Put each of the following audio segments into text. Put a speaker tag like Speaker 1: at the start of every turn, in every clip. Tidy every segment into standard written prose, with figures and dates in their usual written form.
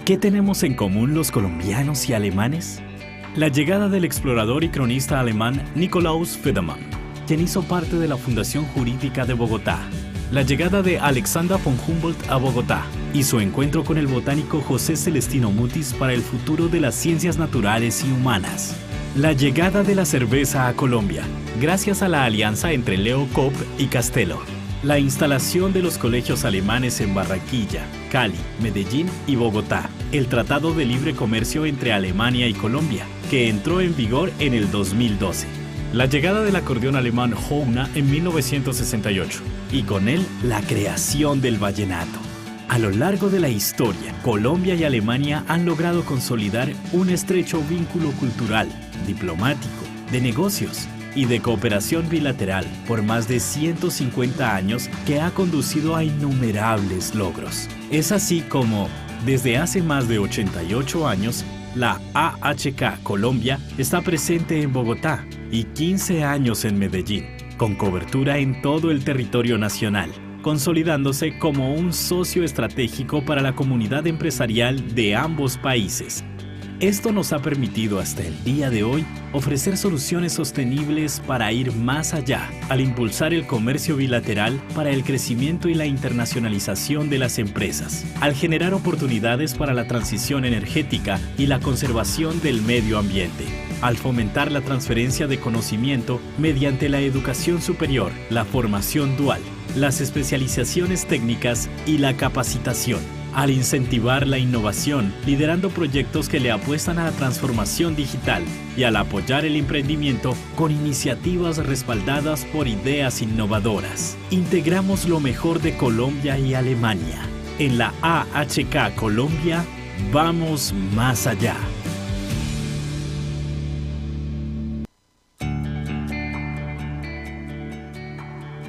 Speaker 1: ¿Qué tenemos en común los colombianos y alemanes? La llegada del explorador y cronista alemán Nikolaus Federmann, quien hizo parte de la Fundación Jurídica de Bogotá. La llegada de Alexander von Humboldt a Bogotá y su encuentro con el botánico José Celestino Mutis para el futuro de las ciencias naturales y humanas. La llegada de la cerveza a Colombia, gracias a la alianza entre Leo Koop y Castelo. La instalación de los colegios alemanes en Barranquilla, Cali, Medellín y Bogotá. El Tratado de Libre Comercio entre Alemania y Colombia, que entró en vigor en el 2012. La llegada del acordeón alemán Hohner en 1968 y con él la creación del vallenato. A lo largo de la historia, Colombia y Alemania han logrado consolidar un estrecho vínculo cultural, diplomático, de negocios y de cooperación bilateral por más de 150 años que ha conducido a innumerables logros. Es así como, desde hace más de 88 años, la AHK Colombia está presente en Bogotá y 15 años en Medellín, con cobertura en todo el territorio nacional, consolidándose como un socio estratégico para la comunidad empresarial de ambos países. Esto nos ha permitido hasta el día de hoy ofrecer soluciones sostenibles para ir más allá, al impulsar el comercio bilateral para el crecimiento y la internacionalización de las empresas, al generar oportunidades para la transición energética y la conservación del medio ambiente, al fomentar la transferencia de conocimiento mediante la educación superior, la formación dual, las especializaciones técnicas y la capacitación, al incentivar la innovación, liderando proyectos que le apuestan a la transformación digital y al apoyar el emprendimiento con iniciativas respaldadas por ideas innovadoras. Integramos lo mejor de Colombia y Alemania. En la AHK Colombia, vamos más allá.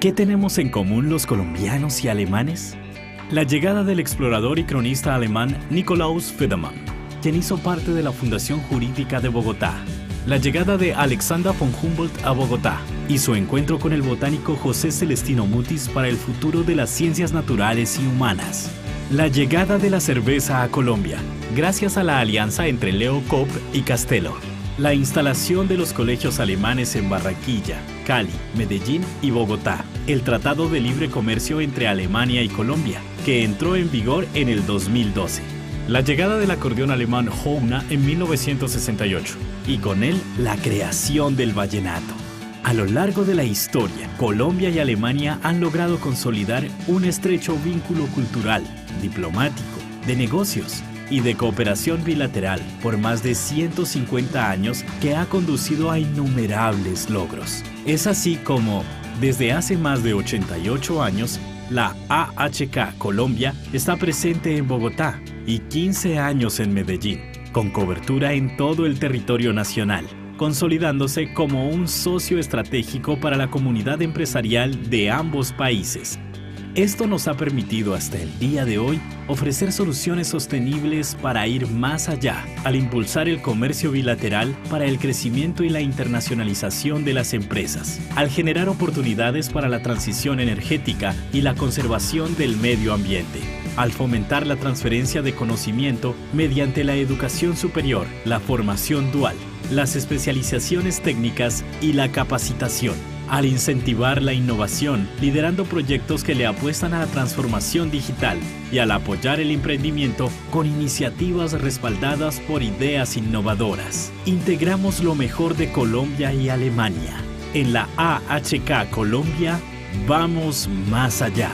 Speaker 1: ¿Qué tenemos en común los colombianos y alemanes? La llegada del explorador y cronista alemán Nikolaus Federmann, quien hizo parte de la Fundación Jurídica de Bogotá. La llegada de Alexander von Humboldt a Bogotá y su encuentro con el botánico José Celestino Mutis para el futuro de las ciencias naturales y humanas. La llegada de la cerveza a Colombia, gracias a la alianza entre Leo Koop y Castelo. La instalación de los colegios alemanes en Barranquilla, Cali, Medellín y Bogotá. El Tratado de Libre Comercio entre Alemania y Colombia, que entró en vigor en el 2012. La llegada del acordeón alemán Hohner en 1968 y con él la creación del vallenato. A lo largo de la historia, Colombia y Alemania han logrado consolidar un estrecho vínculo cultural, diplomático, de negocios y de cooperación bilateral por más de 150 años que ha conducido a innumerables logros. Es así como, desde hace más de 88 años, la AHK Colombia está presente en Bogotá y 15 años en Medellín, con cobertura en todo el territorio nacional, consolidándose como un socio estratégico para la comunidad empresarial de ambos países. Esto nos ha permitido hasta el día de hoy ofrecer soluciones sostenibles para ir más allá, al impulsar el comercio bilateral para el crecimiento y la internacionalización de las empresas, al generar oportunidades para la transición energética y la conservación del medio ambiente, al fomentar la transferencia de conocimiento mediante la educación superior, la formación dual, las especializaciones técnicas y la capacitación, al incentivar la innovación, liderando proyectos que le apuestan a la transformación digital y al apoyar el emprendimiento con iniciativas respaldadas por ideas innovadoras. Integramos lo mejor de Colombia y Alemania. En la AHK Colombia, vamos más allá.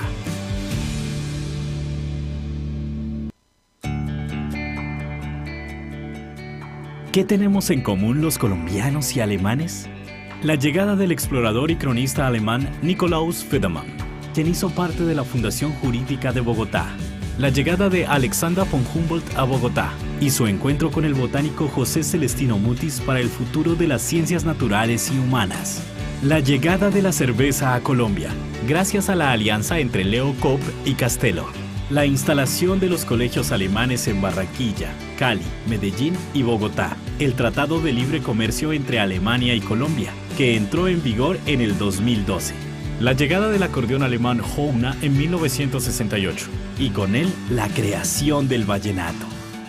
Speaker 1: ¿Qué tenemos en común los colombianos y alemanes? La llegada del explorador y cronista alemán Nikolaus Federmann, quien hizo parte de la Fundación Jurídica de Bogotá. La llegada de Alexander von Humboldt a Bogotá y su encuentro con el botánico José Celestino Mutis para el futuro de las ciencias naturales y humanas. La llegada de la cerveza a Colombia, gracias a la alianza entre Leo Koop y Castelo. La instalación de los colegios alemanes en Barranquilla, Cali, Medellín y Bogotá. El Tratado de Libre Comercio entre Alemania y Colombia, que entró en vigor en el 2012. La llegada del acordeón alemán Hohner en 1968 y con él la creación del vallenato.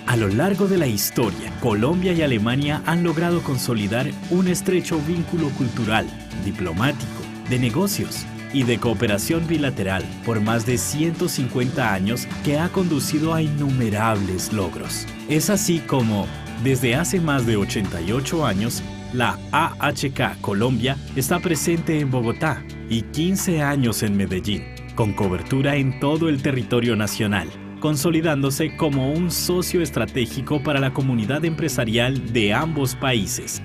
Speaker 1: A lo largo de la historia, Colombia y Alemania han logrado consolidar un estrecho vínculo cultural, diplomático, de negocios y de cooperación bilateral por más de 150 años que ha conducido a innumerables logros. Es así como, desde hace más de 88 años, la AHK Colombia está presente en Bogotá y 15 años en Medellín, con cobertura en todo el territorio nacional, consolidándose como un socio estratégico para la comunidad empresarial de ambos países.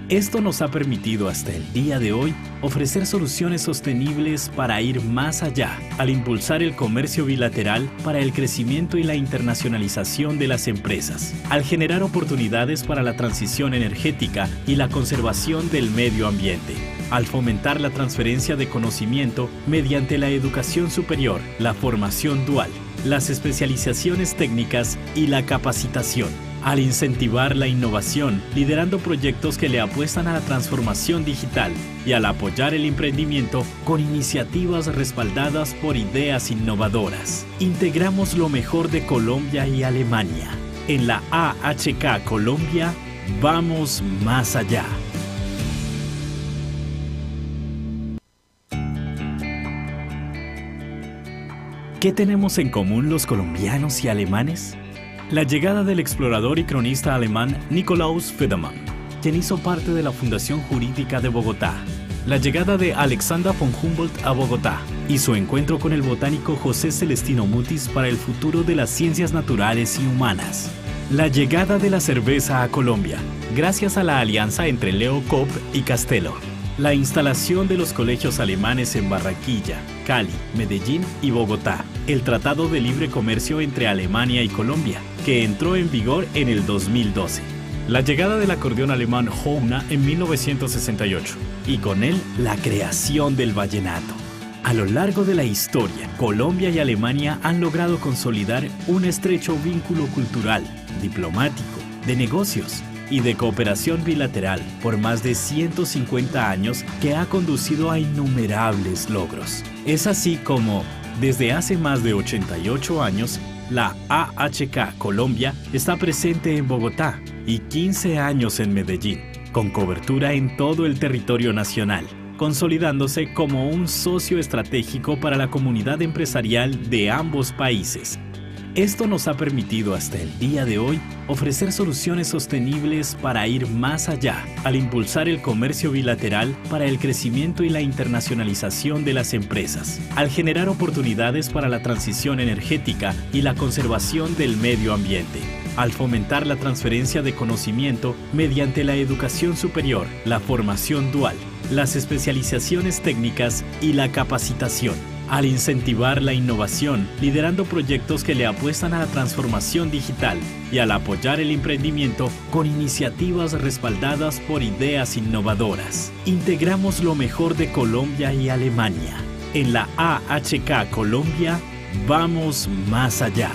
Speaker 1: Esto nos ha permitido hasta el día de hoy ofrecer soluciones sostenibles para ir más allá, al impulsar el comercio bilateral para el crecimiento y la internacionalización de las empresas, al generar oportunidades para la transición energética y la conservación del medio ambiente, al fomentar la transferencia de conocimiento mediante la educación superior, la formación dual, las especializaciones técnicas y la capacitación, al incentivar la innovación, liderando proyectos que le apuestan a la transformación digital y al apoyar el emprendimiento con iniciativas respaldadas por ideas innovadoras. Integramos lo mejor de Colombia y Alemania. En la AHK Colombia, vamos más allá. ¿Qué tenemos en común los colombianos y alemanes? La llegada del explorador y cronista alemán Nikolaus Federmann, quien hizo parte de la Fundación Jurídica de Bogotá. La llegada de Alexander von Humboldt a Bogotá y su encuentro con el botánico José Celestino Mutis para el futuro de las ciencias naturales y humanas. La llegada de la cerveza a Colombia, gracias a la alianza entre Leo Koop y Castelo. La instalación de los colegios alemanes en Barranquilla, Cali, Medellín y Bogotá. El Tratado de Libre Comercio entre Alemania y Colombia, que entró en vigor en el 2012. La llegada del acordeón alemán Hohner en 1968 y con él la creación del vallenato. A lo largo de la historia, Colombia y Alemania han logrado consolidar un estrecho vínculo cultural, diplomático, de negocios y de cooperación bilateral por más de 150 años que ha conducido a innumerables logros. Es así como, desde hace más de 88 años, la AHK Colombia está presente en Bogotá y 15 años en Medellín, con cobertura en todo el territorio nacional, consolidándose como un socio estratégico para la comunidad empresarial de ambos países. Esto nos ha permitido hasta el día de hoy ofrecer soluciones sostenibles para ir más allá, al impulsar el comercio bilateral para el crecimiento y la internacionalización de las empresas, al generar oportunidades para la transición energética y la conservación del medio ambiente, al fomentar la transferencia de conocimiento mediante la educación superior, la formación dual, las especializaciones técnicas y la capacitación, al incentivar la innovación, liderando proyectos que le apuestan a la transformación digital y al apoyar el emprendimiento con iniciativas respaldadas por ideas innovadoras. Integramos lo mejor de Colombia y Alemania. En la AHK Colombia, vamos más allá.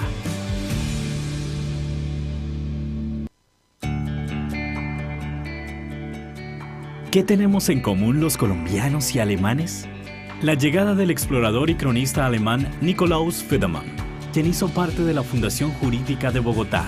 Speaker 1: ¿Qué tenemos en común los colombianos y alemanes? La llegada del explorador y cronista alemán Nikolaus Federmann, quien hizo parte de la Fundación Jurídica de Bogotá.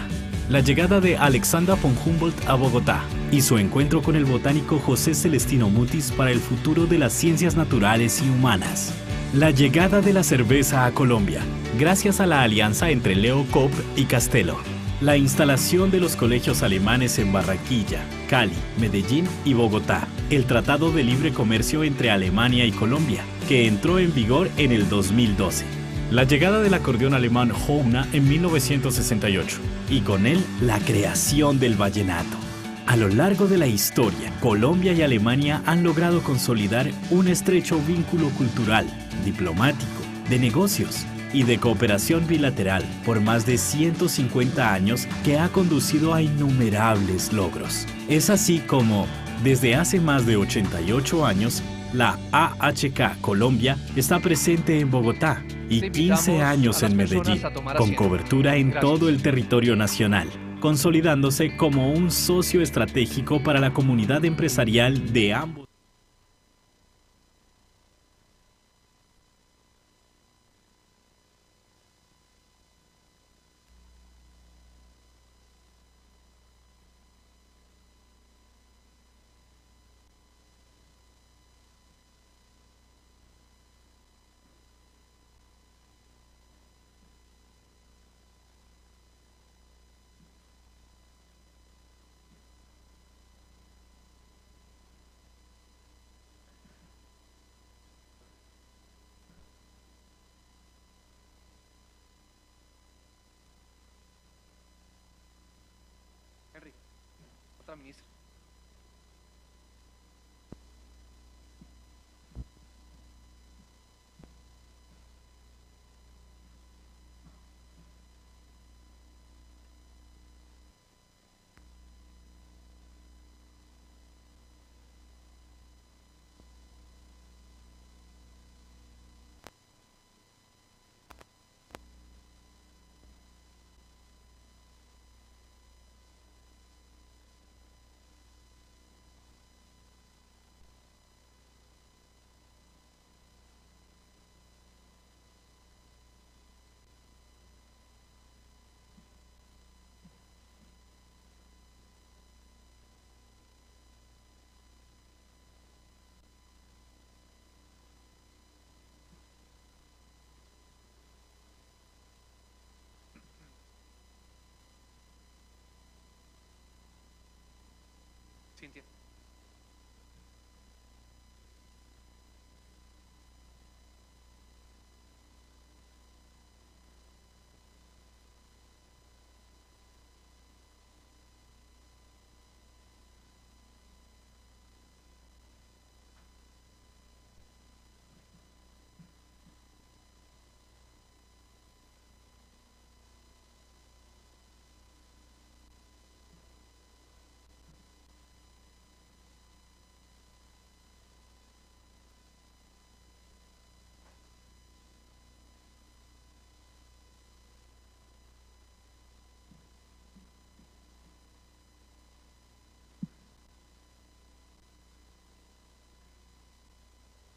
Speaker 1: La llegada de Alexander von Humboldt a Bogotá y su encuentro con el botánico José Celestino Mutis para el futuro de las ciencias naturales y humanas. La llegada de la cerveza a Colombia, gracias a la alianza entre Leo Koop y Castelo. La instalación de los colegios alemanes en Barranquilla, Cali, Medellín y Bogotá. El Tratado de Libre Comercio entre Alemania y Colombia, que entró en vigor en el 2012. La llegada del acordeón alemán Hohner en 1968 y con él la creación del vallenato. A lo largo de la historia, Colombia y Alemania han logrado consolidar un estrecho vínculo cultural, diplomático, de negocios y de cooperación bilateral por más de 150 años que ha conducido a innumerables logros. Es así como, desde hace más de 88 años, la AHK Colombia está presente en Bogotá y 15 años en Medellín, con cobertura en todo el territorio nacional, consolidándose como un socio estratégico para la comunidad empresarial de ambos.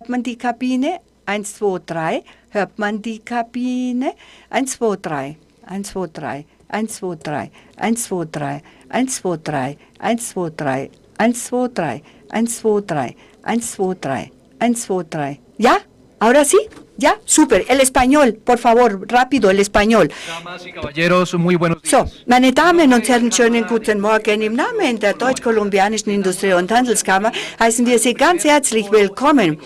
Speaker 2: Hört man die Kabine? 1, 2, 3. Hört man die Kabine? 1, 2, 3. 1, 2, 3. 1, 2, 3. 1, 2, 3. 1, 2, 3. 1, 2, 3. 1, 2, 3. 1, 2, 3. 1, 2, 3. 1, 2, 3. ¿Ya? ¿Ahora sí? ¿Ya? Súper. El español, por favor, rápido, el español.
Speaker 3: Damas y caballeros, muy buenos días.
Speaker 2: So, meine Damen und Herren, schönen guten Morgen. Im Namen der deutsch-kolumbianischen Industrie- und Handelskammer heißen wir Sie ganz herzlich willkommen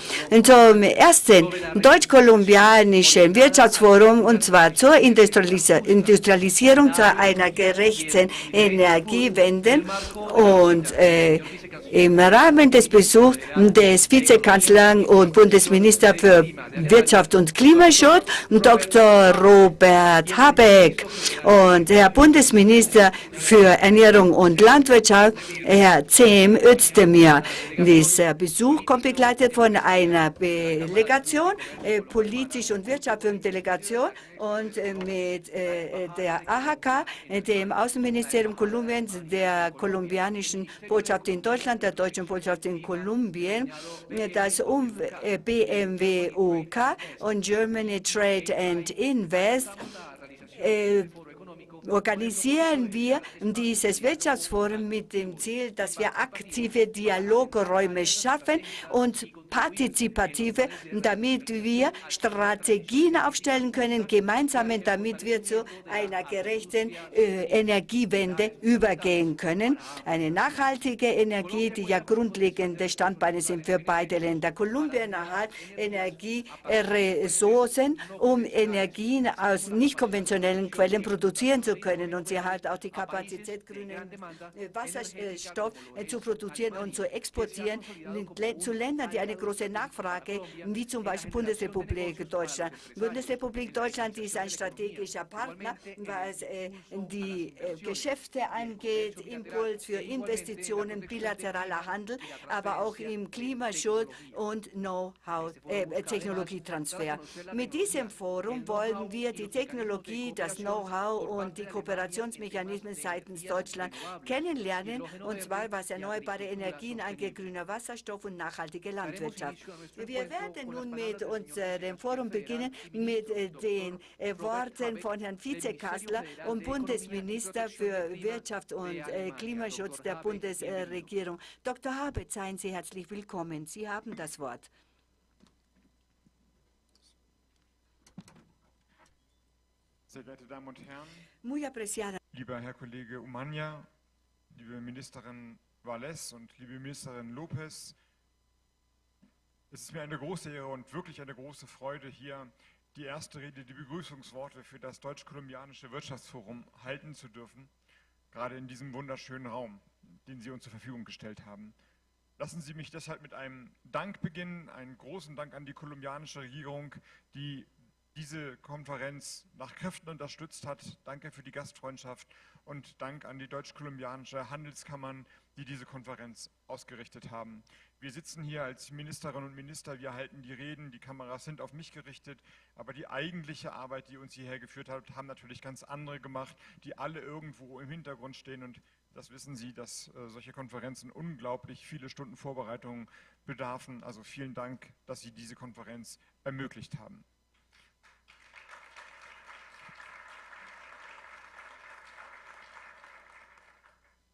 Speaker 2: zum ersten deutsch-kolumbianischen Wirtschaftsforum, und zwar zur Industrialisierung, zu einer gerechten Energiewende. Und im Rahmen des Besuchs des Vizekanzlers und Bundesminister für Wirtschaft und Klimaschutz, Dr. Robert Habeck, und Herr Bundesminister für Ernährung und Landwirtschaft, Herr Cem Özdemir. Dieser Besuch kommt begleitet von einer Delegation, politisch und wirtschaftliche Delegation, und mit der AHK, dem Außenministerium Kolumbiens, der kolumbianischen Botschaft in Deutschland, der deutschen Botschaft in Kolumbien, das BMW UK und Germany Trade and Invest, organisieren wir dieses Wirtschaftsforum mit dem Ziel, dass wir aktive Dialogräume schaffen und partizipative, damit wir Strategien aufstellen können, gemeinsam, damit wir zu einer gerechten Energiewende übergehen können. Eine nachhaltige Energie, die ja grundlegende Standbeine sind für beide Länder. Kolumbien hat Energieressourcen, um Energien aus nicht konventionellen Quellen produzieren zu können. Und sie hat auch die Kapazität, grünen Wasserstoff zu produzieren und zu exportieren zu Ländern, die eine große Nachfrage, wie zum Beispiel Bundesrepublik Deutschland. Bundesrepublik Deutschland ist ein strategischer Partner, was die Geschäfte angeht, Impuls für Investitionen, bilateraler Handel, aber auch im Klimaschutz und Know-how, Technologietransfer. Mit diesem Forum wollen wir die Technologie, das Know-how und die Kooperationsmechanismen seitens Deutschland kennenlernen, und zwar was erneuerbare Energien angeht, grüner Wasserstoff und nachhaltige Landwirtschaft. Wir werden nun mit unserem Forum beginnen mit den Worten von Herrn Vizekanzler und Bundesminister für Wirtschaft und Klimaschutz der Bundesregierung. Dr. Habeck, seien Sie herzlich willkommen. Sie haben das Wort.
Speaker 4: Sehr geehrte Damen und Herren,
Speaker 2: Muy apreciada.
Speaker 4: lieber Herr Kollege Umania, liebe Ministerin Valles und liebe Ministerin Lopez, es ist mir eine große Ehre und wirklich eine große Freude, hier die erste Rede, die Begrüßungsworte für das deutsch-kolumbianische Wirtschaftsforum halten zu dürfen, gerade in diesem wunderschönen Raum. den Sie uns zur Verfügung gestellt haben. Lassen Sie mich deshalb mit einem Dank beginnen, einen großen Dank an die kolumbianische Regierung, die diese Konferenz nach Kräften unterstützt hat. Danke für die Gastfreundschaft und Dank an die deutsch-kolumbianische Handelskammern, die diese Konferenz ausgerichtet haben. Wir sitzen hier als Ministerinnen und Minister, wir halten die Reden, die Kameras sind auf mich gerichtet, aber die eigentliche Arbeit, die uns hierher geführt hat, haben natürlich ganz andere gemacht, die alle irgendwo im Hintergrund stehen, und das wissen Sie, dass solche Konferenzen unglaublich viele Stunden Vorbereitung bedarfen. Also vielen Dank, dass Sie diese Konferenz ermöglicht haben.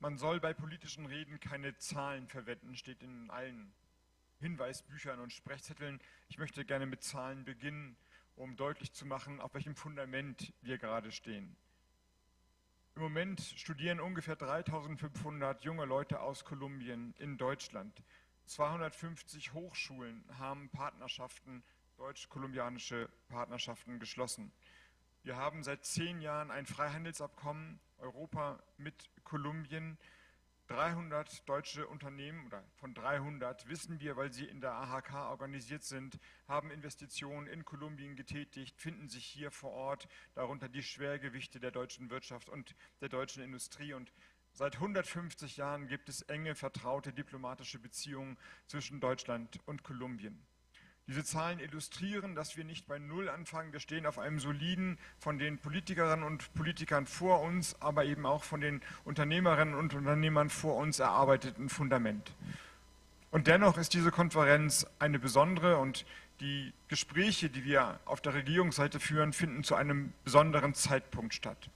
Speaker 4: Man soll bei politischen Reden keine Zahlen verwenden, steht in allen Hinweisbüchern und Sprechzetteln. Ich möchte gerne mit Zahlen beginnen, um deutlich zu machen, auf welchem Fundament wir gerade stehen. Im Moment studieren ungefähr 3.500 junge Leute aus Kolumbien in Deutschland. 250 Hochschulen haben Partnerschaften, deutsch-kolumbianische Partnerschaften geschlossen. Wir haben seit 10 Jahren ein Freihandelsabkommen, Europa mit Kolumbien. 300 deutsche Unternehmen, oder von 300 wissen wir, weil sie in der AHK organisiert sind, haben Investitionen in Kolumbien getätigt, finden sich hier vor Ort, darunter die Schwergewichte der deutschen Wirtschaft und der deutschen Industrie. Und seit 150 Jahren gibt es enge, vertraute diplomatische Beziehungen zwischen Deutschland und Kolumbien. Diese Zahlen illustrieren, dass wir nicht bei Null anfangen. Wir stehen auf einem soliden, von den Politikerinnen und Politikern vor uns, aber eben auch von den Unternehmerinnen und Unternehmern vor uns erarbeiteten Fundament. Und dennoch ist diese Konferenz eine besondere, und die Gespräche, die wir auf der Regierungsseite führen, finden zu einem besonderen Zeitpunkt statt.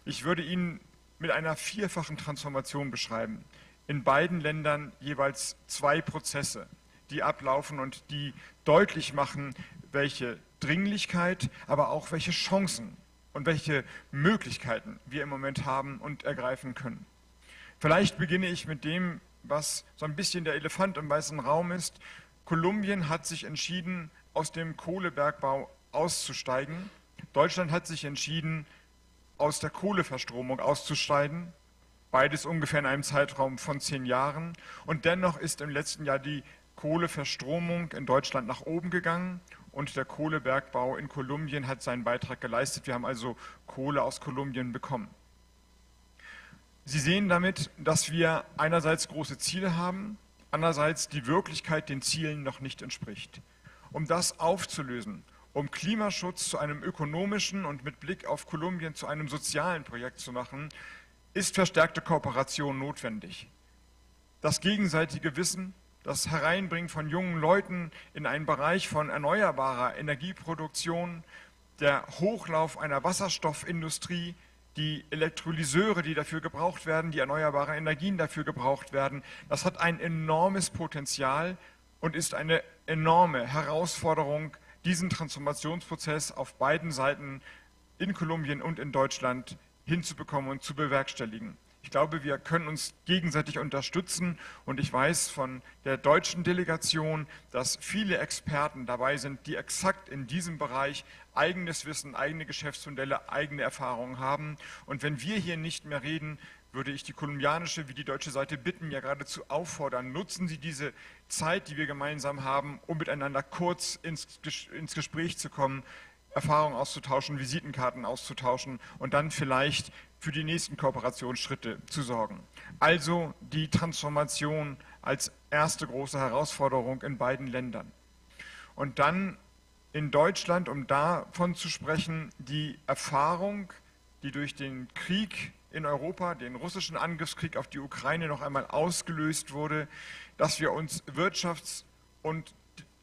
Speaker 4: Ich würde Ihnen mit einer vierfachen Transformation beschreiben. In beiden Ländern jeweils 2 Prozesse, die ablaufen und die deutlich machen, welche Dringlichkeit, aber auch welche Chancen und welche Möglichkeiten wir im Moment haben und ergreifen können. Vielleicht beginne ich mit dem, was so ein bisschen der Elefant im weißen Raum ist. Kolumbien hat sich entschieden, aus dem Kohlebergbau auszusteigen. Deutschland hat sich entschieden, aus der Kohleverstromung auszusteigen. Beides ungefähr in einem Zeitraum von 10 Jahren. Und dennoch ist im letzten Jahr die Kohleverstromung in Deutschland nach oben gegangen und der Kohlebergbau in Kolumbien hat seinen Beitrag geleistet. Wir haben also Kohle aus Kolumbien bekommen. Sie sehen damit, dass wir einerseits große Ziele haben, andererseits die Wirklichkeit den Zielen noch nicht entspricht. Um das aufzulösen, um Klimaschutz zu einem ökonomischen und mit Blick auf Kolumbien zu einem sozialen Projekt zu machen, ist verstärkte Kooperation notwendig. Das gegenseitige Wissen, das Hereinbringen von jungen Leuten in einen Bereich von erneuerbarer Energieproduktion, der Hochlauf einer Wasserstoffindustrie, die Elektrolyseure, die dafür gebraucht werden, die erneuerbare Energien dafür gebraucht werden, das hat ein enormes Potenzial und ist eine enorme Herausforderung, diesen Transformationsprozess auf beiden Seiten in Kolumbien und in Deutschland hinzubekommen und zu bewerkstelligen. Ich glaube, wir können uns gegenseitig unterstützen und ich weiß von der deutschen Delegation, dass viele Experten dabei sind, die exakt in diesem Bereich eigenes Wissen, eigene Geschäftsmodelle, eigene Erfahrungen haben. Und wenn wir hier nicht mehr reden, würde ich die kolumbianische wie die deutsche Seite bitten, ja geradezu auffordern, nutzen Sie diese Zeit, die wir gemeinsam haben, um miteinander kurz ins Gespräch zu kommen, Erfahrungen auszutauschen, Visitenkarten auszutauschen und dann vielleicht für die nächsten Kooperationsschritte zu sorgen. Also die Transformation als erste große Herausforderung in beiden Ländern. Und dann in Deutschland, um davon zu sprechen, die Erfahrung, die durch den Krieg in Europa, den russischen Angriffskrieg auf die Ukraine noch einmal ausgelöst wurde, dass wir uns wirtschafts- und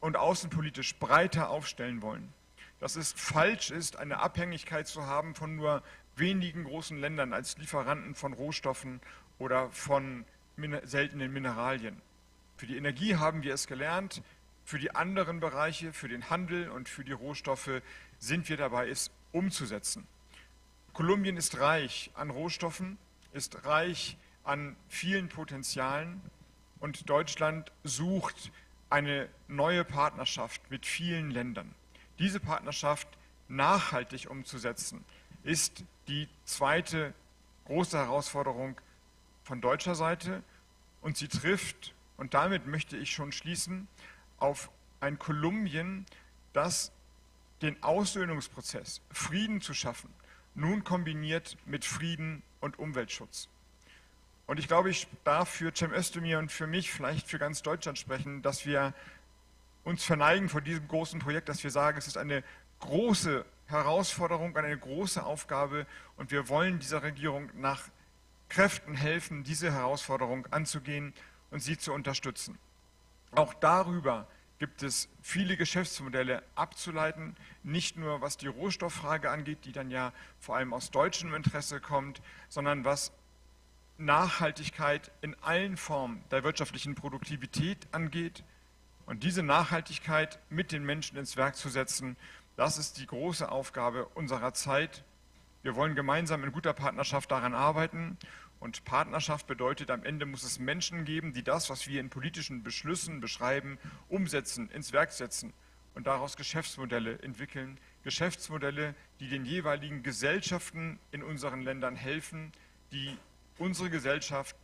Speaker 4: außenpolitisch breiter aufstellen wollen. Dass es falsch ist, eine Abhängigkeit zu haben von nur wenigen großen Ländern als Lieferanten von Rohstoffen oder von seltenen Mineralien. Für die Energie haben wir es gelernt, für die anderen Bereiche, für den Handel und für die Rohstoffe sind wir dabei, es umzusetzen. Kolumbien ist reich an Rohstoffen, ist reich an vielen Potenzialen und Deutschland sucht eine neue Partnerschaft mit vielen Ländern. Diese Partnerschaft nachhaltig umzusetzen, ist die zweite große Herausforderung von deutscher Seite und sie trifft, und damit möchte ich schon schließen, auf ein Kolumbien, das den Aussöhnungsprozess, Frieden zu schaffen, nun kombiniert mit Frieden und Umweltschutz. Und ich glaube, ich darf für Cem Özdemir und für mich, vielleicht für ganz Deutschland sprechen, dass wir uns verneigen vor diesem großen Projekt, dass wir sagen, es ist eine große Herausforderung, eine große Aufgabe und wir wollen dieser Regierung nach Kräften helfen, diese Herausforderung anzugehen und sie zu unterstützen. Auch darüber gibt es viele Geschäftsmodelle abzuleiten, nicht nur was die Rohstofffrage angeht, die dann ja vor allem aus deutschem Interesse kommt, sondern was Nachhaltigkeit in allen Formen der wirtschaftlichen Produktivität angeht. Und diese Nachhaltigkeit mit den Menschen ins Werk zu setzen, das ist die große Aufgabe unserer Zeit. Wir wollen gemeinsam in guter Partnerschaft daran arbeiten. Und Partnerschaft bedeutet, am Ende muss es Menschen geben, die das, was wir in politischen Beschlüssen beschreiben, umsetzen, ins Werk setzen und daraus Geschäftsmodelle entwickeln. Geschäftsmodelle, die den jeweiligen Gesellschaften in unseren Ländern helfen, die unsere Gesellschaft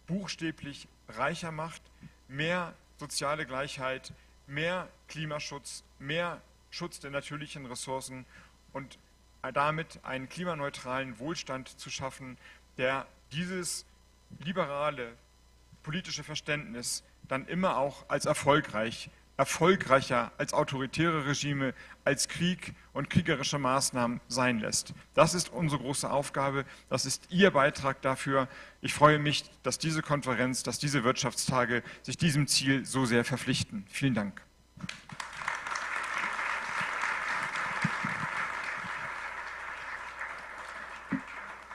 Speaker 4: buchstäblich reicher macht, mehr soziale Gleichheit, mehr Klimaschutz, mehr Schutz der natürlichen Ressourcen und damit einen klimaneutralen Wohlstand zu schaffen, der dieses liberale politische Verständnis dann immer auch als erfolgreicher als autoritäre Regime, als Krieg und kriegerische Maßnahmen sein lässt. Das ist unsere große Aufgabe, das ist Ihr Beitrag dafür. Ich freue mich, dass diese Konferenz, dass diese Wirtschaftstage sich diesem Ziel so sehr verpflichten. Vielen Dank.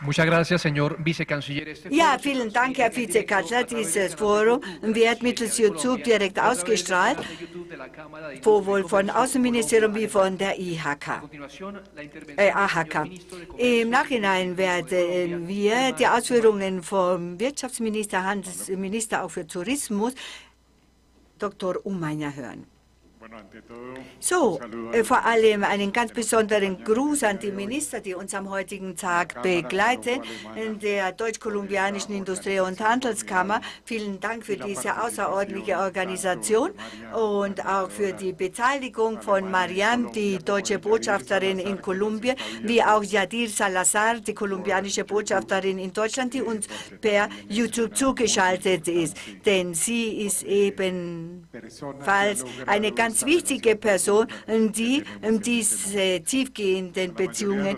Speaker 3: Muchas gracias, señor Vicecanciller.
Speaker 2: Ja, vielen Dank, Herr Vizekanzler. Dieses Forum wird mittels YouTube direkt ausgestrahlt, sowohl von Außenministerium wie von der AHK. Im Nachhinein werden wir die Ausführungen vom Wirtschaftsminister, Handelsminister auch für Tourismus, Dr. Umaña, hören. So, vor allem einen ganz besonderen Gruß an die Minister, die uns am heutigen Tag begleiten, der deutsch-kolumbianischen Industrie- und Handelskammer. Vielen Dank für diese außerordentliche Organisation und auch für die Beteiligung von Mariam, die deutsche Botschafterin in Kolumbien, wie auch Yadir Salazar, die kolumbianische Botschafterin in Deutschland, die uns per YouTube zugeschaltet ist. Denn sie ist ebenfalls eine ganz wichtige Person, die diese tiefgehenden Beziehungen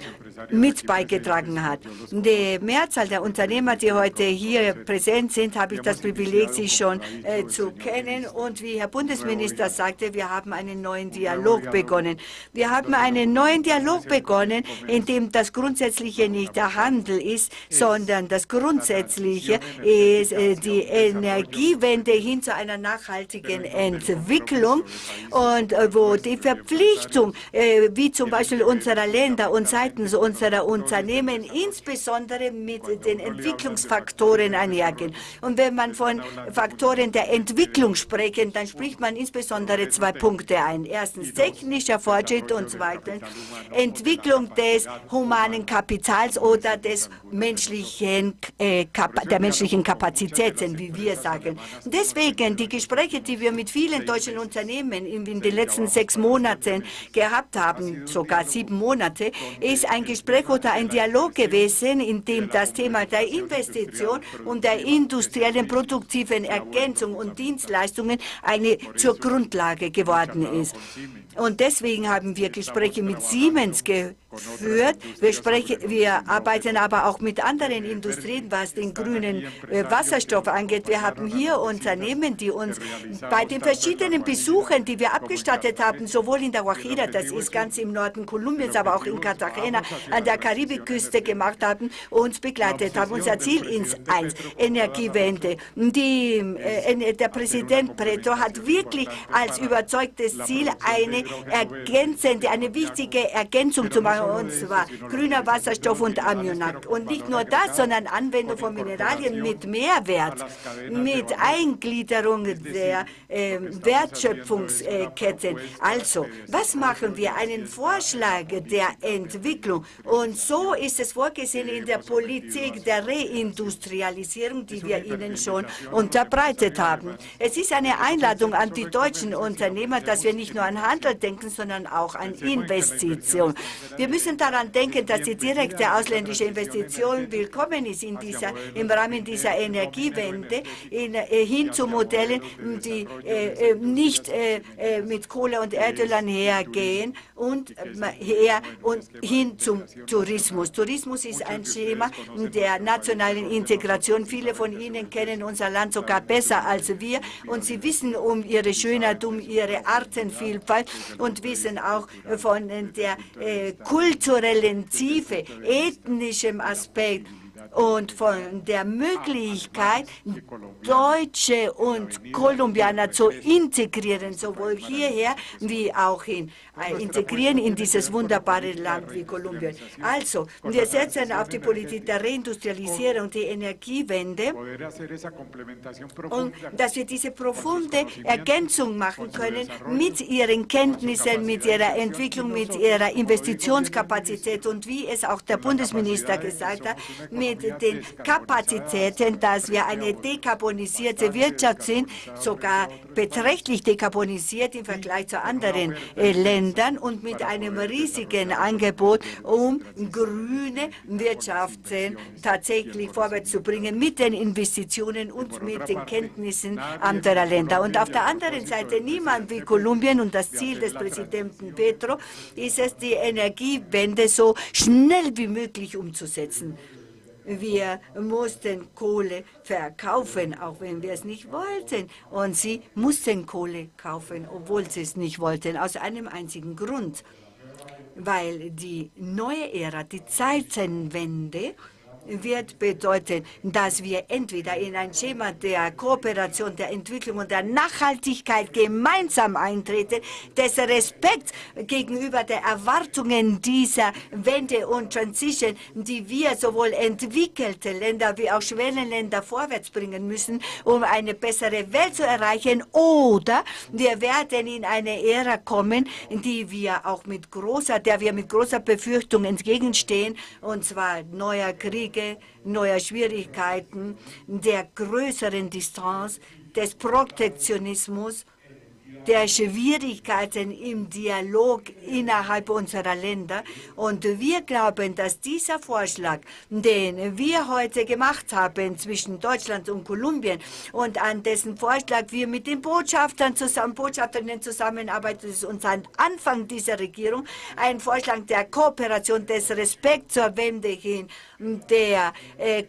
Speaker 2: mit beigetragen hat. Die Mehrzahl der Unternehmer, die heute hier präsent sind, habe ich das Privileg, sie schon zu kennen. Und wie Herr Bundesminister sagte, wir haben einen neuen Dialog begonnen. Wir haben einen neuen Dialog begonnen, in dem das Grundsätzliche nicht der Handel ist, sondern das Grundsätzliche ist die Energiewende hin zu einer nachhaltigen Entwicklung und wo die Verpflichtung, wie zum Beispiel unserer Länder und seitens unserer Unternehmen, insbesondere mit den Entwicklungsfaktoren einhergehen. Und wenn man von Faktoren der Entwicklung spricht, dann spricht man insbesondere zwei Punkte ein. Erstens technischer Fortschritt und zweitens Entwicklung des humanen Kapitals oder des der menschlichen Kapazitäten, wie wir sagen. Deswegen die Gespräche, die wir mit vielen deutschen Unternehmen in den letzten 6 Monaten gehabt haben, sogar 7 Monate, ist ein Gespräch oder ein Dialog gewesen, in dem das Thema der Investition und der industriellen produktiven Ergänzung und Dienstleistungen zur Grundlage geworden ist. Und deswegen haben wir Gespräche mit Siemens geführt. Wir arbeiten aber auch mit anderen Industrien, was den grünen Wasserstoff angeht. Wir haben hier Unternehmen, die uns bei den verschiedenen Besuchen, die wir abgestattet haben, sowohl in der Guajira, das ist ganz im Norden Kolumbiens, aber auch in Cartagena an der Karibikküste gemacht haben, uns begleitet haben. Unser Ziel ist eins, Energiewende. Der Präsident Preto hat wirklich als überzeugtes Ziel eine wichtige Ergänzung zu machen. und zwar grüner Wasserstoff und Ammoniak. Und nicht nur das, sondern Anwendung von Mineralien mit Mehrwert, mit Eingliederung der Wertschöpfungsketten. Also, was machen wir? Einen Vorschlag der Entwicklung. Und so ist es vorgesehen in der Politik der Reindustrialisierung, die wir Ihnen schon unterbreitet haben. Es ist eine Einladung an die deutschen Unternehmer, dass wir nicht nur an Handel denken, sondern auch an Investitionen. Wir müssen daran denken, dass die direkte ausländische Investition willkommen ist im Rahmen dieser Energiewende hin zu Modellen, die nicht mit Kohle und Erdöl einhergehen und hin zum Tourismus. Tourismus ist ein Schema der nationalen Integration. Viele von Ihnen kennen unser Land sogar besser als wir und sie wissen um ihre Schönheit, um ihre Artenvielfalt und wissen auch von der kulturellen Tiefe, ethnischem Aspekt und von der Möglichkeit, Deutsche und Kolumbianer zu integrieren, sowohl hierher wie auch integrieren in dieses wunderbare Land wie Kolumbien. Also, wir setzen auf die Politik der Reindustrialisierung, die Energiewende, und dass wir diese profunde Ergänzung machen können mit ihren Kenntnissen, mit ihrer Entwicklung, mit ihrer Investitionskapazität und wie es auch der Bundesminister gesagt hat, mit den Kapazitäten, dass wir eine dekarbonisierte Wirtschaft sind, sogar beträchtlich dekarbonisiert im Vergleich zu anderen Ländern und mit einem riesigen Angebot, um grüne Wirtschaften tatsächlich vorwärts zu bringen, mit den Investitionen und mit den Kenntnissen anderer Länder. Und auf der anderen Seite niemand wie Kolumbien, und das Ziel des Präsidenten Petro ist es, die Energiewende so schnell wie möglich umzusetzen. Wir mussten Kohle verkaufen, auch wenn wir es nicht wollten. Und sie mussten Kohle kaufen, obwohl sie es nicht wollten, aus einem einzigen Grund. Weil die neue Ära, die Zeitenwende, wird bedeuten, dass wir entweder in ein Schema der Kooperation, der Entwicklung und der Nachhaltigkeit gemeinsam eintreten, des Respekts gegenüber der Erwartungen dieser Wende und Transition, die wir sowohl entwickelte Länder wie auch Schwellenländer vorwärts bringen müssen, um eine bessere Welt zu erreichen, oder wir werden in eine Ära kommen, der wir mit großer Befürchtung entgegenstehen, und zwar neuer Kriege, neuer Schwierigkeiten, der größeren Distanz, des Protektionismus, der Schwierigkeiten im Dialog innerhalb unserer Länder. Und wir glauben, dass dieser Vorschlag, den wir heute gemacht haben zwischen Deutschland und Kolumbien und an dessen Vorschlag wir mit den Botschaftern zusammenarbeiten, ist uns ein Anfang dieser Regierung, ein Vorschlag der Kooperation, des Respekts zur Wende hin, der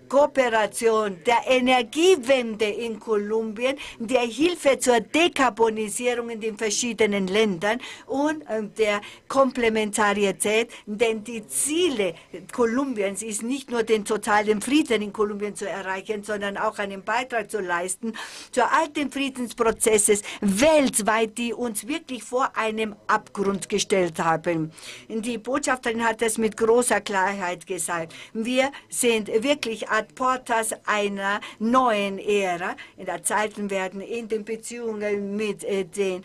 Speaker 2: Kooperation, der Energiewende in Kolumbien, der Hilfe zur Dekarbonisierung in den verschiedenen Ländern und der Komplementarität, denn die Ziele Kolumbiens ist nicht nur den totalen Frieden in Kolumbien zu erreichen, sondern auch einen Beitrag zu leisten zu all den Friedensprozesses weltweit, die uns wirklich vor einem Abgrund gestellt haben. Die Botschafterin hat es mit großer Klarheit gesagt. Wir sind wirklich ad portas einer neuen Ära. In der Zeiten werden in den Beziehungen mit den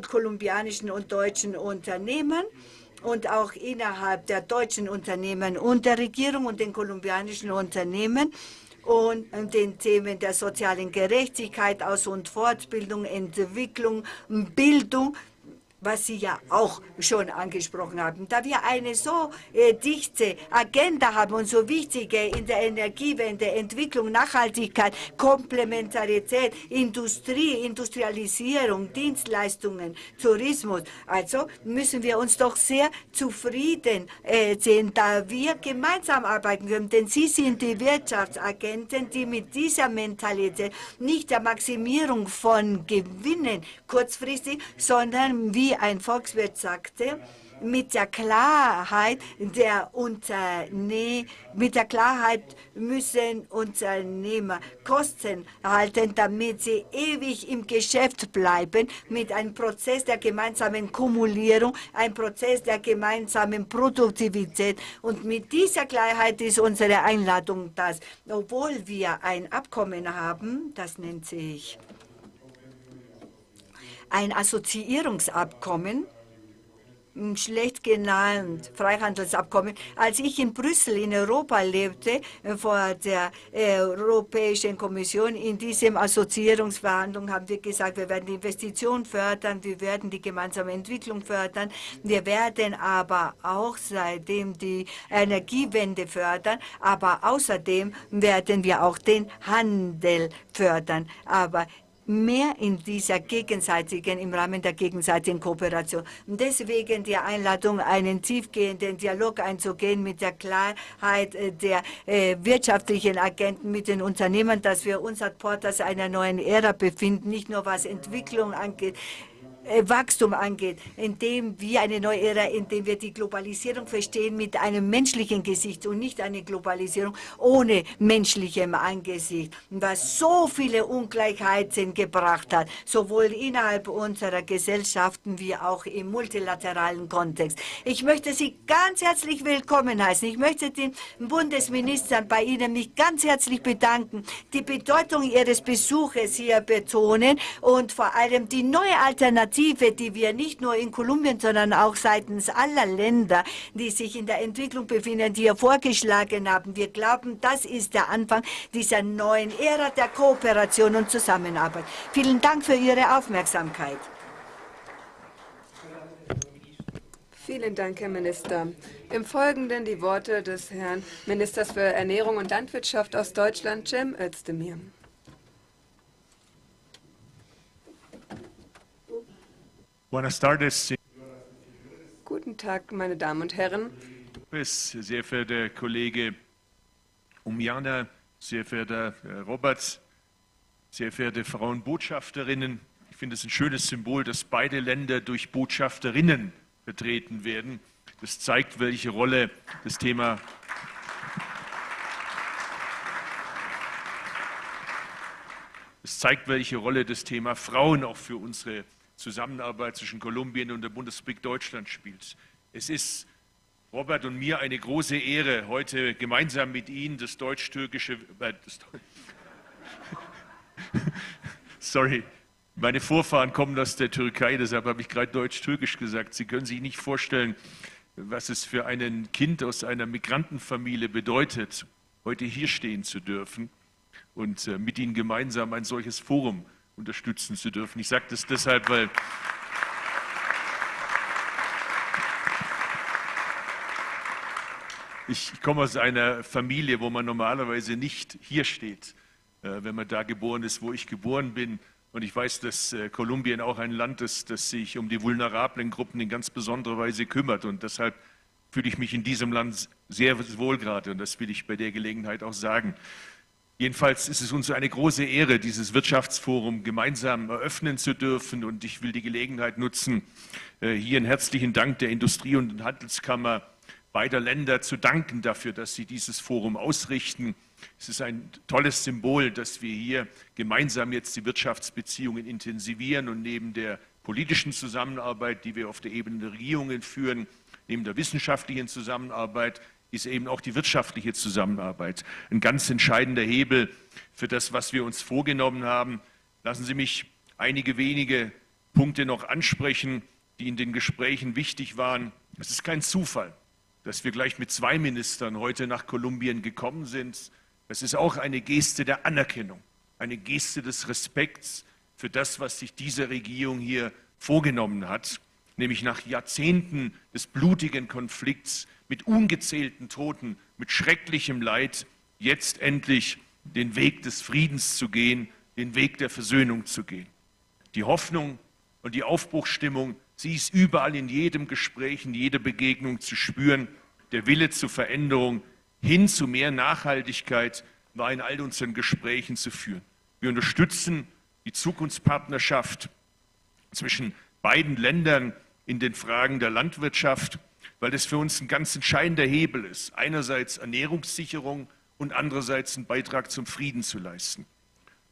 Speaker 2: kolumbianischen und deutschen Unternehmen und auch innerhalb der deutschen Unternehmen und der Regierung und den kolumbianischen Unternehmen und den Themen der sozialen Gerechtigkeit, Aus- und Fortbildung, Entwicklung, Bildung, was Sie ja auch schon angesprochen haben. Da wir eine so dichte Agenda haben und so wichtige in der Energiewende, Entwicklung, Nachhaltigkeit, Komplementarität, Industrie, Industrialisierung, Dienstleistungen, Tourismus, also müssen wir uns doch sehr zufrieden sehen, da wir gemeinsam arbeiten können. Denn Sie sind die Wirtschaftsagenten, die mit dieser Mentalität nicht der Maximierung von Gewinnen kurzfristig, sondern wie ein Volkswirt sagte, mit der Klarheit müssen Unternehmer Kosten halten, damit sie ewig im Geschäft bleiben, mit einem Prozess der gemeinsamen Kumulierung, ein Prozess der gemeinsamen Produktivität. Und mit dieser Klarheit ist unsere Einladung, dass, obwohl wir ein Abkommen haben, das nennt sich ein Assoziierungsabkommen, schlecht genannt Freihandelsabkommen. Als ich in Brüssel in Europa lebte, vor der Europäischen Kommission, in diesem Assoziierungsverhandlung haben wir gesagt, wir werden die Investition fördern, wir werden die gemeinsame Entwicklung fördern, wir werden aber auch seitdem die Energiewende fördern, aber außerdem werden wir auch den Handel fördern. Aber mehr im Rahmen der gegenseitigen Kooperation. Und deswegen die Einladung, einen tiefgehenden Dialog einzugehen mit der Klarheit der wirtschaftlichen Agenten, mit den Unternehmen, dass wir uns als Portas einer neuen Ära befinden, nicht nur was Entwicklung angeht, Wachstum angeht, indem wir eine neue Ära, indem wir die Globalisierung verstehen mit einem menschlichen Gesicht und nicht eine Globalisierung ohne menschlichem Angesicht, was so viele Ungleichheiten gebracht hat, sowohl innerhalb unserer Gesellschaften wie auch im multilateralen Kontext. Ich möchte Sie ganz herzlich willkommen heißen. Ich möchte den Bundesministern bei Ihnen mich ganz herzlich bedanken, die Bedeutung Ihres Besuches hier betonen und vor allem die neue Alternative, die wir nicht nur in Kolumbien, sondern auch seitens aller Länder, die sich in der Entwicklung befinden, hier vorgeschlagen haben. Wir glauben, das ist der Anfang dieser neuen Ära der Kooperation und Zusammenarbeit. Vielen Dank für Ihre Aufmerksamkeit.
Speaker 5: Vielen Dank, Herr Minister. Im Folgenden die Worte des Herrn Ministers für Ernährung und Landwirtschaft aus Deutschland, Cem Özdemir.
Speaker 6: Buenas tardes.
Speaker 5: Guten Tag, meine Damen und Herren.
Speaker 6: Sehr verehrter Kollege Umjana, sehr verehrter Robert, sehr verehrte Frauenbotschafterinnen. Ich finde es ein schönes Symbol, dass beide Länder durch Botschafterinnen vertreten werden. Das zeigt, welche Rolle das Thema Frauen auch für unsere Zusammenarbeit zwischen Kolumbien und der Bundesrepublik Deutschland spielt. Es ist Robert und mir eine große Ehre, heute gemeinsam mit Ihnen das deutsch-türkische... Sorry, meine Vorfahren kommen aus der Türkei, deshalb habe ich gerade deutsch-türkisch gesagt. Sie können sich nicht vorstellen, was es für ein Kind aus einer Migrantenfamilie bedeutet, heute hier stehen zu dürfen und mit Ihnen gemeinsam ein solches Forum unterstützen zu dürfen. Ich sage das deshalb, weil ich komme aus einer Familie, wo man normalerweise nicht hier steht, wenn man da geboren ist, wo ich geboren bin. Und ich weiß, dass Kolumbien auch ein Land ist, das sich um die vulnerablen Gruppen in ganz besonderer Weise kümmert. Und deshalb fühle ich mich in diesem Land sehr wohl gerade. Und das will ich bei der Gelegenheit auch sagen. Jedenfalls ist es uns eine große Ehre, dieses Wirtschaftsforum gemeinsam eröffnen zu dürfen. Und ich will die Gelegenheit nutzen, hier einen herzlichen Dank der Industrie- und Handelskammer beider Länder zu danken dafür, dass sie dieses Forum ausrichten. Es ist ein tolles Symbol, dass wir hier gemeinsam jetzt die Wirtschaftsbeziehungen intensivieren und neben der politischen Zusammenarbeit, die wir auf der Ebene der Regierungen führen, neben der wissenschaftlichen Zusammenarbeit, ist eben auch die wirtschaftliche Zusammenarbeit ein ganz entscheidender Hebel für das, was wir uns vorgenommen haben. Lassen Sie mich einige wenige Punkte noch ansprechen, die in den Gesprächen wichtig waren. Es ist kein Zufall, dass wir gleich mit 2 Ministern heute nach Kolumbien gekommen sind. Es ist auch eine Geste der Anerkennung, eine Geste des Respekts für das, was sich diese Regierung hier vorgenommen hat, nämlich nach Jahrzehnten des blutigen Konflikts mit ungezählten Toten, mit schrecklichem Leid, jetzt endlich den Weg des Friedens zu gehen, den Weg der Versöhnung zu gehen. Die Hoffnung und die Aufbruchsstimmung, sie ist überall in jedem Gespräch, in jeder Begegnung zu spüren. Der Wille zur Veränderung hin zu mehr Nachhaltigkeit war in all unseren Gesprächen zu führen. Wir unterstützen die Zukunftspartnerschaft zwischen beiden Ländern, in den Fragen der Landwirtschaft, weil das für uns ein ganz entscheidender Hebel ist. Einerseits Ernährungssicherung und andererseits einen Beitrag zum Frieden zu leisten.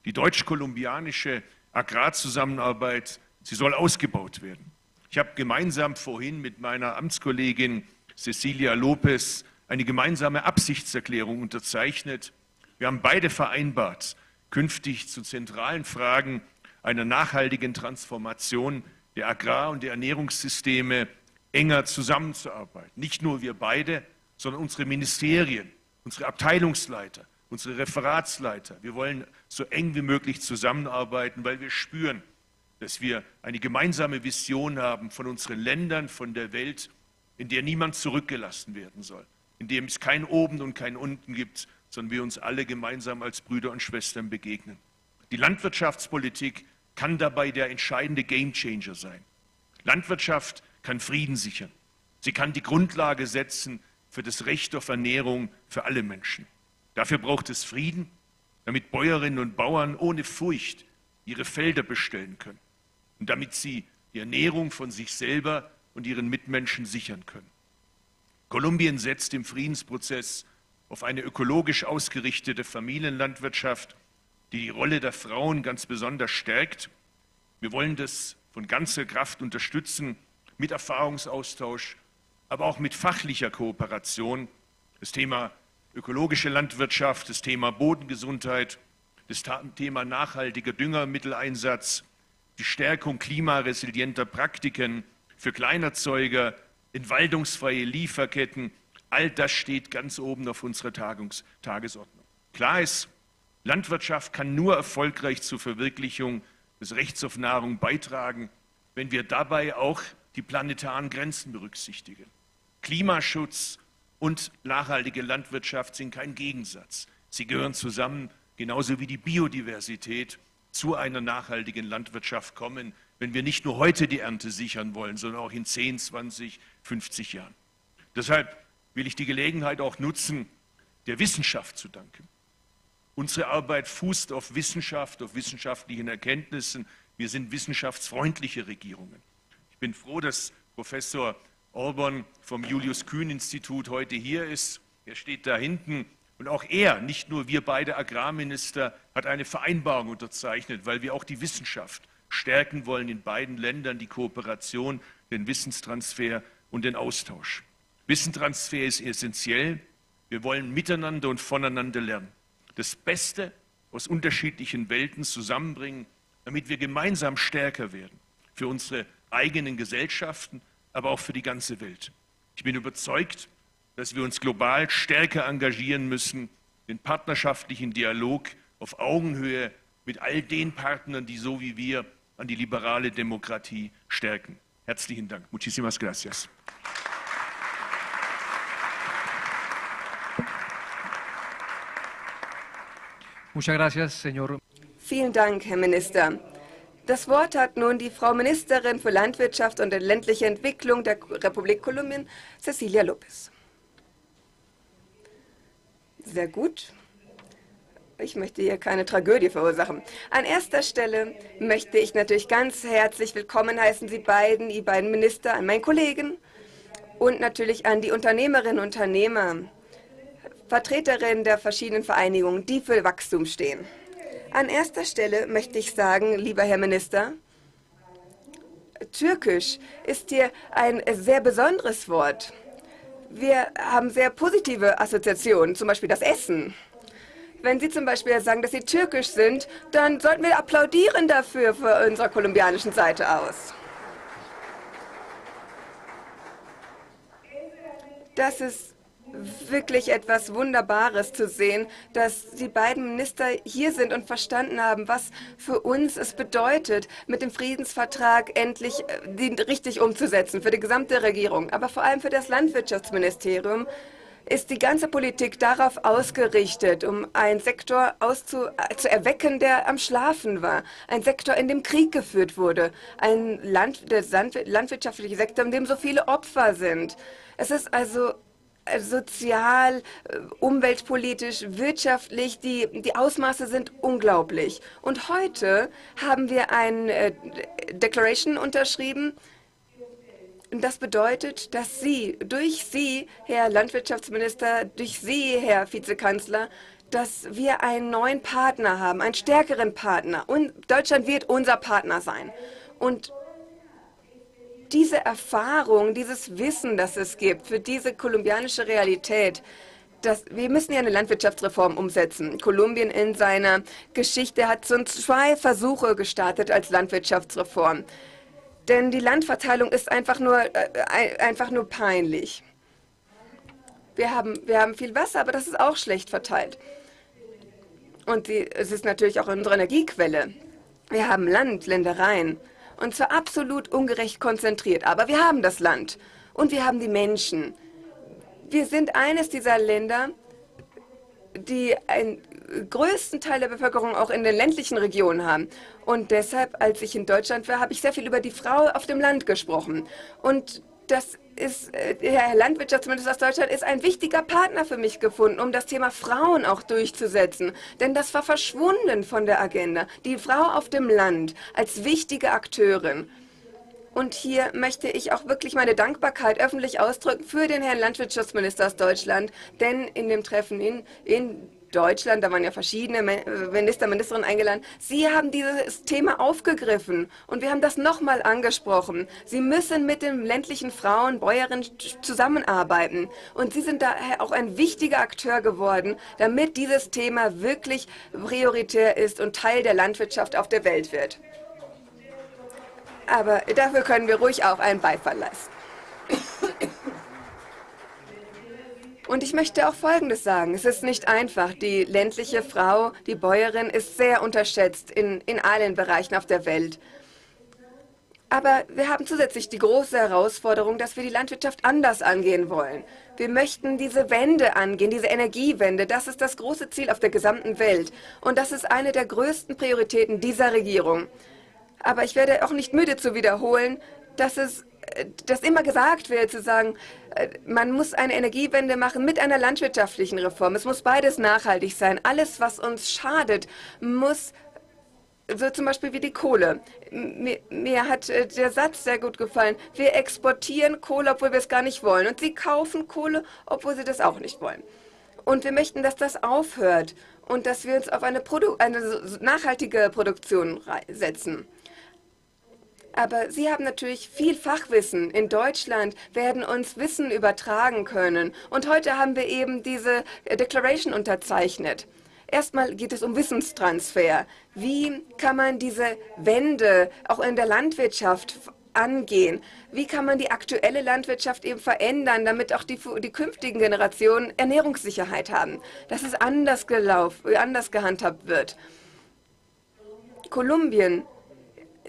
Speaker 6: Die deutsch-kolumbianische Agrarzusammenarbeit, sie soll ausgebaut werden. Ich habe gemeinsam vorhin mit meiner Amtskollegin Cecilia Lopez eine gemeinsame Absichtserklärung unterzeichnet. Wir haben beide vereinbart, künftig zu zentralen Fragen einer nachhaltigen Transformation der Agrar- und der Ernährungssysteme enger zusammenzuarbeiten. Nicht nur wir beide, sondern unsere Ministerien, unsere Abteilungsleiter, unsere Referatsleiter. Wir wollen so eng wie möglich zusammenarbeiten, weil wir spüren, dass wir eine gemeinsame Vision haben von unseren Ländern, von der Welt, in der niemand zurückgelassen werden soll, in dem es kein Oben und kein Unten gibt, sondern wir uns alle gemeinsam als Brüder und Schwestern begegnen. Die Landwirtschaftspolitik kann dabei der entscheidende Gamechanger sein. Landwirtschaft kann Frieden sichern. Sie kann die Grundlage setzen für das Recht auf Ernährung für alle Menschen. Dafür braucht es Frieden, damit Bäuerinnen und Bauern ohne Furcht ihre Felder bestellen können und damit sie die Ernährung von sich selber und ihren Mitmenschen sichern können. Kolumbien setzt im Friedensprozess auf eine ökologisch ausgerichtete Familienlandwirtschaft, die Rolle der Frauen ganz besonders stärkt. Wir wollen das von ganzer Kraft unterstützen, mit Erfahrungsaustausch, aber auch mit fachlicher Kooperation. Das Thema ökologische Landwirtschaft, das Thema Bodengesundheit, das Thema nachhaltiger Düngermitteleinsatz, die Stärkung klimaresilienter Praktiken für Kleinerzeuger, entwaldungsfreie Lieferketten, all das steht ganz oben auf unserer Tagesordnung. Klar ist, Landwirtschaft kann nur erfolgreich zur Verwirklichung des Rechts auf Nahrung beitragen, wenn wir dabei auch die planetaren Grenzen berücksichtigen. Klimaschutz und nachhaltige Landwirtschaft sind kein Gegensatz. Sie gehören zusammen, genauso wie die Biodiversität zu einer nachhaltigen Landwirtschaft kommen, wenn wir nicht nur heute die Ernte sichern wollen, sondern auch in 10, 20, 50 Jahren. Deshalb will ich die Gelegenheit auch nutzen, der Wissenschaft zu danken. Unsere Arbeit fußt auf Wissenschaft, auf wissenschaftlichen Erkenntnissen. Wir sind wissenschaftsfreundliche Regierungen. Ich bin froh, dass Professor Orban vom Julius-Kühn-Institut heute hier ist. Er steht da hinten. Und auch er, nicht nur wir beide Agrarminister, hat eine Vereinbarung unterzeichnet, weil wir auch die Wissenschaft stärken wollen in beiden Ländern, die Kooperation, den Wissenstransfer und den Austausch. Wissenstransfer ist essentiell. Wir wollen miteinander und voneinander lernen. Das Beste aus unterschiedlichen Welten zusammenbringen, damit wir gemeinsam stärker werden für unsere eigenen Gesellschaften, aber auch für die ganze Welt. Ich bin überzeugt, dass wir uns global stärker engagieren müssen, den partnerschaftlichen Dialog auf Augenhöhe mit all den Partnern, die so wie wir an die liberale Demokratie stärken. Herzlichen Dank. Muchísimas gracias.
Speaker 3: Muchas gracias, señor.
Speaker 5: Vielen Dank, Herr Minister. Das Wort hat nun die Frau Ministerin für Landwirtschaft und ländliche Entwicklung der Republik Kolumbien, Cecilia Lopez. Sehr gut. Ich möchte hier keine Tragödie verursachen. An erster Stelle möchte ich natürlich ganz herzlich willkommen heißen die beiden Minister, an meinen Kollegen und natürlich an die Unternehmerinnen und Unternehmer, Vertreterinnen der verschiedenen Vereinigungen, die für Wachstum stehen. An erster Stelle möchte ich sagen, lieber Herr Minister, Türkisch ist hier ein sehr besonderes Wort. Wir haben sehr positive Assoziationen, zum Beispiel das Essen. Wenn Sie zum Beispiel sagen, dass Sie türkisch sind, dann sollten wir applaudieren dafür von unserer kolumbianischen Seite aus. Das ist wirklich etwas Wunderbares zu sehen, dass die beiden Minister hier sind und verstanden haben, was für uns es bedeutet, mit dem Friedensvertrag endlich den richtig umzusetzen, für die gesamte Regierung, aber vor allem für das Landwirtschaftsministerium ist die ganze Politik darauf ausgerichtet, um einen Sektor zu erwecken, der am Schlafen war. Ein Sektor, in dem Krieg geführt wurde. Der landwirtschaftliche Sektor, in dem so viele Opfer sind. Es ist also sozial, umweltpolitisch, wirtschaftlich, die Ausmaße sind unglaublich. Und heute haben wir eine Declaration unterschrieben, Und das bedeutet, dass durch Sie, Herr Landwirtschaftsminister, durch Sie, Herr Vizekanzler, dass wir einen neuen Partner haben, einen stärkeren Partner. Und Deutschland wird unser Partner sein. Und diese Erfahrung, dieses Wissen, das es gibt für diese kolumbianische Realität, wir müssen ja eine Landwirtschaftsreform umsetzen. Kolumbien in seiner Geschichte hat schon 2 Versuche gestartet als Landwirtschaftsreform. Denn die Landverteilung ist einfach nur peinlich. Wir haben viel Wasser, aber das ist auch schlecht verteilt. Und es ist natürlich auch unsere Energiequelle. Wir haben Ländereien. Und zwar absolut ungerecht konzentriert. Aber wir haben das Land. Und wir haben die Menschen. Wir sind eines dieser Länder, die einen größten Teil der Bevölkerung auch in den ländlichen Regionen haben. Und deshalb, als ich in Deutschland war, habe ich sehr viel über die Frau auf dem Land gesprochen. Und das ist, Herr Landwirtschaftsminister aus Deutschland ist ein wichtiger Partner für mich gefunden, um das Thema Frauen auch durchzusetzen. Denn das war verschwunden von der Agenda. Die Frau auf dem Land als wichtige Akteurin. Und hier möchte ich auch wirklich meine Dankbarkeit öffentlich ausdrücken für den Herrn Landwirtschaftsminister aus Deutschland. Denn in dem Treffen in Deutschland, da waren ja verschiedene Ministerinnen eingeladen, Sie haben dieses Thema aufgegriffen und wir haben das nochmal angesprochen. Sie müssen mit den ländlichen Frauen, Bäuerinnen zusammenarbeiten und Sie sind daher auch ein wichtiger Akteur geworden, damit dieses Thema wirklich prioritär ist und Teil der Landwirtschaft auf der Welt wird. Aber dafür können wir ruhig auch einen Beifall leisten. Und ich möchte auch Folgendes sagen. Es ist nicht einfach. Die ländliche Frau, die Bäuerin, ist sehr unterschätzt in allen Bereichen auf der Welt. Aber wir haben zusätzlich die große Herausforderung, dass wir die Landwirtschaft anders angehen wollen. Wir möchten diese Wende angehen, diese Energiewende. Das ist das große Ziel auf der gesamten Welt. Und das ist eine der größten Prioritäten dieser Regierung. Aber ich werde auch nicht müde zu wiederholen, dass immer gesagt wird, zu sagen, man muss eine Energiewende machen mit einer landwirtschaftlichen Reform. Es muss beides nachhaltig sein. Alles, was uns schadet, muss, so zum Beispiel wie die Kohle. Mir hat der Satz sehr gut gefallen. Wir exportieren Kohle, obwohl wir es gar nicht wollen. Und Sie kaufen Kohle, obwohl Sie das auch nicht wollen. Und wir möchten, dass das aufhört und dass wir uns auf eine nachhaltige Produktion setzen. Aber Sie haben natürlich viel Fachwissen. In Deutschland werden uns Wissen übertragen können. Und heute haben wir eben diese Declaration unterzeichnet. Erstmal geht es um Wissenstransfer. Wie kann man diese Wende auch in der Landwirtschaft angehen? Wie kann man die aktuelle Landwirtschaft eben verändern, damit auch die künftigen Generationen Ernährungssicherheit haben? Dass es anders gehandhabt wird. Kolumbien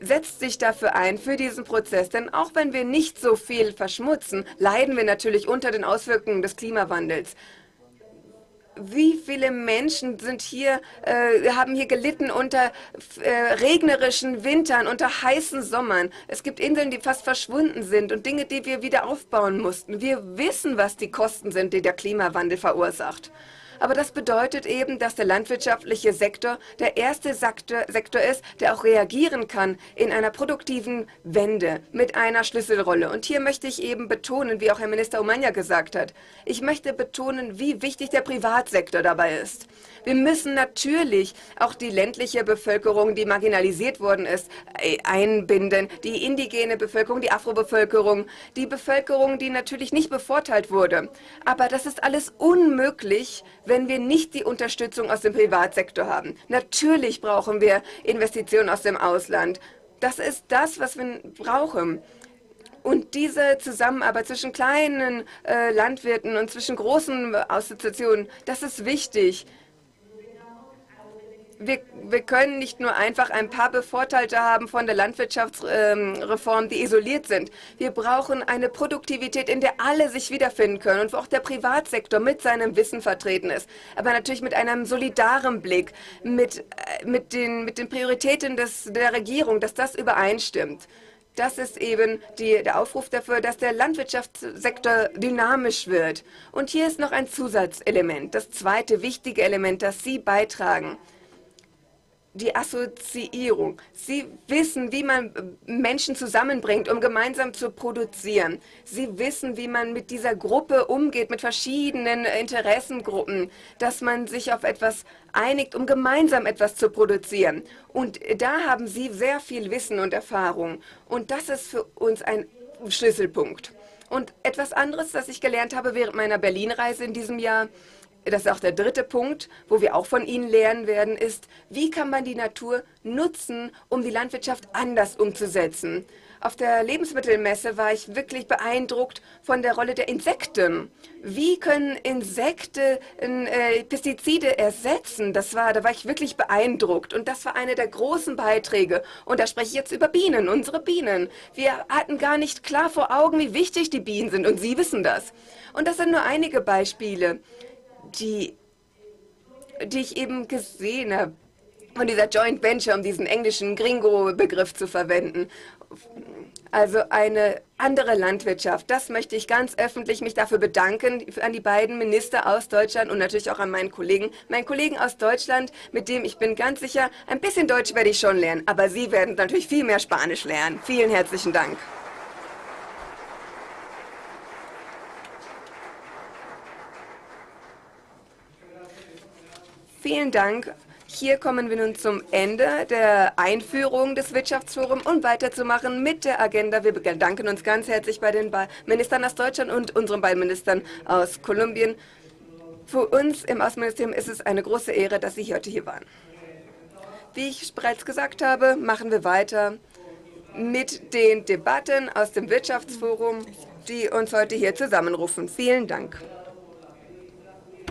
Speaker 5: setzt sich dafür ein, für diesen Prozess. Denn auch wenn wir nicht so viel verschmutzen, leiden wir natürlich unter den Auswirkungen des Klimawandels. Wie viele Menschen haben hier gelitten unter regnerischen Wintern, unter heißen Sommern. Es gibt Inseln, die fast verschwunden sind und Dinge, die wir wieder aufbauen mussten. Wir wissen, was die Kosten sind, die der Klimawandel verursacht. Aber das bedeutet eben, dass der landwirtschaftliche Sektor der erste Sektor ist, der auch reagieren kann in einer produktiven Wende mit einer Schlüsselrolle. Und hier möchte ich eben betonen, wie auch Herr Minister Omaña gesagt hat, ich möchte betonen, wie wichtig der Privatsektor dabei ist. Wir müssen natürlich auch die ländliche Bevölkerung, die marginalisiert worden ist, einbinden, die indigene Bevölkerung, die Afrobevölkerung, die Bevölkerung, die natürlich nicht bevorteilt wurde. Aber das ist alles unmöglich, wenn wir nicht die Unterstützung aus dem Privatsektor haben. Natürlich brauchen wir Investitionen aus dem Ausland. Das ist das, was wir brauchen. Und diese Zusammenarbeit zwischen kleinen Landwirten und zwischen großen Assoziationen, das ist wichtig. Wir können nicht nur einfach ein paar Bevorteilte haben von der Landwirtschaftsreform, die isoliert sind. Wir brauchen eine Produktivität, in der alle sich wiederfinden können und wo auch der Privatsektor mit seinem Wissen vertreten ist. Aber natürlich mit einem solidaren Blick, mit den Prioritäten der Regierung, dass das übereinstimmt. Das ist eben der Aufruf dafür, dass der Landwirtschaftssektor dynamisch wird. Und hier ist noch ein Zusatzelement, das zweite wichtige Element, das Sie beitragen. die Assoziierung. Sie wissen, wie man Menschen zusammenbringt, um gemeinsam zu produzieren. Sie wissen, wie man mit dieser Gruppe umgeht, mit verschiedenen Interessengruppen, dass man sich auf etwas einigt, um gemeinsam etwas zu produzieren. Und da haben Sie sehr viel Wissen und Erfahrung. Und das ist für uns ein Schlüsselpunkt. Und etwas anderes, das ich gelernt habe während meiner Berlin-Reise in diesem Jahr, das ist auch der dritte Punkt, wo wir auch von Ihnen lernen werden, ist, wie kann man die Natur nutzen, um die Landwirtschaft anders umzusetzen. Auf der Lebensmittelmesse war ich wirklich beeindruckt von der Rolle der Insekten. Wie können Insekten Pestizide ersetzen? Da war ich wirklich beeindruckt. Und das war einer der großen Beiträge. Und da spreche ich jetzt über Bienen, unsere Bienen. Wir hatten gar nicht klar vor Augen, wie wichtig die Bienen sind. Und Sie wissen das. Und das sind nur einige Beispiele, die ich eben gesehen habe, von dieser Joint Venture, um diesen englischen Gringo-Begriff zu verwenden. Also eine andere Landwirtschaft. Das möchte ich ganz öffentlich mich dafür bedanken, an die beiden Minister aus Deutschland und natürlich auch an meinen Kollegen. Meinen Kollegen aus Deutschland, mit dem ich bin ganz sicher, ein bisschen Deutsch werde ich schon lernen, aber Sie werden natürlich viel mehr Spanisch lernen. Vielen herzlichen Dank. Vielen Dank. Hier kommen wir nun zum Ende der Einführung des Wirtschaftsforums, um weiterzumachen mit der Agenda. Wir bedanken uns ganz herzlich bei den Ministern aus Deutschland und unseren beiden Ministern aus Kolumbien. Für uns im Außenministerium ist es eine große Ehre, dass Sie heute hier waren. Wie ich bereits gesagt habe, machen wir weiter mit den Debatten aus dem Wirtschaftsforum, die uns heute hier zusammenrufen. Vielen Dank.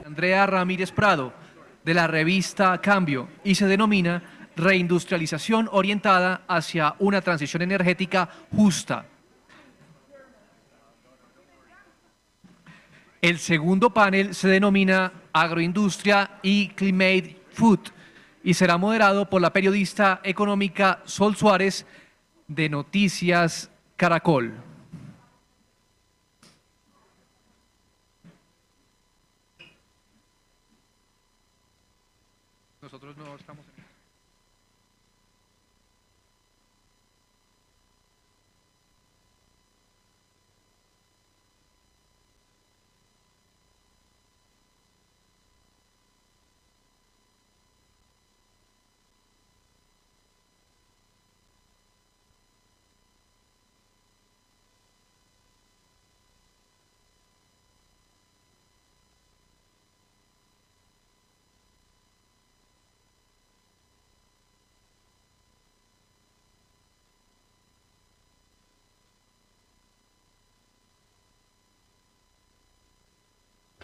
Speaker 3: Andrea Ramírez Prado, de la revista Cambio, y se denomina Reindustrialización orientada hacia una transición energética justa. El segundo panel se denomina Agroindustria y Climate Food y será moderado por la periodista económica Sol Suárez de Noticias Caracol. Nosotros no estamos en...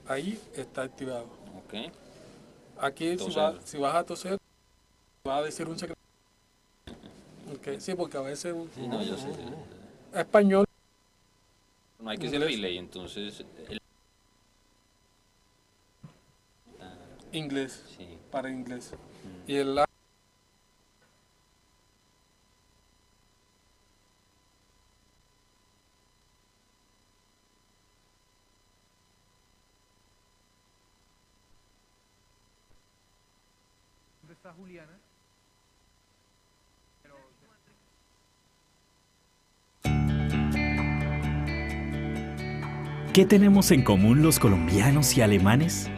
Speaker 7: Ahí está activado.
Speaker 8: Okay.
Speaker 7: Aquí si vas a toser, va a decir un secreto. Okay. Sí, porque a veces
Speaker 8: Sí, no, yo sé.
Speaker 7: español.
Speaker 8: No hay que ser relay, entonces...
Speaker 7: Inglés,
Speaker 8: Sí.
Speaker 7: para inglés. Y el
Speaker 3: ¿Dónde está Juliana?
Speaker 1: ¿Qué tenemos en común los colombianos y alemanes?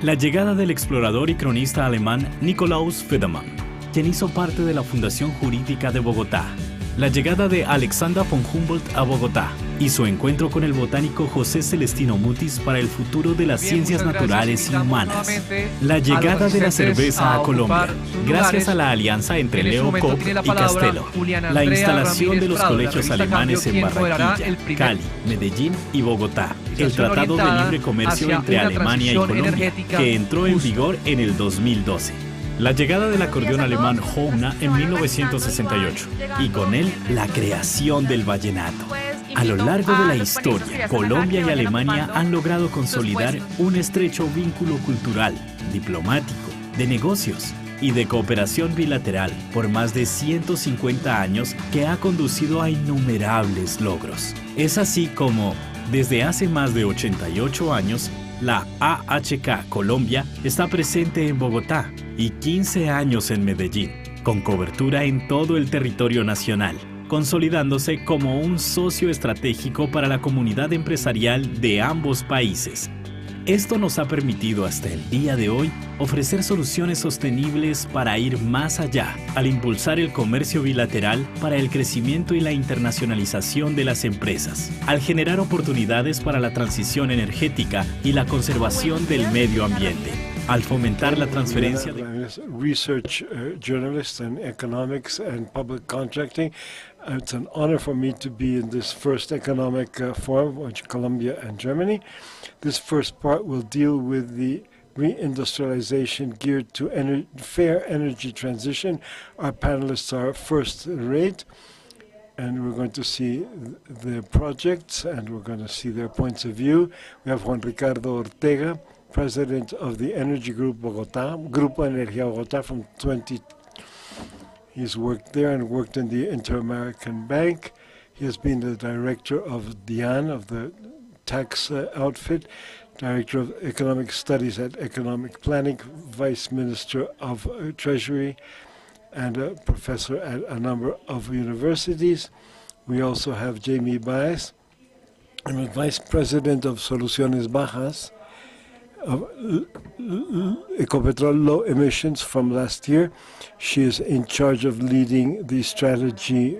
Speaker 1: La llegada del explorador y cronista alemán Nikolaus Federmann, quien hizo parte de la Fundación Jurídica de Bogotá. La llegada de Alexander von Humboldt a Bogotá y su encuentro con el botánico José Celestino Mutis para el futuro de las ciencias naturales y humanas. La llegada de la cerveza a Colombia, gracias a la alianza entre Leo Koch y Castelo. La instalación de los colegios alemanes en Barranquilla, Cali, Medellín y Bogotá. El Tratado de Libre Comercio entre Alemania y Colombia, que entró en vigor en el 2012. La llegada del acordeón alemán Hohner en 1968 y con él la creación del vallenato. A lo largo de la historia, Colombia y Alemania han logrado consolidar un estrecho vínculo cultural, diplomático, de negocios y de cooperación bilateral por más de 150 años que ha conducido a innumerables logros. Es así como, desde hace más de 88 años, La AHK Colombia está presente en Bogotá y 15 años en Medellín, con cobertura en todo el territorio nacional, consolidándose como un socio estratégico para la comunidad empresarial de ambos países. Esto nos ha permitido hasta el día de hoy ofrecer soluciones sostenibles para ir más allá, al impulsar el comercio bilateral para el crecimiento y la internacionalización de las empresas, al generar oportunidades para la transición energética y la conservación del medio ambiente, al fomentar la transferencia de
Speaker 9: research journalist in economics and public contracting. It's an honor for me to be in this first economic forum, which Colombia and Germany. This first part will deal with the reindustrialization geared to fair energy transition. Our panelists are first rate, and we're going to see their projects, and we're going to see their points of view. We have Juan Ricardo Ortega, President of the Energy Group Bogotá, Grupo Energía Bogotá from 20. He's worked there and worked in the Inter-American Bank. He has been the director of DIAN, of the tax outfit, director of economic studies at Economic Planning, vice minister of Treasury, and a professor at a number of universities. We also have Jamie Baez, I'm vice president of Soluciones Bajas, of Ecopetrol low emissions from last year. She is in charge of leading the strategy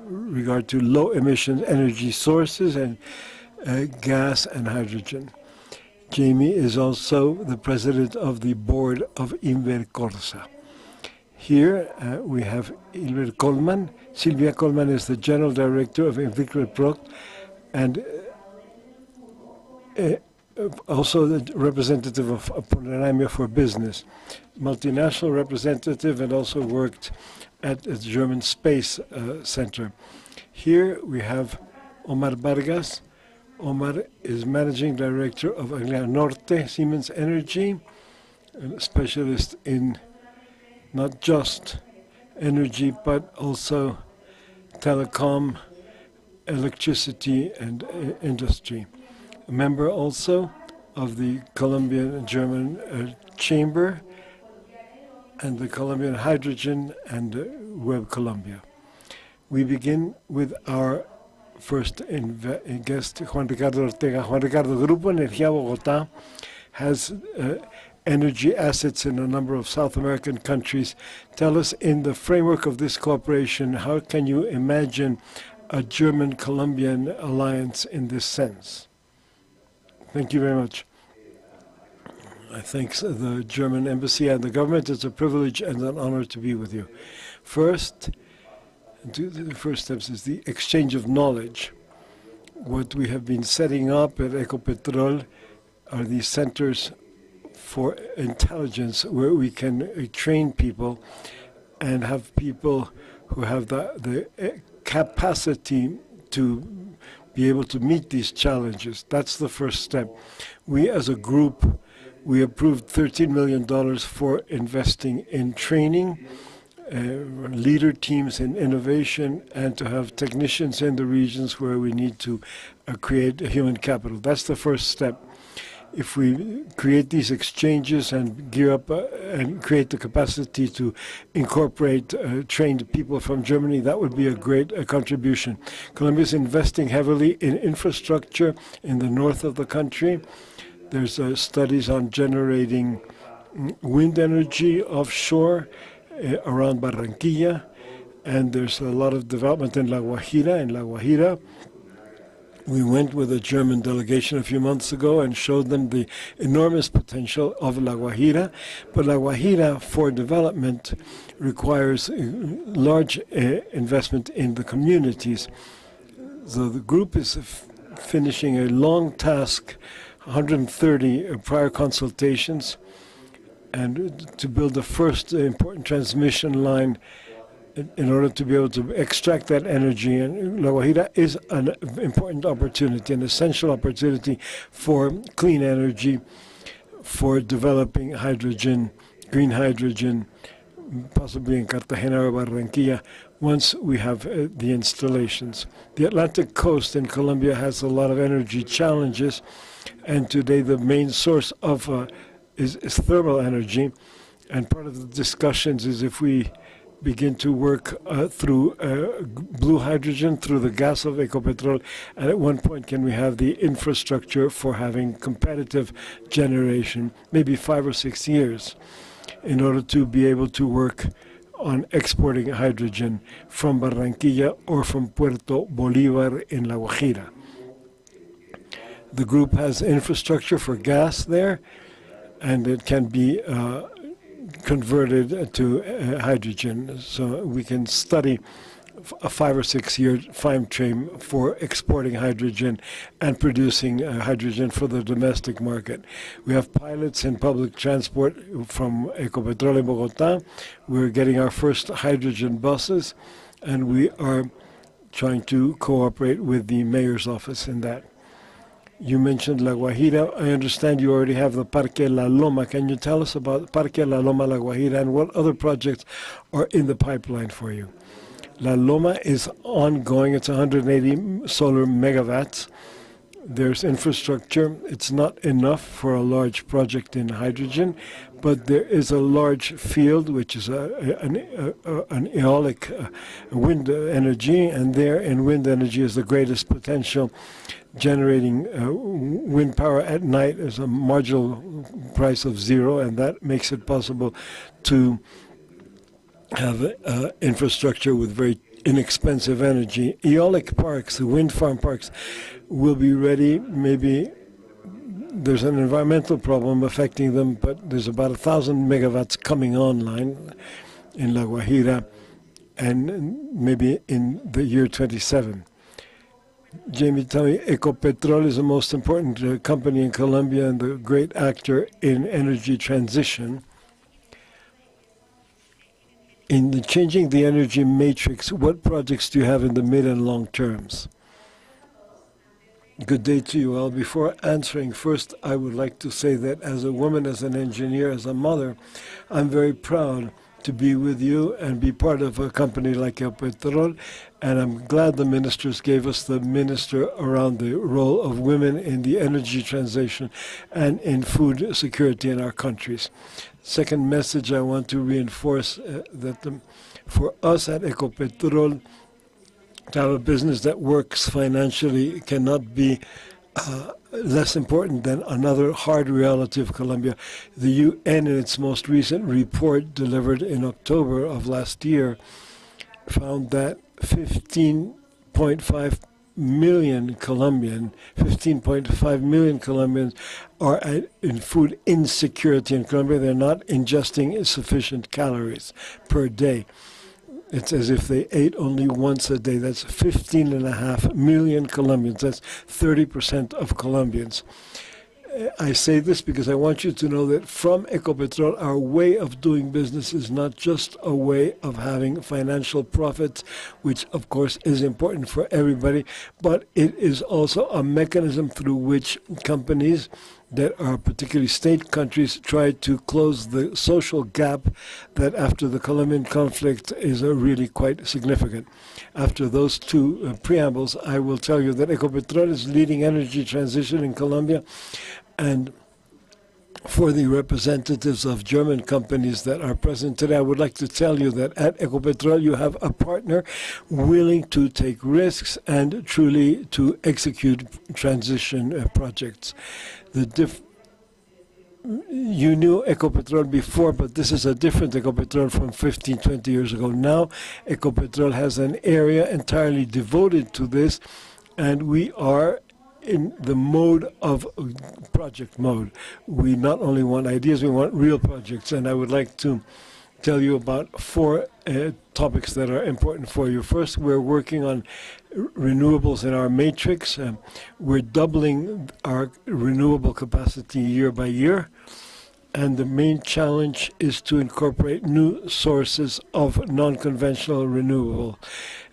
Speaker 9: regard to low emission energy sources and gas and hydrogen. Jamie is also the president of the board of Invercorsa. Here we have Ilver Coleman. Silvia Coleman is the general director of Invercorsa and also the representative of Pomerania for Business, multinational representative, and also worked at the German Space Center. Here we have Omar Vargas. Omar is managing director of Aglia Norte Siemens Energy, a specialist in not just energy but also telecom, electricity, and industry. A member also of the Colombian and German Chamber and the Colombian Hydrogen and Web Colombia. We begin with our first guest, Juan Ricardo Ortega. Juan Ricardo, Grupo Energía Bogotá has energy assets in a number of South American countries. Tell us, in the framework of this cooperation, how can you imagine a German-Colombian alliance in this sense? Thank you very much. I thank the German embassy and the government. It's a privilege and an honor to be with you. First, the first steps is the exchange of knowledge. What we have been setting up at Ecopetrol are these centers for intelligence where we can train people and have people who have the capacity to be able to meet these challenges. That's the first step. We as a group, we approved $13 million for investing in training, leader teams in innovation, and to have technicians in the regions where we need to create human capital. That's the first step. If we create these exchanges and gear up and create the capacity to incorporate trained people from Germany, that would be a great contribution. Colombia is investing heavily in infrastructure in the north of the country. There's studies on generating wind energy offshore around Barranquilla, and there's a lot of development in La Guajira. We went with a German delegation a few months ago and showed them the enormous potential of La Guajira. But La Guajira, for development, requires large investment in the communities. So the group is finishing a long task, 130 prior consultations, and to build the first important transmission line in order to be able to extract that energy. And La Guajira is an important opportunity, an essential opportunity for clean energy, for developing hydrogen, green hydrogen, possibly in Cartagena or Barranquilla, once we have the installations. The Atlantic coast in Colombia has a lot of energy challenges, and today the main source of is thermal energy. And part of the discussions is if we begin to work through blue hydrogen, through the gas of Ecopetrol, and at one point can we have the infrastructure for having competitive generation, maybe 5 or 6 years, in order to be able to work on exporting hydrogen from Barranquilla or from Puerto Bolívar in La Guajira. The group has infrastructure for gas there, and it can be converted to hydrogen. So we can study a 5 or 6 year time frame for exporting hydrogen and producing hydrogen for the domestic market. We have pilots in public transport from Ecopetrol in Bogotá. We're getting our first hydrogen buses, and we are trying to cooperate with the mayor's office in that. You mentioned La Guajira. I understand you already have the Parque La Loma. Can you tell us about Parque La Loma, La Guajira, and what other projects are in the pipeline for you? La Loma is ongoing. It's 180 solar megawatts. There's infrastructure. It's not enough for a large project in hydrogen, but there is a large field, which is an eolic wind energy, and there in wind energy is the greatest potential. Generating wind power at night is a marginal price of 0, and that makes it possible to have infrastructure with very inexpensive energy. Eolic parks, the wind farm parks, will be ready. Maybe there's an environmental problem affecting them, but there's about 1,000 megawatts coming online in La Guajira, and maybe in the year 27. Jamie, tell me, Ecopetrol is the most important company in Colombia and the great actor in energy transition. In the changing the energy matrix, what projects do you have in the mid and long terms? Good day to you all. Before answering, first I would like to say that as a woman, as an engineer, as a mother, I'm very proud to be with you and be part of a company like Ecopetrol, and I'm glad the ministers gave us the minister around the role of women in the energy transition and in food security in our countries. Second message I want to reinforce that for us at Ecopetrol, to have a business that works financially cannot be less important than another hard reality of Colombia. The UN, in its most recent report delivered in October of last year, found that 15.5 million Colombians are in food insecurity in Colombia. They're not ingesting sufficient calories per day. It's as if they ate only once a day. That's 15.5 million Colombians. That's 30% of Colombians. I say this because I want you to know that from Ecopetrol, our way of doing business is not just a way of having financial profits, which of course is important for everybody, but it is also a mechanism through which companies that are particularly state countries try to close the social gap that after the Colombian conflict is really quite significant. After those two preambles, I will tell you that Ecopetrol is leading energy transition in Colombia, and for the representatives of German companies that are present today, I would like to tell you that at Ecopetrol you have a partner willing to take risks and truly to execute transition projects. You knew Ecopetrol before, but this is a different Ecopetrol from 15, 20 years ago. Now, Ecopetrol has an area entirely devoted to this, and we are in the mode of project mode. We not only want ideas, we want real projects, and I would like to tell you about 4 topics that are important for you. First, we're working on renewables in our matrix. We're doubling our renewable capacity year by year, and the main challenge is to incorporate new sources of non-conventional renewable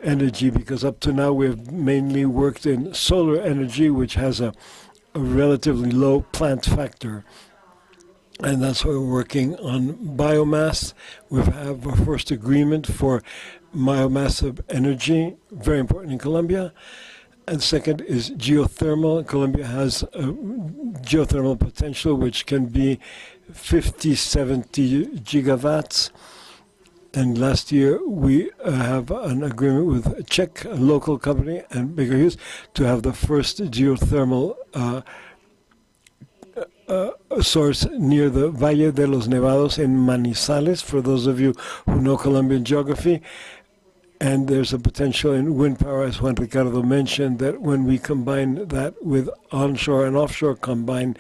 Speaker 9: energy, because up to now we've mainly worked in solar energy, which has a relatively low plant factor. and that's why we're working on biomass. We have our first agreement for biomass of energy, very important in Colombia. And second is geothermal. Colombia has geothermal potential, which can be 50, 70 gigawatts. And last year, we have an agreement with a Czech local company and Baker Hughes to have the first geothermal source near the Valle de los Nevados in Manizales, for those of you who know Colombian geography. And there's a potential in wind power, as Juan Ricardo mentioned, that when we combine that with onshore and offshore combined,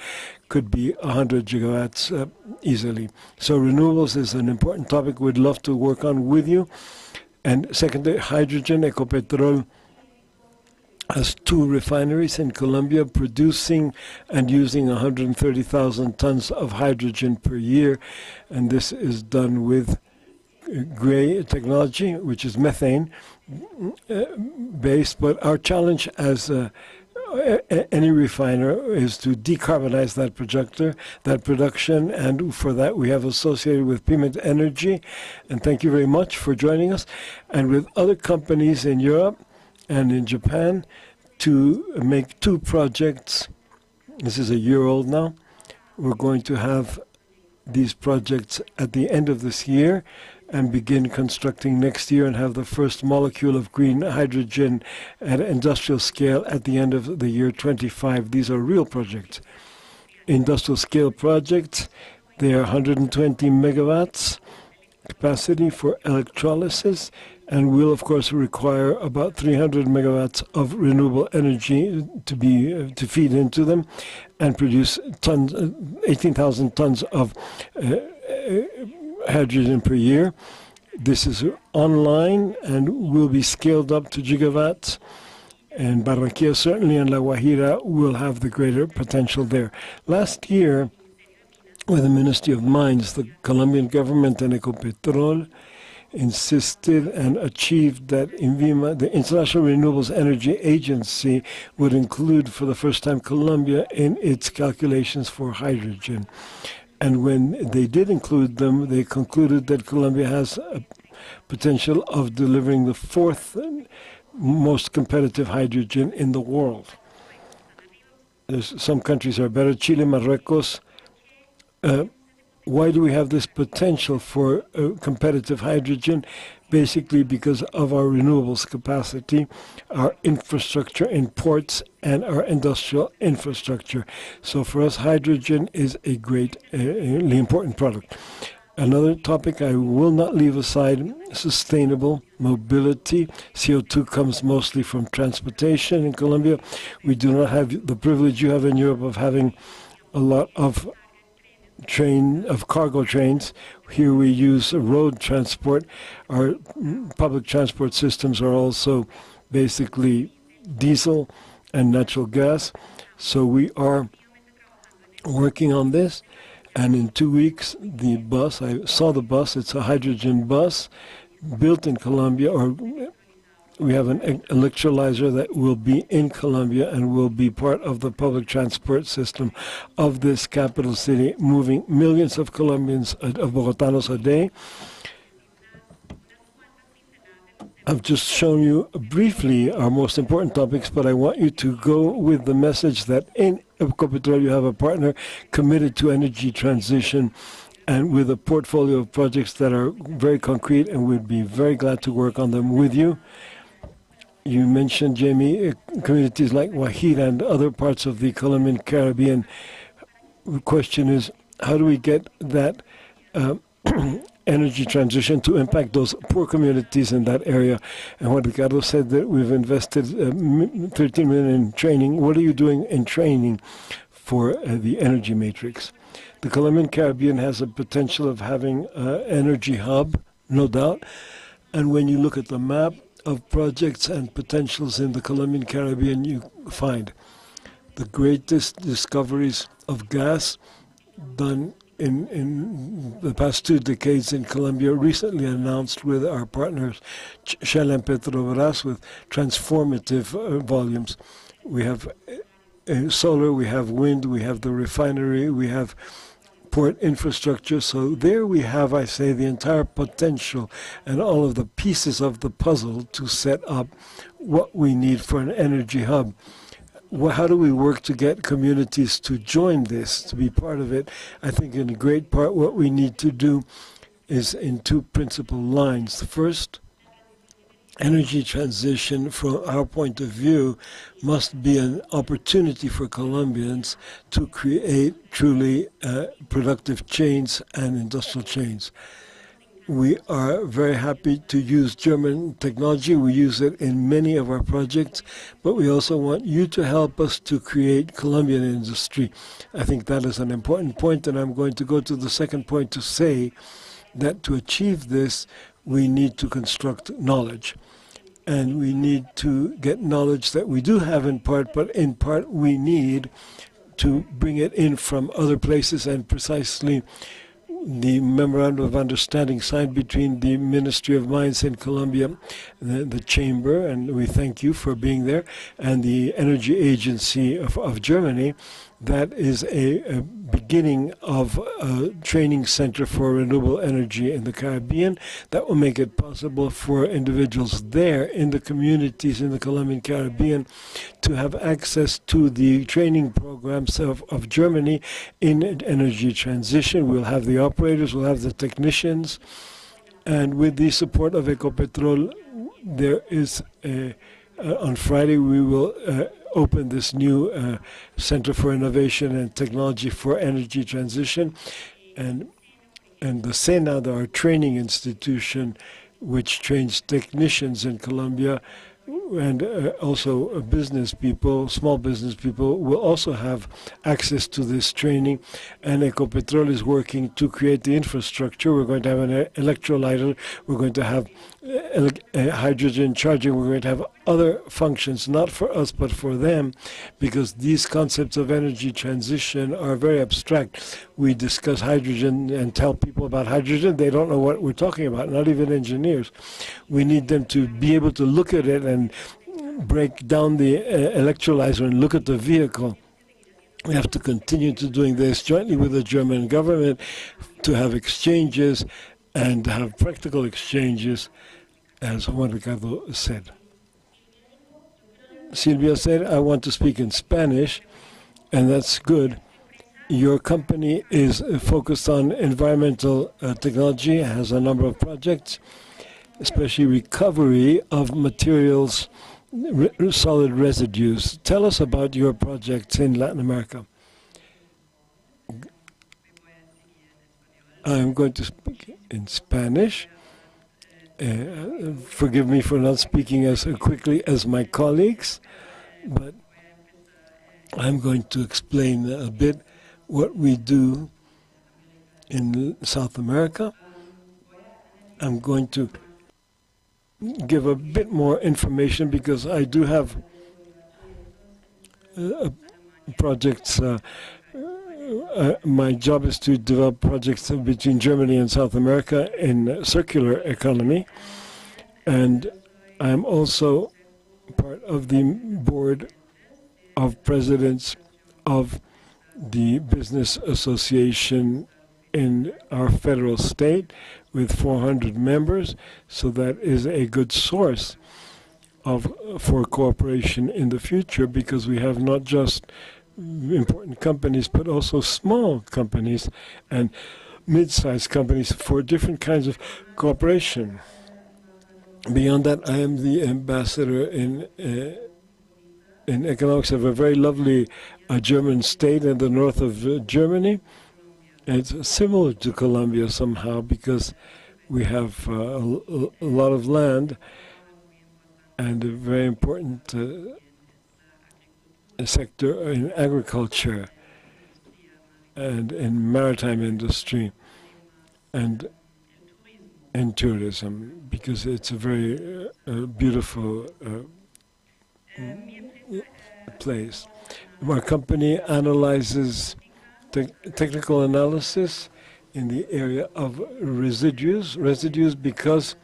Speaker 9: could be 100 gigawatts easily. So renewables is an important topic we'd love to work on with you. And secondly, hydrogen. Ecopetrol has 2 refineries in Colombia producing and using 130,000 tons of hydrogen per year. And this is done with gray technology, which is methane based. But our challenge as any refiner is to decarbonize that production, and for that we have associated with Piment Energy. And thank you very much for joining us, and with other companies in Europe and in Japan to make 2 projects. This is a year old now. We're going to have these projects at the end of this year and begin constructing next year and have the first molecule of green hydrogen at industrial scale at the end of the year 25. These are real projects. Industrial scale projects, they are 120 megawatts capacity for electrolysis, and will of course require about 300 megawatts of renewable energy to feed into them and produce 18,000 tons of hydrogen per year. This is online and will be scaled up to gigawatts. And Barranquilla certainly and La Guajira will have the greater potential there. Last year, with the Ministry of Mines, the Colombian government and Ecopetrol insisted and achieved that INVIMA, the International Renewables Energy Agency, would include for the first time Colombia in its calculations for hydrogen. And when they did include them, they concluded that Colombia has a potential of delivering the 4th most competitive hydrogen in the world. Some countries are better, Chile, Marruecos. Why do we have this potential for competitive hydrogen? Basically because of our renewables capacity, our infrastructure in ports, and our industrial infrastructure. So for us, hydrogen is a greatly important product. Another topic I will not leave aside, sustainable mobility. CO2 comes mostly from transportation in Colombia. We do not have the privilege you have in Europe of having a lot of cargo trains. Here we use road transport. Our public transport systems are also basically diesel and natural gas. So we are working on this. And in 2 weeks, the bus, I saw the bus, it's a hydrogen bus built in Colombia, or we have an electrolyzer that will be in Colombia and will be part of the public transport system of this capital city, moving millions of Colombians, of Bogotanos a day. I've just shown you briefly our most important topics, but I want you to go with the message that in Ecopetrol you have a partner committed to energy transition and with a portfolio of projects that are very concrete, and we'd be very glad to work on them with you. You mentioned, Jamie, communities like Guajira and other parts of the Colombian Caribbean. The question is, how do we get that energy transition to impact those poor communities in that area? And what Ricardo said, that we've invested 13 million in training. What are you doing in training for the energy matrix? The Colombian Caribbean has a potential of having an energy hub, no doubt. And when you look at the map of projects and potentials in the Colombian Caribbean, you find the greatest discoveries of gas done in the past 2 decades in Colombia, recently announced with our partners Shell and Petrobras, with transformative volumes. We have solar, we have wind, we have the refinery, we have port infrastructure. So there we have, I say, the entire potential and all of the pieces of the puzzle to set up what we need for an energy hub. How do we work to get communities to join this, to be part of it? I think in a great part what we need to do is in two principal lines. The first, energy transition from our point of view must be an opportunity for Colombians to create truly productive chains and industrial chains. We are very happy to use German technology. We use it in many of our projects, but we also want you to help us to create Colombian industry. I think that is an important point, and I'm going to go to the second point to say that to achieve this, we need to construct knowledge. And we need to get knowledge that we do have in part, but in part we need to bring it in from other places, and precisely the memorandum of understanding signed between the Ministry of Mines in Colombia, the Chamber, and we thank you for being there, and the Energy Agency of Germany. That is a beginning of a training center for renewable energy in the Caribbean that will make it possible for individuals there in the communities in the Colombian Caribbean to have access to the training programs of Germany in energy transition. We'll have the operators, we'll have the technicians, and with the support of Ecopetrol, there is on Friday we will open this new Center for Innovation and Technology for Energy Transition, and the SENA, our training institution, which trains technicians in Colombia, and also business people, small business people, will also have access to this training. And Ecopetrol is working to create the infrastructure. We're going to have an electrolyzer. We're going to have hydrogen charging. We're going to have other functions, not for us, but for them, because these concepts of energy transition are very abstract. We discuss hydrogen and tell people about hydrogen. They don't know what we're talking about, not even engineers. We need them to be able to look at it and break down the electrolyzer and look at the vehicle. We have to continue to doing this jointly with the German government to have exchanges and have practical exchanges, as Juan Ricardo said. Silvia said, I want to speak in Spanish, and that's good. Your company is focused on environmental technology, has a number of projects, especially recovery of materials, solid residues. Tell us about your projects in Latin America. I'm going to speak in Spanish. Forgive me for not speaking as quickly as my colleagues, but I'm going to explain a bit what we do in South America. I'm going to give a bit more information because I do have projects. My job is to develop projects between Germany and South America in circular economy, and I'm also part of the board of presidents of the business association in our federal state with 400 members, so that is a good source for cooperation in the future, because we have not just important companies, but also small companies and mid-sized companies for different kinds of cooperation. Beyond that, I am the ambassador in economics of a very lovely German state in the north of Germany. It's similar to Colombia somehow because we have a lot of land and a very important sector in agriculture and in maritime industry and in tourism, because it's a very beautiful place. Our company analyzes technical analysis in the area of residues because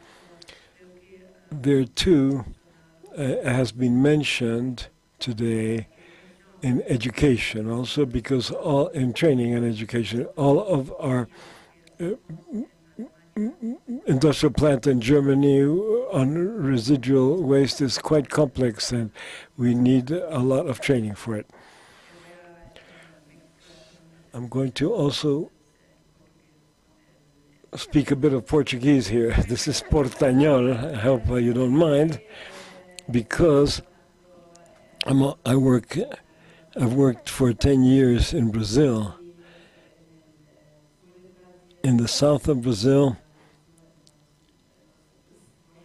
Speaker 9: there too has been mentioned today in education also, because all in training and education, all of our industrial plant in Germany on residual waste is quite complex, and we need a lot of training for it. I'm going to also speak a bit of Portuguese here. This is Portañol. I hope you don't mind, because I've worked for 10 years in Brazil, in the south of Brazil.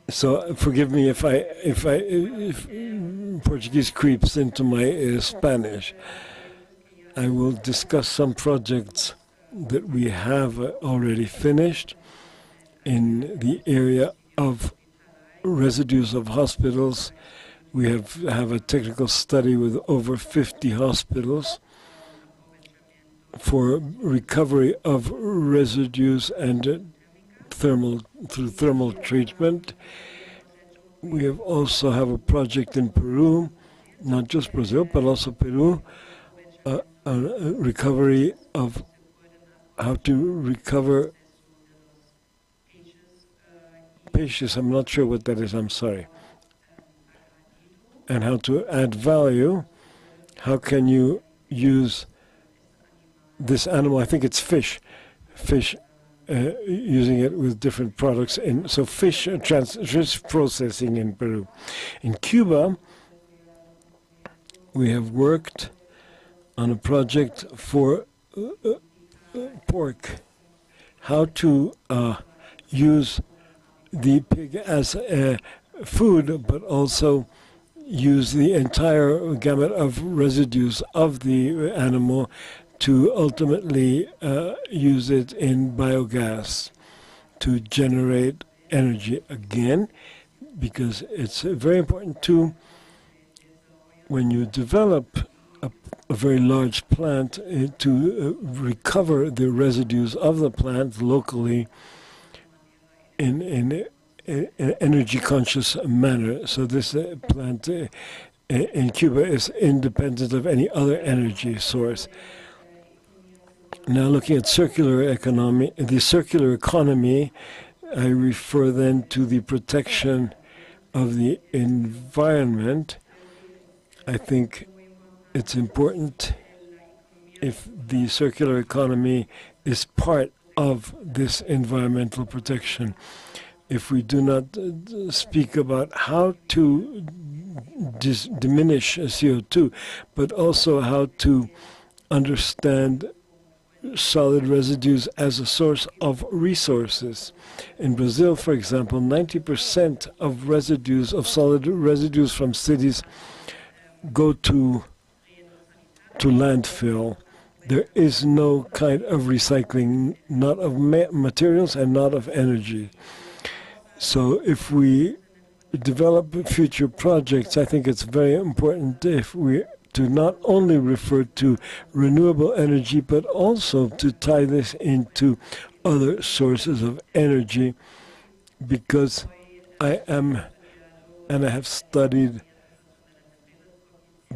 Speaker 9: So forgive me if Portuguese creeps into my Spanish. I will discuss some projects that we have already finished in the area of residues of hospitals. We have a technical study with over 50 hospitals for recovery of residues and through thermal treatment. We also have a project in Peru, not just Brazil, but also Peru, a recovery of how to recover peixes. I'm not sure what that is, I'm sorry. And how to add value. How can you use this animal? I think it's fish, using it with different products. So fish processing in Peru. In Cuba, we have worked on a project for pork, how to use the pig as food, but also use the entire gamut of residues of the animal to ultimately use it in biogas to generate energy again, because it's very important too, when you develop a very large plant, to recover the residues of the plant locally in an energy conscious manner. So this plant in Cuba is independent of any other energy source. Now looking at circular economy, the circular economy, I refer then to the protection of the environment. I think it's important if the circular economy is part of this environmental protection. If we do not speak about how to diminish CO2, but also how to understand solid residues as a source of resources. In Brazil, for example, 90% of residues, of solid residues from cities go to landfill. There is no kind of recycling, not of materials and not of energy. So if we develop future projects, I think it's very important if we to not only refer to renewable energy, but also to tie this into other sources of energy, because I have studied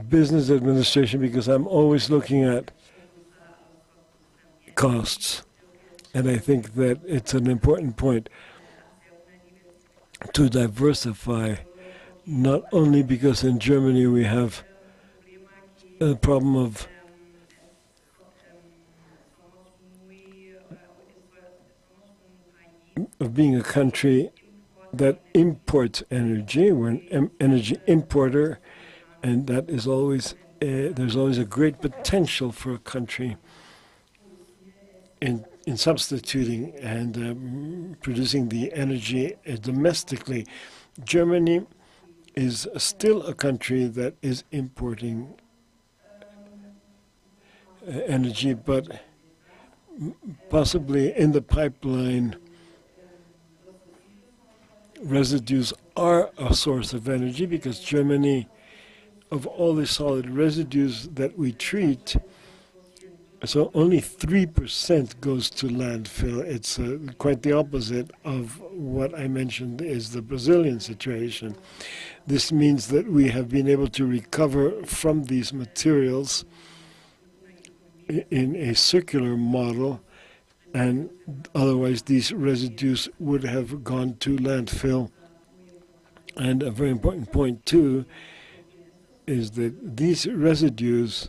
Speaker 9: business administration, because I'm always looking at costs. And I think that it's an important point to diversify, not only because in Germany we have a problem of being a country that imports energy. We're an energy importer, and that is always there's always a great potential for a country in substituting and producing the energy domestically. Germany is still a country that is importing energy, but possibly in the pipeline, residues are a source of energy, because Germany, of all the solid residues that we treat, So only 3% goes to landfill. It's quite the opposite of what I mentioned is the Brazilian situation. This means that we have been able to recover from these materials in a circular model, and otherwise these residues would have gone to landfill. And a very important point too is that these residues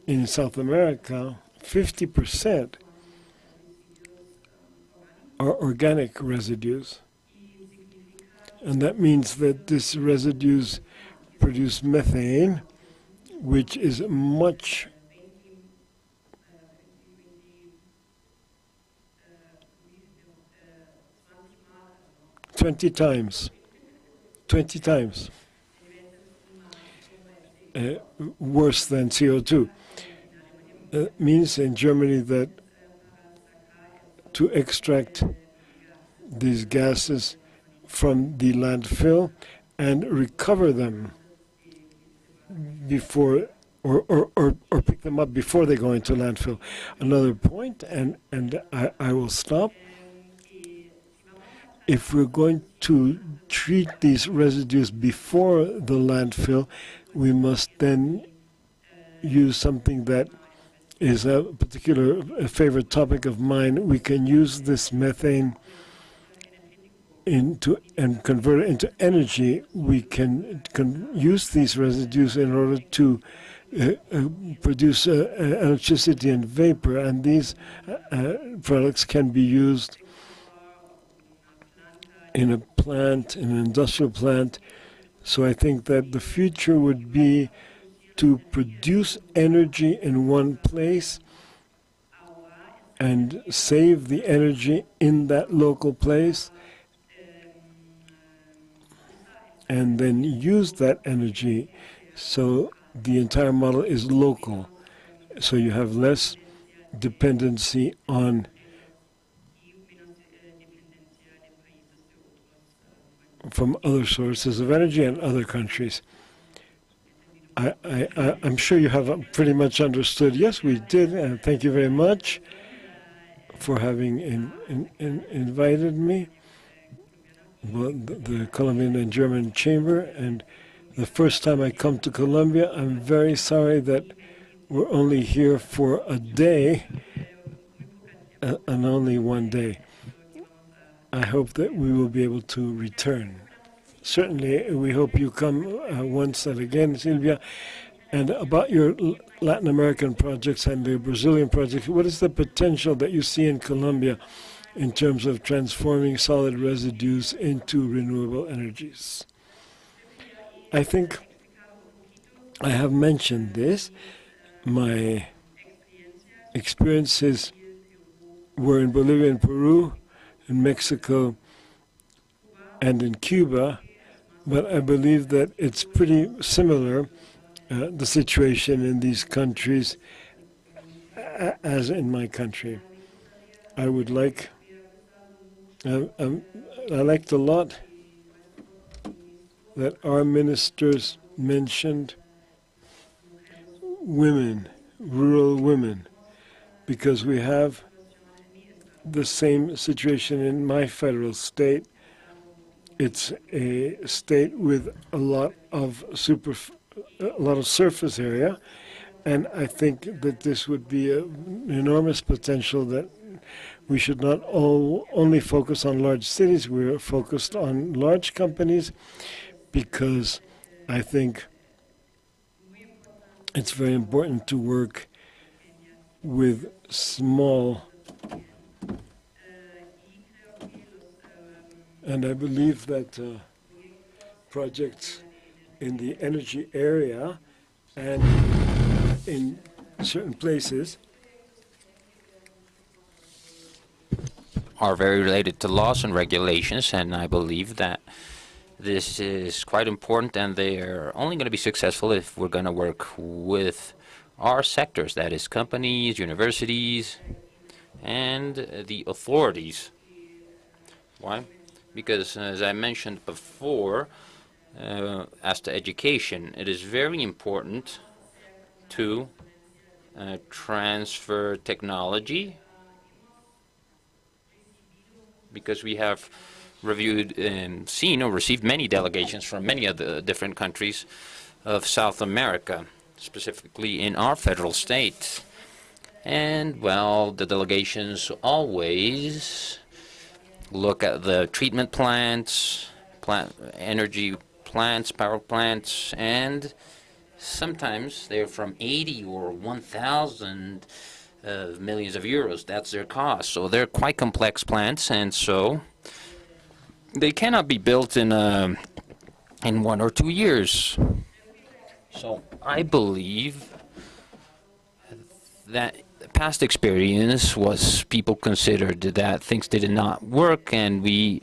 Speaker 9: in South America, 50% are organic residues. And that means that these residues produce methane, which is much twenty times worse than CO2. Means in Germany that to extract these gases from the landfill and recover them before or pick them up before they go into landfill. Another point, and I will stop. If we're going to treat these residues before the landfill, we must then use something that is a favorite topic of mine. We can use this methane and convert it into energy. We can use these residues in order to produce electricity and vapor, and these products can be used in a plant, in an industrial plant. So I think that the future would be to produce energy in one place and save the energy in that local place, and then use that energy so the entire model is local. So you have less dependency on from other sources of energy and other countries. I'm sure you have pretty much understood. Yes, we did, and thank you very much for having invited me. Well, the Colombian and German Chamber, and the first time I come to Colombia. I'm very sorry that we're only here for a day, and only one day. I hope that we will be able to return. Certainly, we hope you come once and again, Silvia. And about your Latin American projects and the Brazilian projects, what is the potential that you see in Colombia in terms of transforming solid residues into renewable energies? I think I have mentioned this. My experiences were in Bolivia and Peru, in Mexico, and in Cuba, but I believe that it's pretty similar, the situation in these countries, as in my country. I would like, I liked a lot that our ministers mentioned women, rural women, because we have the same situation in my federal state. It's a state with a lot of surface area, and I think that this would be an enormous potential that we should not only focus on large cities. We're focused on large companies because I think it's very important to work with small. And I believe that projects in the energy area and in certain places
Speaker 8: are very related to laws and regulations, and I believe that this is quite important, and they are only going to be successful if we're going to work with our sectors, that is companies, universities, and the authorities. Why? Because, as I mentioned before, as to education, it is very important to transfer technology, because we have reviewed and seen or received many delegations from many of the different countries of South America, specifically in our federal state. And, well, the delegations always look at the treatment plants, energy plants, power plants, and sometimes they're from 80 or 1,000 millions of euros. That's their cost. So they're quite complex plants, and so they cannot be built in 1 or 2 years. So I believe that past experience was people considered that things did not work, and we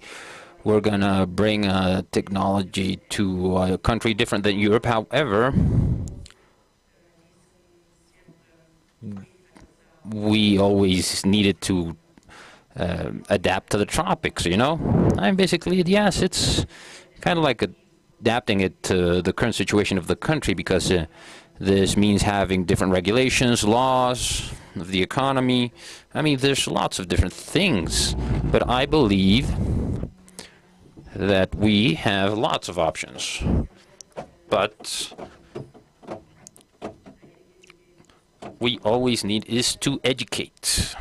Speaker 8: were going to bring technology to a country different than Europe. However, we always needed to adapt to the tropics, you know? And basically, yes, it's kind of like adapting it to the current situation of the country, because this means having different regulations, laws of the economy. I mean, there's lots of different things, but I believe that we have lots of options. But we always need is to educate.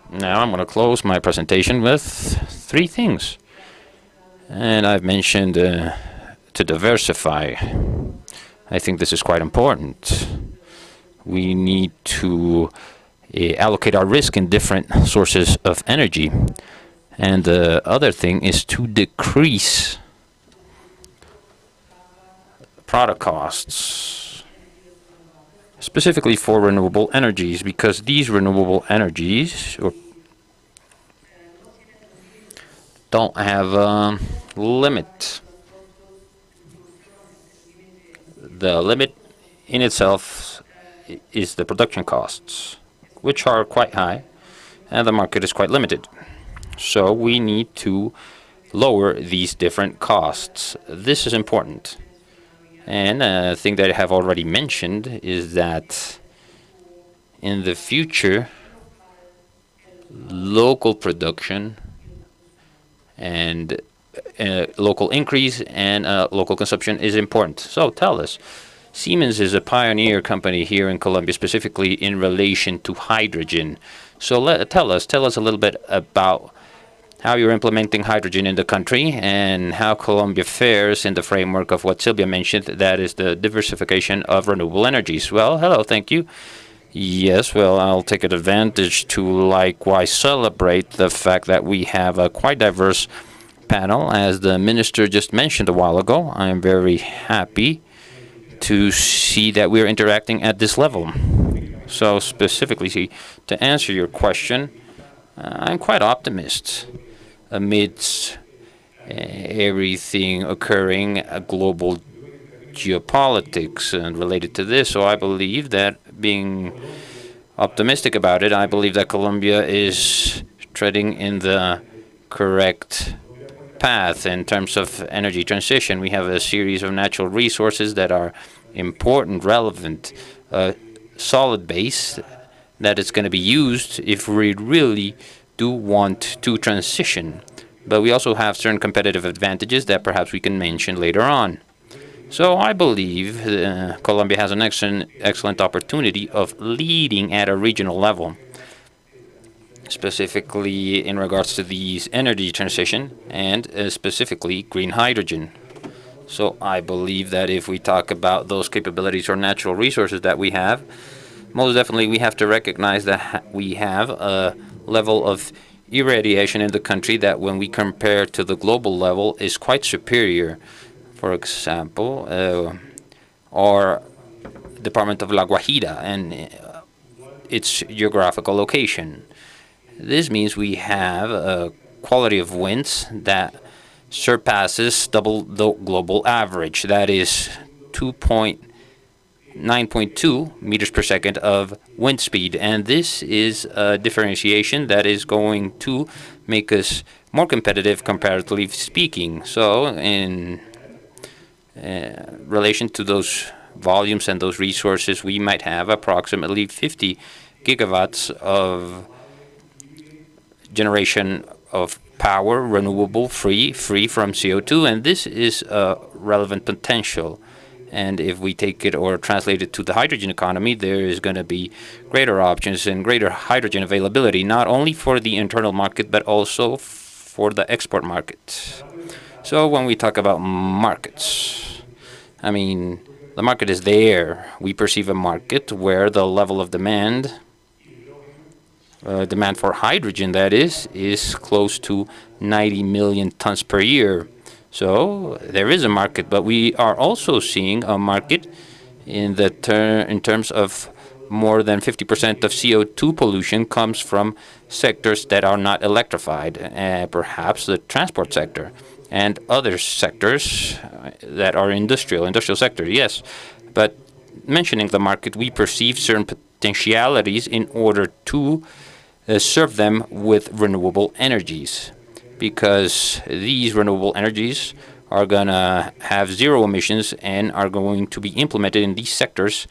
Speaker 8: Now I'm going to close my presentation with 3 things. And I've mentioned to diversify. I think this is quite important. We need to allocate our risk in different sources of energy. And the other thing is to decrease product costs, specifically for renewable energies, because these renewable energies don't have a limit. The limit in itself is the production costs, which are quite high, and the market is quite limited. So we need to lower these different costs. This is important. And a thing that I have already mentioned is that in the future, local production and local increase and local consumption is important. So tell us, Siemens is a pioneer company here in Colombia, specifically in relation to hydrogen. So tell us a little bit about how you're implementing hydrogen in the country and how Colombia fares in the framework of what Sylvia mentioned, that is the diversification of renewable energies. Well, hello, thank you. Yes, well, I'll take advantage to likewise celebrate the fact that we have a quite diverse panel, as the minister just mentioned a while ago. I am very happy to see that we're interacting at this level. So specifically, to answer your question, I'm quite optimistic amidst everything occurring, global geopolitics and related to this. So I believe that, being optimistic about it, I believe that Colombia is treading in the correct path in terms of energy transition. We have a series of natural resources that are important, relevant, solid base that is going to be used if we really do want to transition. But we also have certain competitive advantages that perhaps we can mention later on. So I believe Colombia has an excellent opportunity of leading at a regional level, specifically in regards to these energy transition and specifically green hydrogen. So I believe that if we talk about those capabilities or natural resources that we have, most definitely we have to recognize that we have a level of irradiation in the country that, when we compare to the global level, is quite superior. For example, our Department of La Guajira and its geographical location. This means we have a quality of winds that surpasses double the global average. That is 9.2 meters per second of wind speed. And this is a differentiation that is going to make us more competitive, comparatively speaking. So in relation to those volumes and those resources, we might have approximately 50 gigawatts of generation of power, renewable, free from CO2, and this is a relevant potential. And if we take it or translate it to the hydrogen economy, there is going to be greater options and greater hydrogen availability, not only for the internal market, but also for the export market. So when we talk about markets, I mean, the market is there. We perceive a market where the level of demand for hydrogen, that is close to 90 million tons per year. So there is a market, but we are also seeing a market in terms of more than 50% of CO2 pollution comes from sectors that are not electrified, perhaps the transport sector and other sectors that are industrial sector, yes. But mentioning the market, we perceive certain potentialities in order to serve them with renewable energies, because these renewable energies are going to have zero emissions and are going to be implemented in these sectors,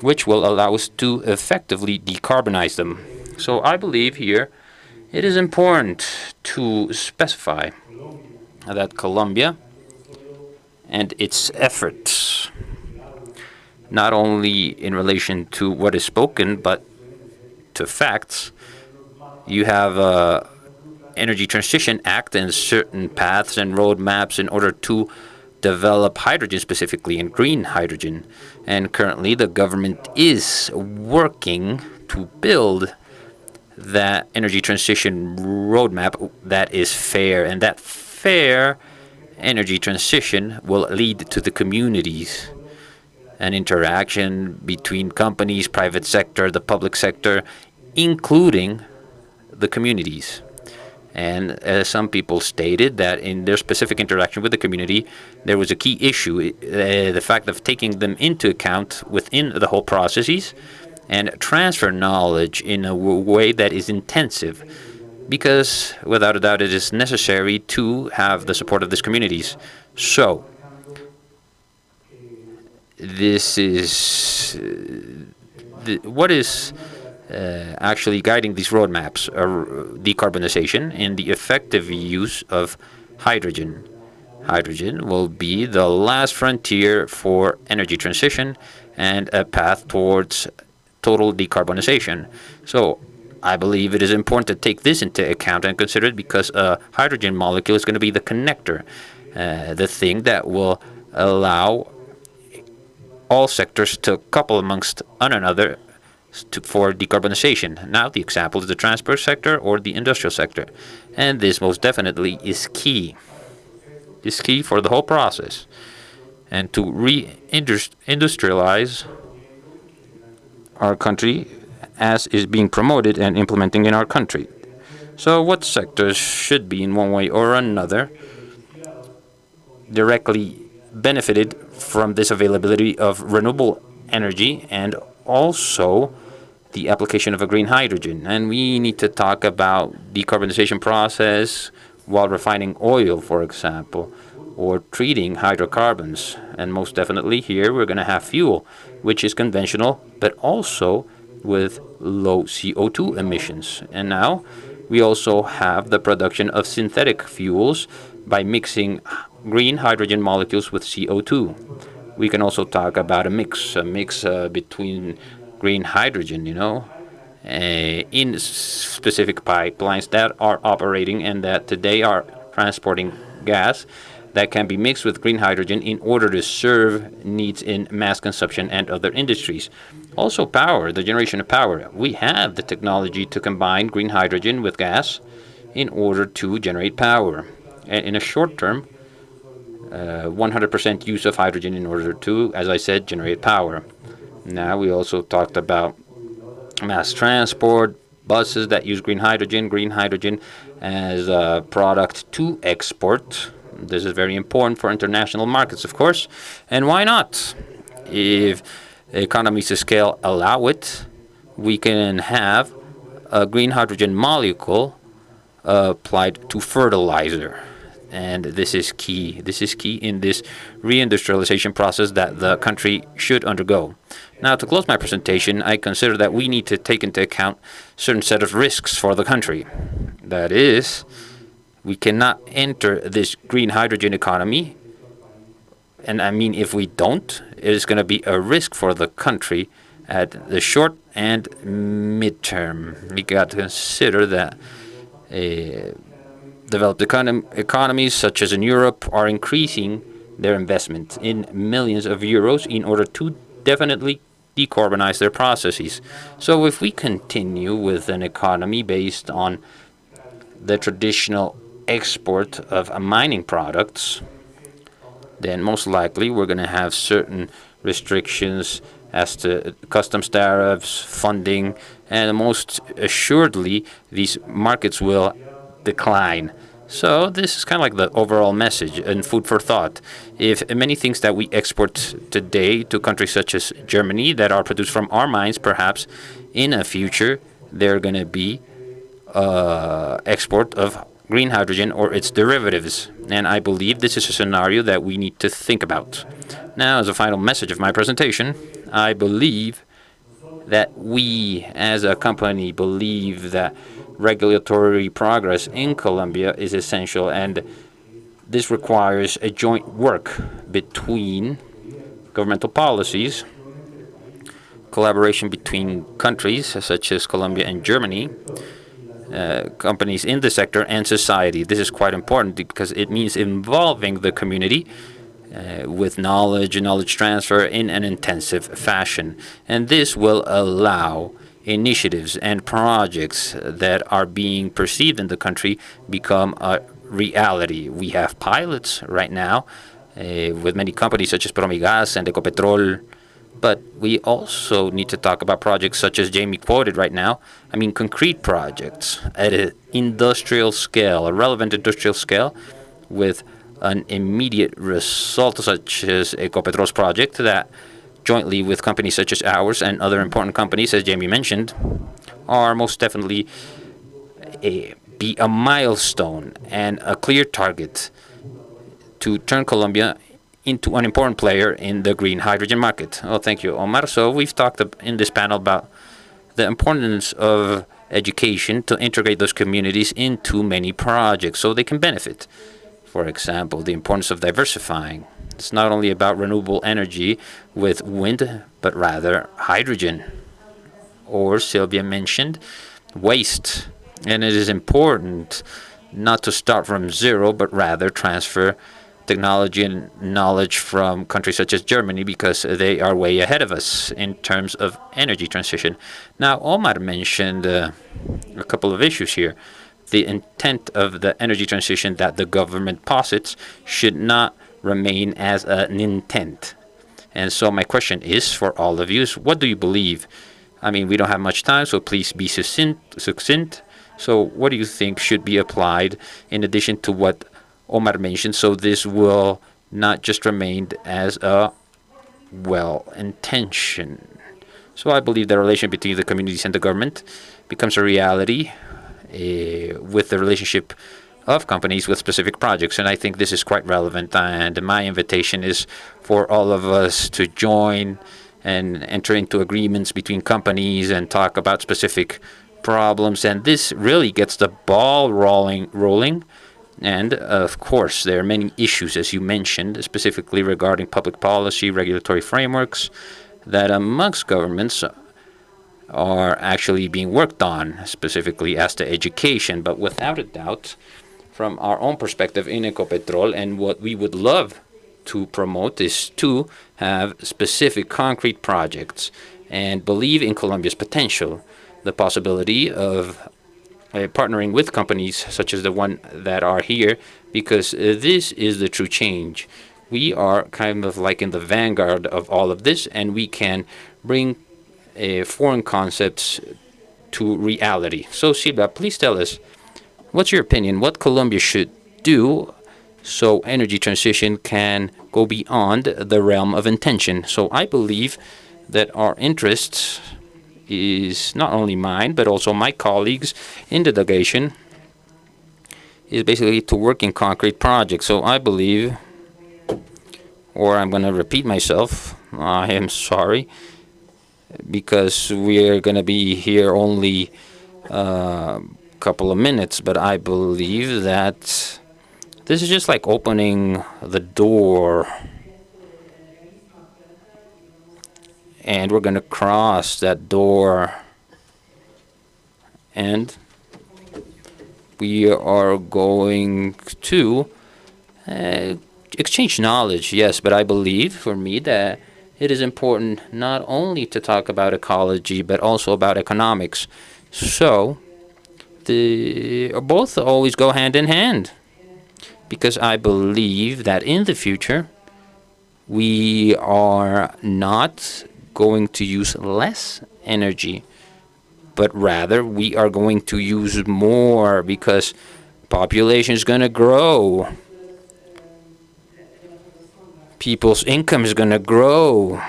Speaker 8: which will allow us to effectively decarbonize them. So I believe here it is important to specify that Colombia and its efforts, not only in relation to what is spoken, but to facts. You have a Energy Transition Act and certain paths and roadmaps in order to develop hydrogen, specifically in green hydrogen. And currently the government is working to build that energy transition roadmap that is fair, and that fair energy transition will lead to the communities, an interaction between companies, private sector, the public sector, including the communities. And some people stated that in their specific interaction with the community, there was a key issue, the fact of taking them into account within the whole processes and transfer knowledge in a way that is intensive, because without a doubt it is necessary to have the support of these communities. So this is what is actually guiding these roadmaps: decarbonization and the effective use of hydrogen. Hydrogen will be the last frontier for energy transition and a path towards total decarbonization. So I believe it is important to take this into account and consider it, because a hydrogen molecule is going to be the connector, the thing that will allow all sectors to couple amongst one another for decarbonization. Now the example is the transport sector or the industrial sector, and this most definitely is key. Is key for the whole process and to re-industrialize our country as is being promoted and implementing in our country. So what sectors should be in one way or another directly benefited from this availability of renewable energy and also the application of a green hydrogen? And we need to talk about decarbonization process while refining oil, for example, or treating hydrocarbons. And most definitely here we're going to have fuel, which is conventional, but also with low CO2 emissions. And now we also have the production of synthetic fuels by mixing green hydrogen molecules with CO2. We can also talk about a mix between green hydrogen, in specific pipelines that are operating and that today are transporting gas that can be mixed with green hydrogen in order to serve needs in mass consumption and other industries. Also power, the generation of power. We have the technology to combine green hydrogen with gas in order to generate power. And in a short term, 100% use of hydrogen in order to, as I said, generate power. Now we also talked about mass transport, buses that use green hydrogen as a product to export. This is very important for international markets, of course. And why not? If economies of scale allow it, we can have a green hydrogen molecule applied to fertilizer. And this is key. This is key in this reindustrialization process that the country should undergo. Now, to close my presentation, I consider that we need to take into account certain set of risks for the country. That is, we cannot enter this green hydrogen economy. And I mean, if we don't, it is going to be a risk for the country at the short and midterm. We got to consider that developed economies, such as in Europe, are increasing their investment in millions of euros in order to definitely decarbonize their processes. So if we continue with an economy based on the traditional export of mining products, then most likely we're going to have certain restrictions as to customs tariffs, funding, and most assuredly these markets will decline. So this is kind of like the overall message and food for thought. If many things that we export today to countries such as Germany that are produced from our mines, perhaps in a future they're going to be export of green hydrogen or its derivatives. And I believe this is a scenario that we need to think about. Now, as a final message of my presentation, I believe that we as a company believe that regulatory progress in Colombia is essential, and this requires a joint work between governmental policies, collaboration between countries such as Colombia and Germany, companies in the sector, and society. This is quite important because it means involving the community with knowledge and knowledge transfer in an intensive fashion. And this will allow initiatives and projects that are being perceived in the country become a reality. We have pilots right now with many companies such as Promigas and Ecopetrol, but we also need to talk about projects such as Jamie quoted right now. I mean, concrete projects at an industrial scale, a relevant industrial scale, with an immediate result such as Ecopetrol's project that jointly with companies such as ours and other important companies, as Jamie mentioned, are most definitely be a milestone and a clear target to turn Colombia into an important player in the green hydrogen market. Oh, thank you, Omar. So we've talked in this panel about the importance of education to integrate those communities into many projects so they can benefit. For example, the importance of diversifying. It's not only about renewable energy with wind, but rather hydrogen. Or Sylvia mentioned waste. And it is important not to start from zero, but rather transfer technology and knowledge from countries such as Germany because they are way ahead of us in terms of energy transition. Now, Omar mentioned a couple of issues here. The intent of the energy transition that the government posits should not remain as an intent. And so my question is for all of you is, what do you believe? I mean, we don't have much time, so please be succinct. So what do you think should be applied in addition to what Omar mentioned, so this will not just remain as a well-intention? So I believe the relation between the communities and the government becomes a reality with the relationship of companies with specific projects. And I think this is quite relevant. And my invitation is for all of us to join and enter into agreements between companies and talk about specific problems. And this really gets the ball rolling. And of course, there are many issues, as you mentioned, specifically regarding public policy, regulatory frameworks, that amongst governments are actually being worked on, specifically as to education. But without a doubt, from our own perspective in Ecopetrol, and what we would love to promote is to have specific concrete projects and believe in Colombia's potential, the possibility of partnering with companies such as the one that are here, because this is the true change. We are kind of like in the vanguard of all of this, and we can bring foreign concepts to reality. So, Silva, please tell us, what's your opinion? What Colombia should do so energy transition can go beyond the realm of intention? So I believe that our interests is not only mine, but also my colleagues in the delegation is basically to work in concrete projects. So I believe, or I'm going to repeat myself, I am sorry, because we're going to be here only a couple of minutes, but I believe that this is just like opening the door, and we're going to cross that door, and we are going to exchange knowledge, yes, but I believe, for me, that it is important not only to talk about ecology, but also about economics. So, they both always go hand in hand, because I believe that in the future, we are not going to use less energy, but rather we are going to use more, because population is going to grow. People's income is going to grow.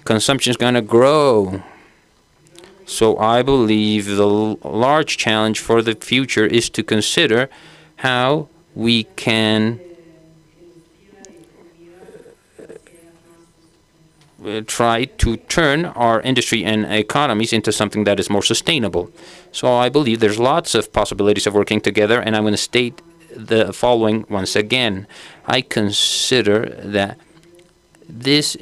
Speaker 8: Consumption is going to grow. So I believe the large challenge for the future is to consider how we can try to turn our industry and economies into something that is more sustainable. So I believe there's lots of possibilities of working together, and I'm going to state the following once again. I consider that this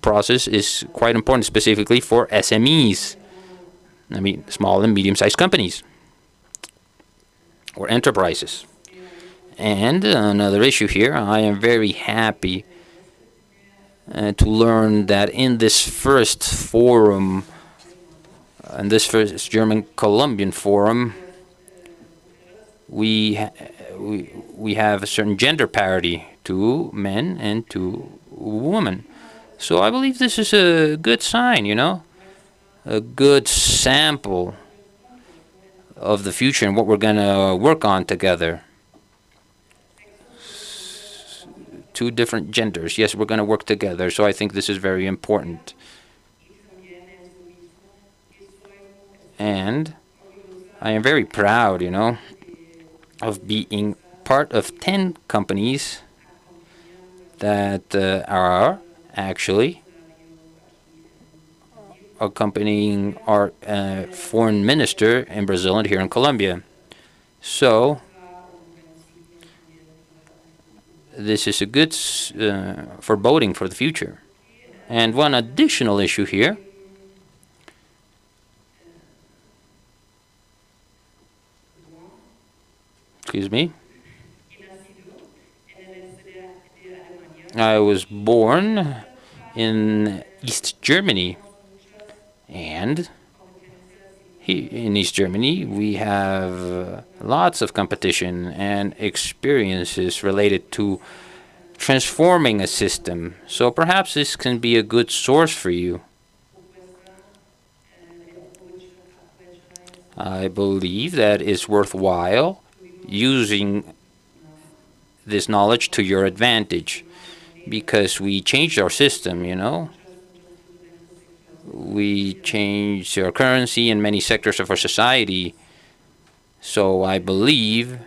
Speaker 8: process is quite important, specifically for SMEs. I mean, small and medium-sized companies or enterprises. And another issue here, I am very happy to learn that in this first forum, in this first German-Colombian forum, we have a certain gender parity to men and to women. So I believe this is a good sign, you know, a good sample of the future and what we're going to work on together. Two different genders. Yes, we're going to work together. So I think this is very important. And I am very proud, you know, of being part of 10 companies that are actually accompanying our foreign minister in Brazil and here in Colombia. So this is a good foreboding for the future. And one additional issue here, excuse me, I was born in East Germany, and in East Germany we have lots of competition and experiences related to transforming a system. So perhaps this can be a good source for you. I believe that it's worthwhile using this knowledge to your advantage, because we changed our system, you know. We changed our currency in many sectors of our society. So I believe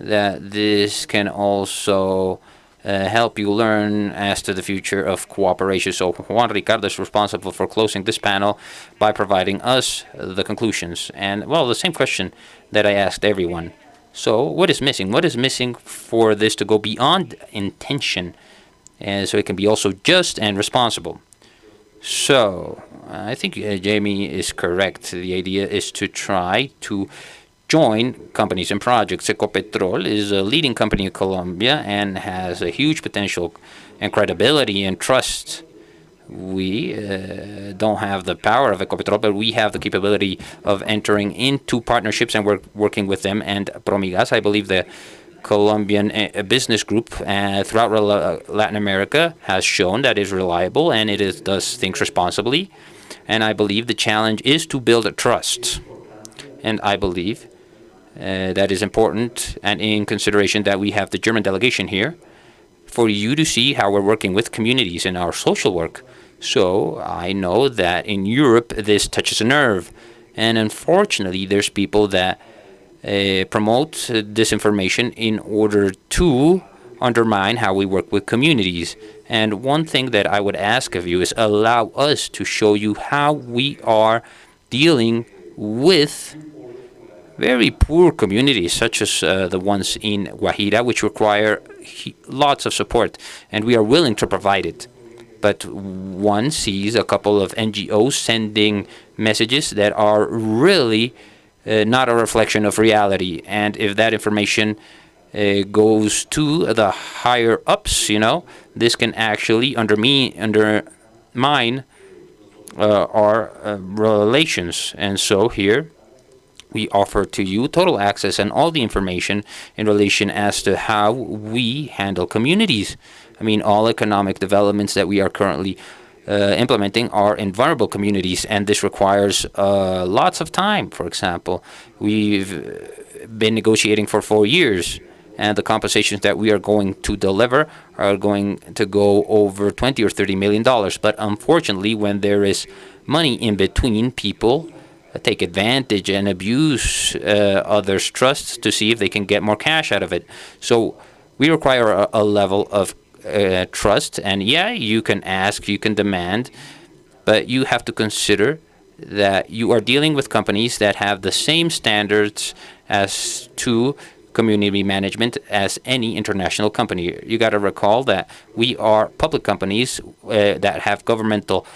Speaker 8: that this can also help you learn as to the future of cooperation. So Juan Ricardo is responsible for closing this panel by providing us the conclusions. And, well, the same question that I asked everyone. So what is missing? What is missing for this to go beyond intention, and so it can be also just and responsible? So I think Jamie is correct. The idea is to try to join companies and projects. Ecopetrol is a leading company in Colombia and has a huge potential and credibility and trust. We don't have the power of Ecopetrol, but we have the capability of entering into partnerships and working with them. And Promigas, I believe the Colombian business group throughout Latin America has shown that it is reliable and it does things responsibly. And I believe the challenge is to build a trust. And I believe that is important, and in consideration that we have the German delegation here, for you to see how we're working with communities in our social work. So I know that in Europe this touches a nerve, and unfortunately there's people that promote disinformation in order to undermine how we work with communities. And one thing that I would ask of you is allow us to show you how we are dealing with very poor communities, such as the ones in Guajira, which require lots of support, and we are willing to provide it. But one sees a couple of NGOs sending messages that are really not a reflection of reality. And if that information goes to the higher ups, this can actually undermine our relations. And so here we offer to you total access and all the information in relation as to how we handle communities. I mean, all economic developments that we are currently implementing are in vulnerable communities, and this requires lots of time. For example, we've been negotiating for 4 years, and the compensations that we are going to deliver are going to go over $20 or $30 million. But unfortunately, when there is money in between, people take advantage and abuse others' trusts to see if they can get more cash out of it. So we require a level of trust, and yeah, you can ask, you can demand, but you have to consider that you are dealing with companies that have the same standards as to community management as any international company. You got to recall that we are public companies that have governmental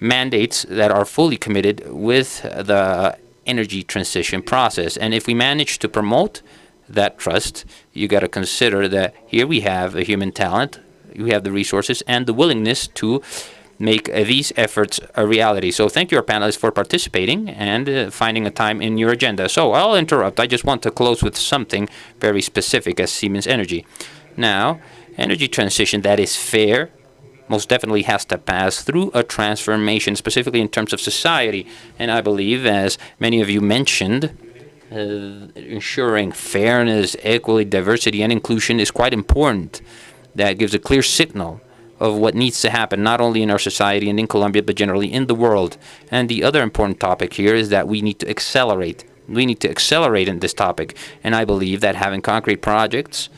Speaker 8: mandates that are fully committed with the energy transition process. And if we manage to promote that trust, you got to consider that here we have a human talent, we have the resources and the willingness to make these efforts a reality. So thank you, our panelists, for participating and finding a time in your agenda. So I'll interrupt. I just want to close with something very specific as Siemens Energy. Now, energy transition that is fair most definitely has to pass through a transformation, specifically in terms of society. And I believe, as many of you mentioned, ensuring fairness, equity, diversity, and inclusion is quite important. That gives a clear signal of what needs to happen, not only in our society and in Colombia, but generally in the world. And the other important topic here is that we need to accelerate. We need to accelerate in this topic. And I believe that having concrete projects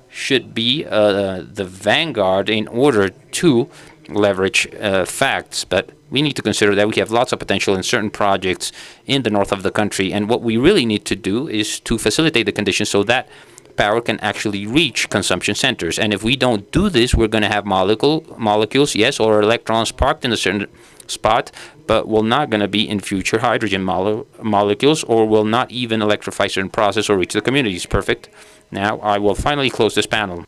Speaker 8: should be the vanguard in order to leverage facts. But we need to consider that we have lots of potential in certain projects in the north of the country. And what we really need to do is to facilitate the conditions so that power can actually reach consumption centers. And if we don't do this, we're going to have molecules, yes, or electrons parked in a certain spot, but will not going to be in future hydrogen molecules, or will not even electrify certain process or reach the communities. Perfect. Now I will finally close this panel.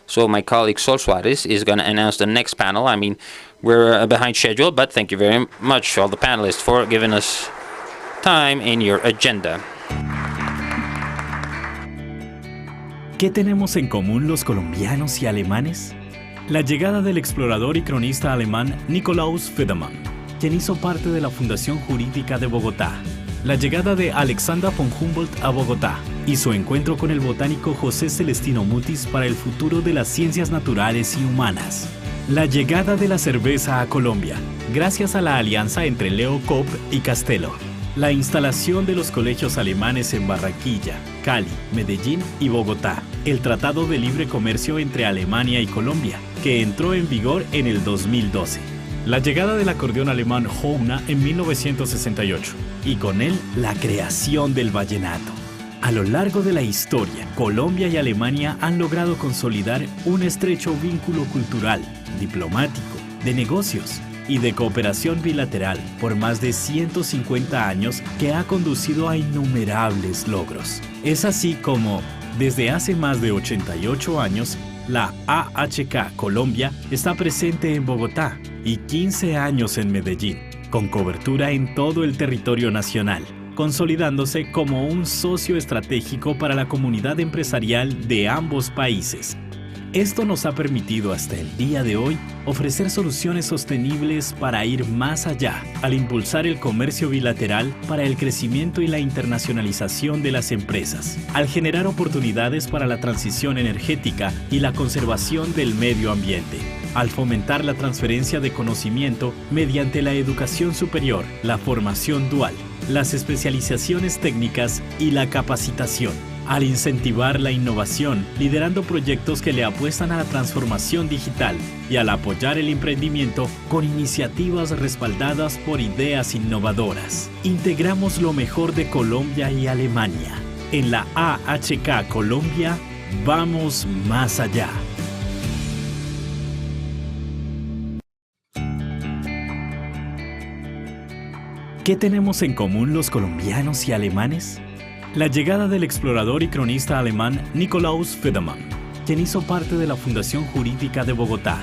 Speaker 8: So my colleague Sol Suarez is going to announce the next panel. I mean, we're behind schedule, but thank you very much, all the panelists, for giving us time in your agenda.
Speaker 1: ¿Qué tenemos en común los colombianos y alemanes? La llegada del explorador y cronista alemán Nikolaus Federmann, quien hizo parte de la Fundación Jurídica de Bogotá. La llegada de Alexander von Humboldt a Bogotá y su encuentro con el botánico José Celestino Mutis para el futuro de las ciencias naturales y humanas. La llegada de la cerveza a Colombia, gracias a la alianza entre Leo Koop y Castelo. La instalación de los colegios alemanes en Barranquilla, Cali, Medellín y Bogotá. El Tratado de Libre Comercio entre Alemania y Colombia, que entró en vigor en el 2012. La llegada del acordeón alemán Hohner en 1968 y con él la creación del vallenato. A lo largo de la historia, Colombia y Alemania han logrado consolidar un estrecho vínculo cultural, diplomático, de negocios y de cooperación bilateral por más de 150 años que ha conducido a innumerables logros. Es así como, desde hace más de 88 años, la AHK Colombia está presente en Bogotá y 15 años en Medellín, con cobertura en todo el territorio nacional, consolidándose como un socio estratégico para la comunidad empresarial de ambos países. Esto nos ha permitido hasta el día de hoy ofrecer soluciones sostenibles para ir más allá, al impulsar el comercio bilateral para el crecimiento y la internacionalización de las empresas, al generar oportunidades para la transición energética y la conservación del medio ambiente, al fomentar la transferencia de conocimiento mediante la educación superior, la formación dual las especializaciones técnicas y la capacitación, al incentivar la innovación, liderando proyectos que le apuestan a la transformación digital y al apoyar el emprendimiento con iniciativas respaldadas por ideas innovadoras. Integramos lo mejor de Colombia y Alemania. En la AHK Colombia, vamos más allá. ¿Qué tenemos en común los colombianos y alemanes? La llegada del explorador y cronista alemán Nikolaus Federmann, quien hizo parte de la Fundación Jurídica de Bogotá.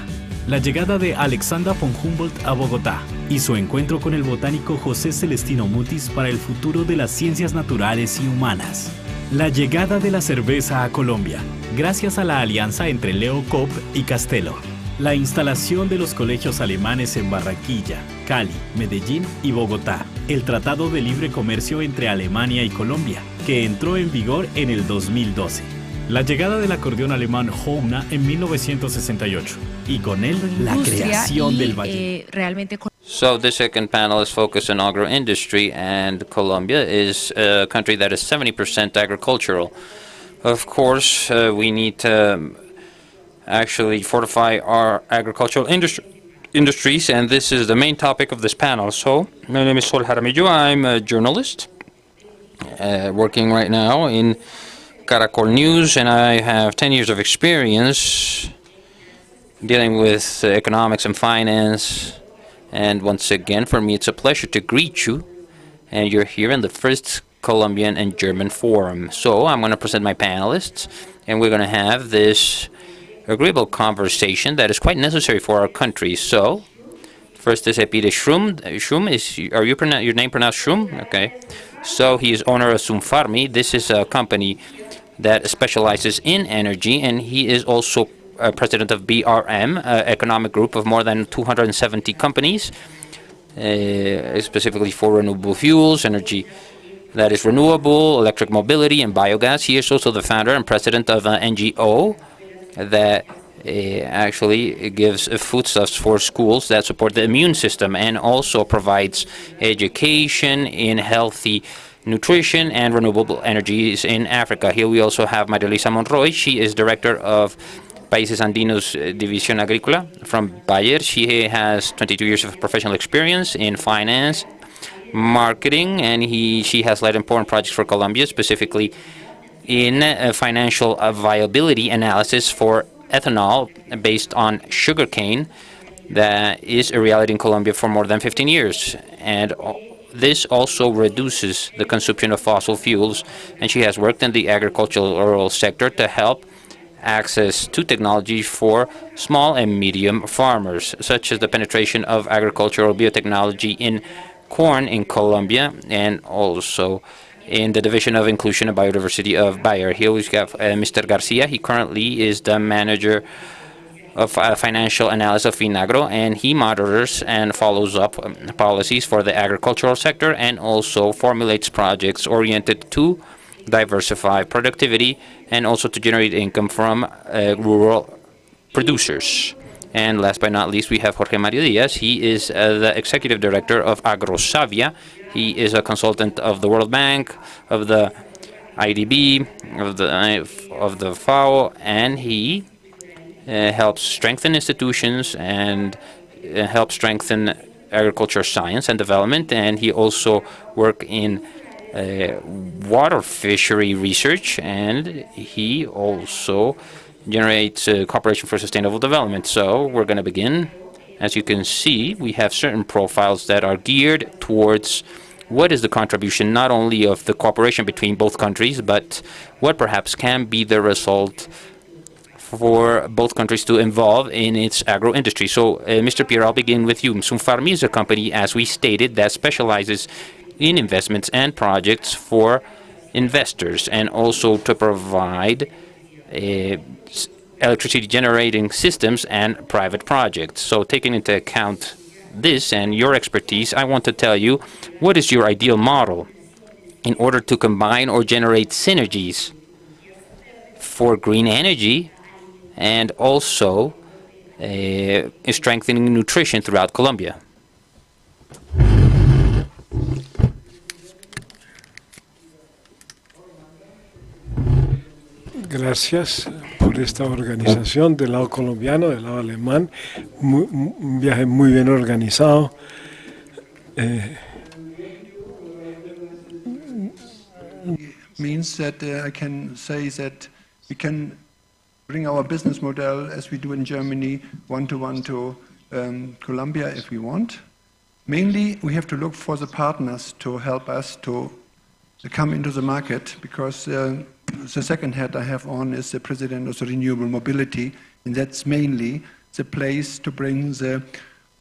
Speaker 1: La llegada de Alexander von Humboldt a Bogotá y su encuentro con el botánico José Celestino Mutis para el futuro de las ciencias naturales y humanas. La llegada de la cerveza a Colombia, gracias a la alianza entre Leo Koop y Castelo. La instalación de los colegios alemanes en Barranquilla, Cali, Medellín y Bogotá. El Tratado de Libre Comercio entre Alemania y Colombia, que entró en vigor en el 2012. La llegada del acordeón alemán Hohner en 1968 y con él la creación del valle.
Speaker 8: So the second panel is focused on agro-industry, and Colombia is a country that is 70% agricultural. Of course, we need to actually fortify our agricultural industries, and this is the main topic of this panel. So, my name is Sol Jaramillo. I'm a journalist working right now in Caracol News, and I have 10 years of experience dealing with economics and finance. And once again, for me, it's a pleasure to greet you, and you're here in the first Colombian and German forum. So, I'm going to present my panelists, and we're going to have this agreeable conversation that is quite necessary for our country. So, first is Peter Schrum. Are your name pronounced Schrum? Okay. So he is owner of Sumfarmi. This is a company that specializes in energy, and he is also president of BRM, economic group of more than 270 companies, specifically for renewable fuels, energy that is renewable, electric mobility, and biogas. He is also the founder and president of an NGO that actually gives foodstuffs for schools that support the immune system and also provides education in healthy nutrition and renewable energies in Africa. Here we also have María Luisa Monroy. She is director of Países Andinos División Agrícola from Bayer. She has 22 years of professional experience in finance, marketing, and she has led important projects for Colombia, specifically in financial viability analysis for ethanol based on sugarcane that is a reality in Colombia for more than 15 years. And this also reduces the consumption of fossil fuels, and she has worked in the agricultural sector to help access to technology for small and medium farmers, such as the penetration of agricultural biotechnology in corn in Colombia, and also in the Division of Inclusion and Biodiversity of Bayer. Here we have Mr. Garcia. He currently is the manager of financial analysis of Finagro, and he monitors and follows up policies for the agricultural sector and also formulates projects oriented to diversify productivity and also to generate income from rural producers. And last but not least, we have Jorge Mario Diaz. He is the executive director of AgroSavia. He is a consultant of the World Bank, of the IDB, of the FAO, and he helps strengthen institutions and helps strengthen agriculture science and development. And he also works in water fishery research, and he also generates cooperation for sustainable development. So we're going to begin. As you can see, we have certain profiles that are geared towards what is the contribution not only of the cooperation between both countries, but what perhaps can be the result for both countries to involve in its agro-industry. So, Mr. Pierre, I'll begin with you. Sumfarmi is a company, as we stated, that specializes in investments and projects for investors and also to provide electricity generating systems and private projects. So taking into account this and your expertise, I want to tell you, what is your ideal model in order to combine or generate synergies for green energy and also strengthening nutrition throughout Colombia?
Speaker 9: Gracias por esta organización del lado colombiano, del lado alemán. Un viaje muy bien organizado.
Speaker 10: Means that I can say that we can bring our business model as we do in Germany one-to-one to Colombia if we want. Mainly we have to look for the partners to help us to come into the market, because the second hat I have on is the president of the renewable mobility, and that's mainly the place to bring the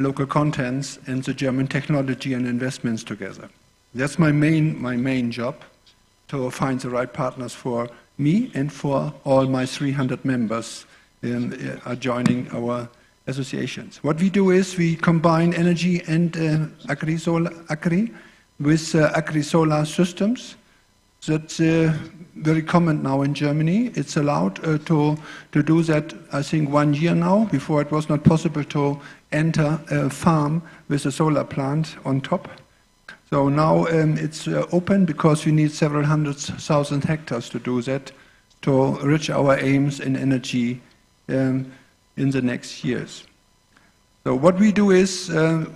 Speaker 10: local contents and the German technology and investments together. That's my main job, to find the right partners for me and for all my 300 members are joining our associations. What we do is we combine energy and agri with agri-solar systems. That's very common now in Germany. It's allowed to do that, I think, 1 year now. Before it was not possible to enter a farm with a solar plant on top. So now it's open, because we need several 100,000 hectares to do that, to reach our aims in energy in the next years. So what we do is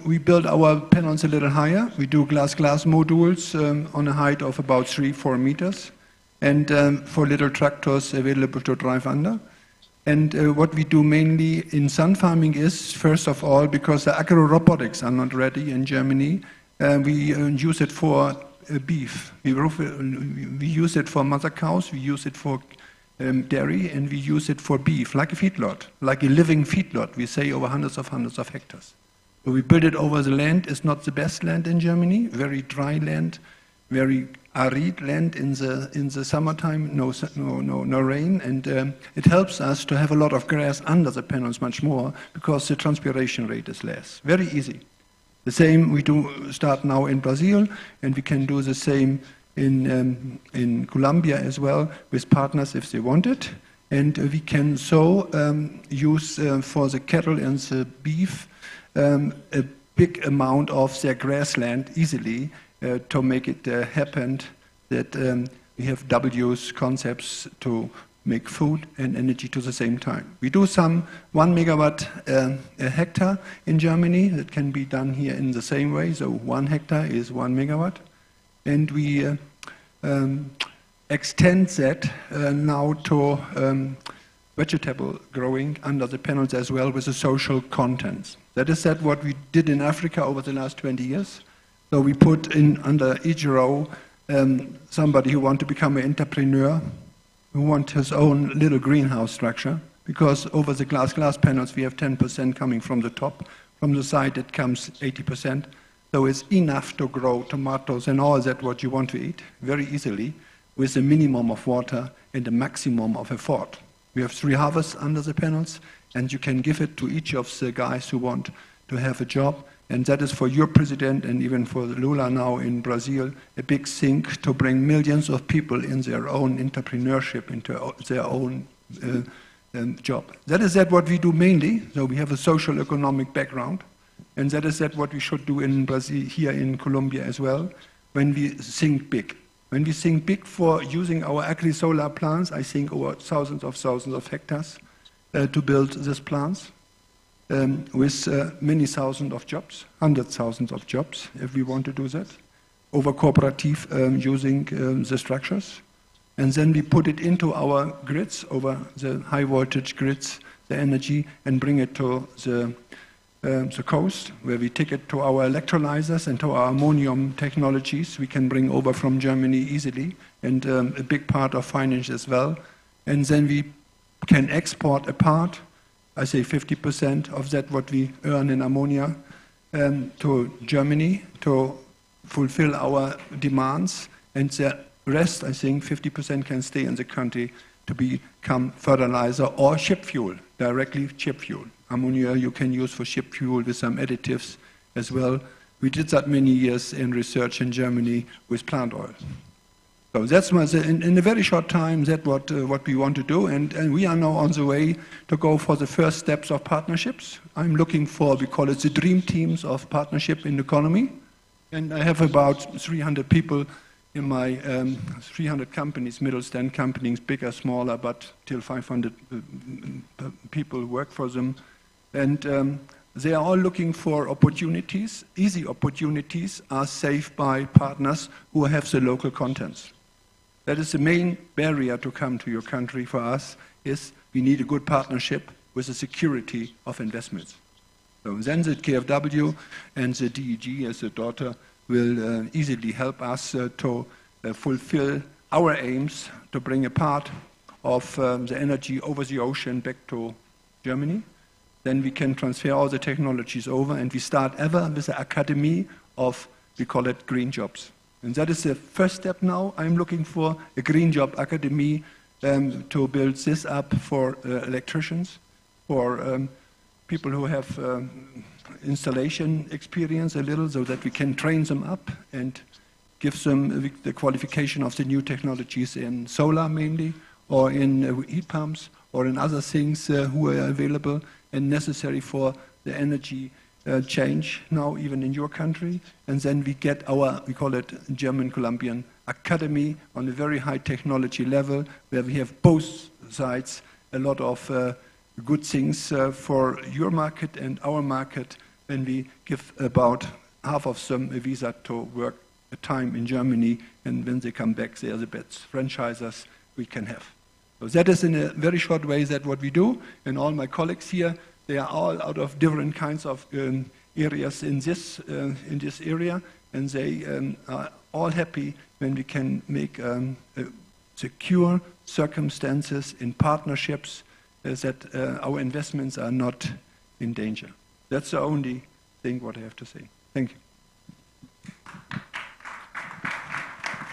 Speaker 10: we build our panels a little higher. We do glass modules on a height of about 3-4 meters, and for little tractors available to drive under. And what we do mainly in sun farming is, first of all, because the agro-robotics are not ready in Germany, we use it for beef. We use it for mother cows, we use it for dairy, and we use it for beef, like a feedlot, like a living feedlot, we say, over hundreds of hectares. So we build it over the land. It's not the best land in Germany, very dry land, very arid land in the summertime, no rain, and it helps us to have a lot of grass under the panels much more, because the transpiration rate is less. Very easy. The same we do start now in Brazil, and we can do the same in Colombia as well, with partners if they want it. And we can so use for the cattle and the beef a big amount of their grassland easily to make it happen that we have W's concepts to make food and energy to the same time. We do some 1 megawatt a hectare in Germany. That can be done here in the same way. So 1 hectare is 1 megawatt. And we extend that now to vegetable growing under the panels as well, with the social contents. That is what we did in Africa over the last 20 years. So we put in under each row somebody who wants to become an entrepreneur, who wants his own little greenhouse structure, because over the glass panels we have 10% coming from the top. From the side it comes 80%. So it's enough to grow tomatoes and all that what you want to eat very easily, with a minimum of water and a maximum of effort. We have 3 harvests under the panels, and you can give it to each of the guys who want to have a job. And that is for your president and even for Lula now in Brazil, a big thing to bring millions of people in their own entrepreneurship, into their own job. That is what we do mainly. So we have a social economic background. And that is what we should do in Brazil, here in Colombia as well, when we think big. When we think big for using our agri-solar plants, I think over thousands of hectares to build these plants. With many thousands of jobs, 100,000 of jobs, if we want to do that, over cooperative using the structures. And then we put it into our grids, over the high voltage grids, the energy, and bring it to the coast, where we take it to our electrolyzers and to our ammonium technologies we can bring over from Germany easily, and a big part of finance as well. And then we can export a part, I say 50% of that what we earn in ammonia, to Germany to fulfill our demands, and the rest, I think 50% can stay in the country to become fertilizer or ship fuel, directly ship fuel. Ammonia you can use for ship fuel with some additives as well. We did that many years in research in Germany with plant oil. So that's in a very short time what we want to do, and we are now on the way to go for the first steps of partnerships. I'm looking for, we call it the dream teams of partnership in economy, and I have about 300 people in my 300 companies, Mittelstand companies, bigger, smaller, but till 500 people work for them. And they are all looking for opportunities. Easy opportunities are saved by partners who have the local contents. That is the main barrier to come to your country for us, is we need a good partnership with the security of investments. So then the KfW and the DEG as a daughter will easily help us to fulfill our aims to bring a part of the energy over the ocean back to Germany. Then we can transfer all the technologies over, and we start ever with the academy of, we call it green jobs. And that is the first step now. I'm looking for a green job academy to build this up for electricians, for people who have installation experience a little, so that we can train them up and give them the qualification of the new technologies in solar mainly, or in heat pumps, or in other things who are available and necessary for the energy change now, even in your country. And then we get our, we call it German Colombian Academy on a very high technology level, where we have both sides a lot of good things for your market and our market, when we give about half of them a visa to work a time in Germany, and when they come back, they are the best franchisers we can have. So that is in a very short way that what we do, and all my colleagues here, they are all out of different kinds of areas in this area, and they are all happy when we can make secure circumstances in partnerships that our investments are not in danger. That's the only thing what I have to say. Thank you.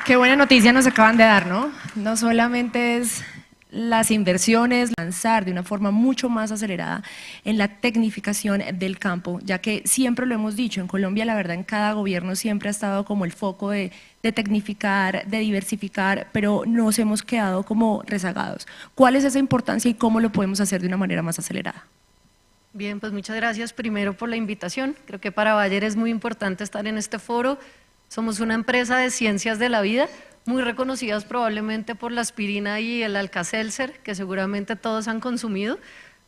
Speaker 11: Qué buena noticia nos acaban de dar, ¿no? No solamente es las inversiones, lanzar de una forma mucho más acelerada en la tecnificación del campo, ya que siempre lo hemos dicho, en Colombia la verdad en cada gobierno siempre ha estado como el foco de tecnificar, de diversificar, pero nos hemos quedado como rezagados. ¿Cuál es esa importancia y cómo lo podemos hacer de una manera más acelerada?
Speaker 12: Bien, pues muchas gracias primero por la invitación. Creo que para Bayer es muy importante estar en este foro. Somos una empresa de ciencias de la vida, muy reconocidas probablemente por la aspirina y el Alka-Seltzer, que seguramente todos han consumido,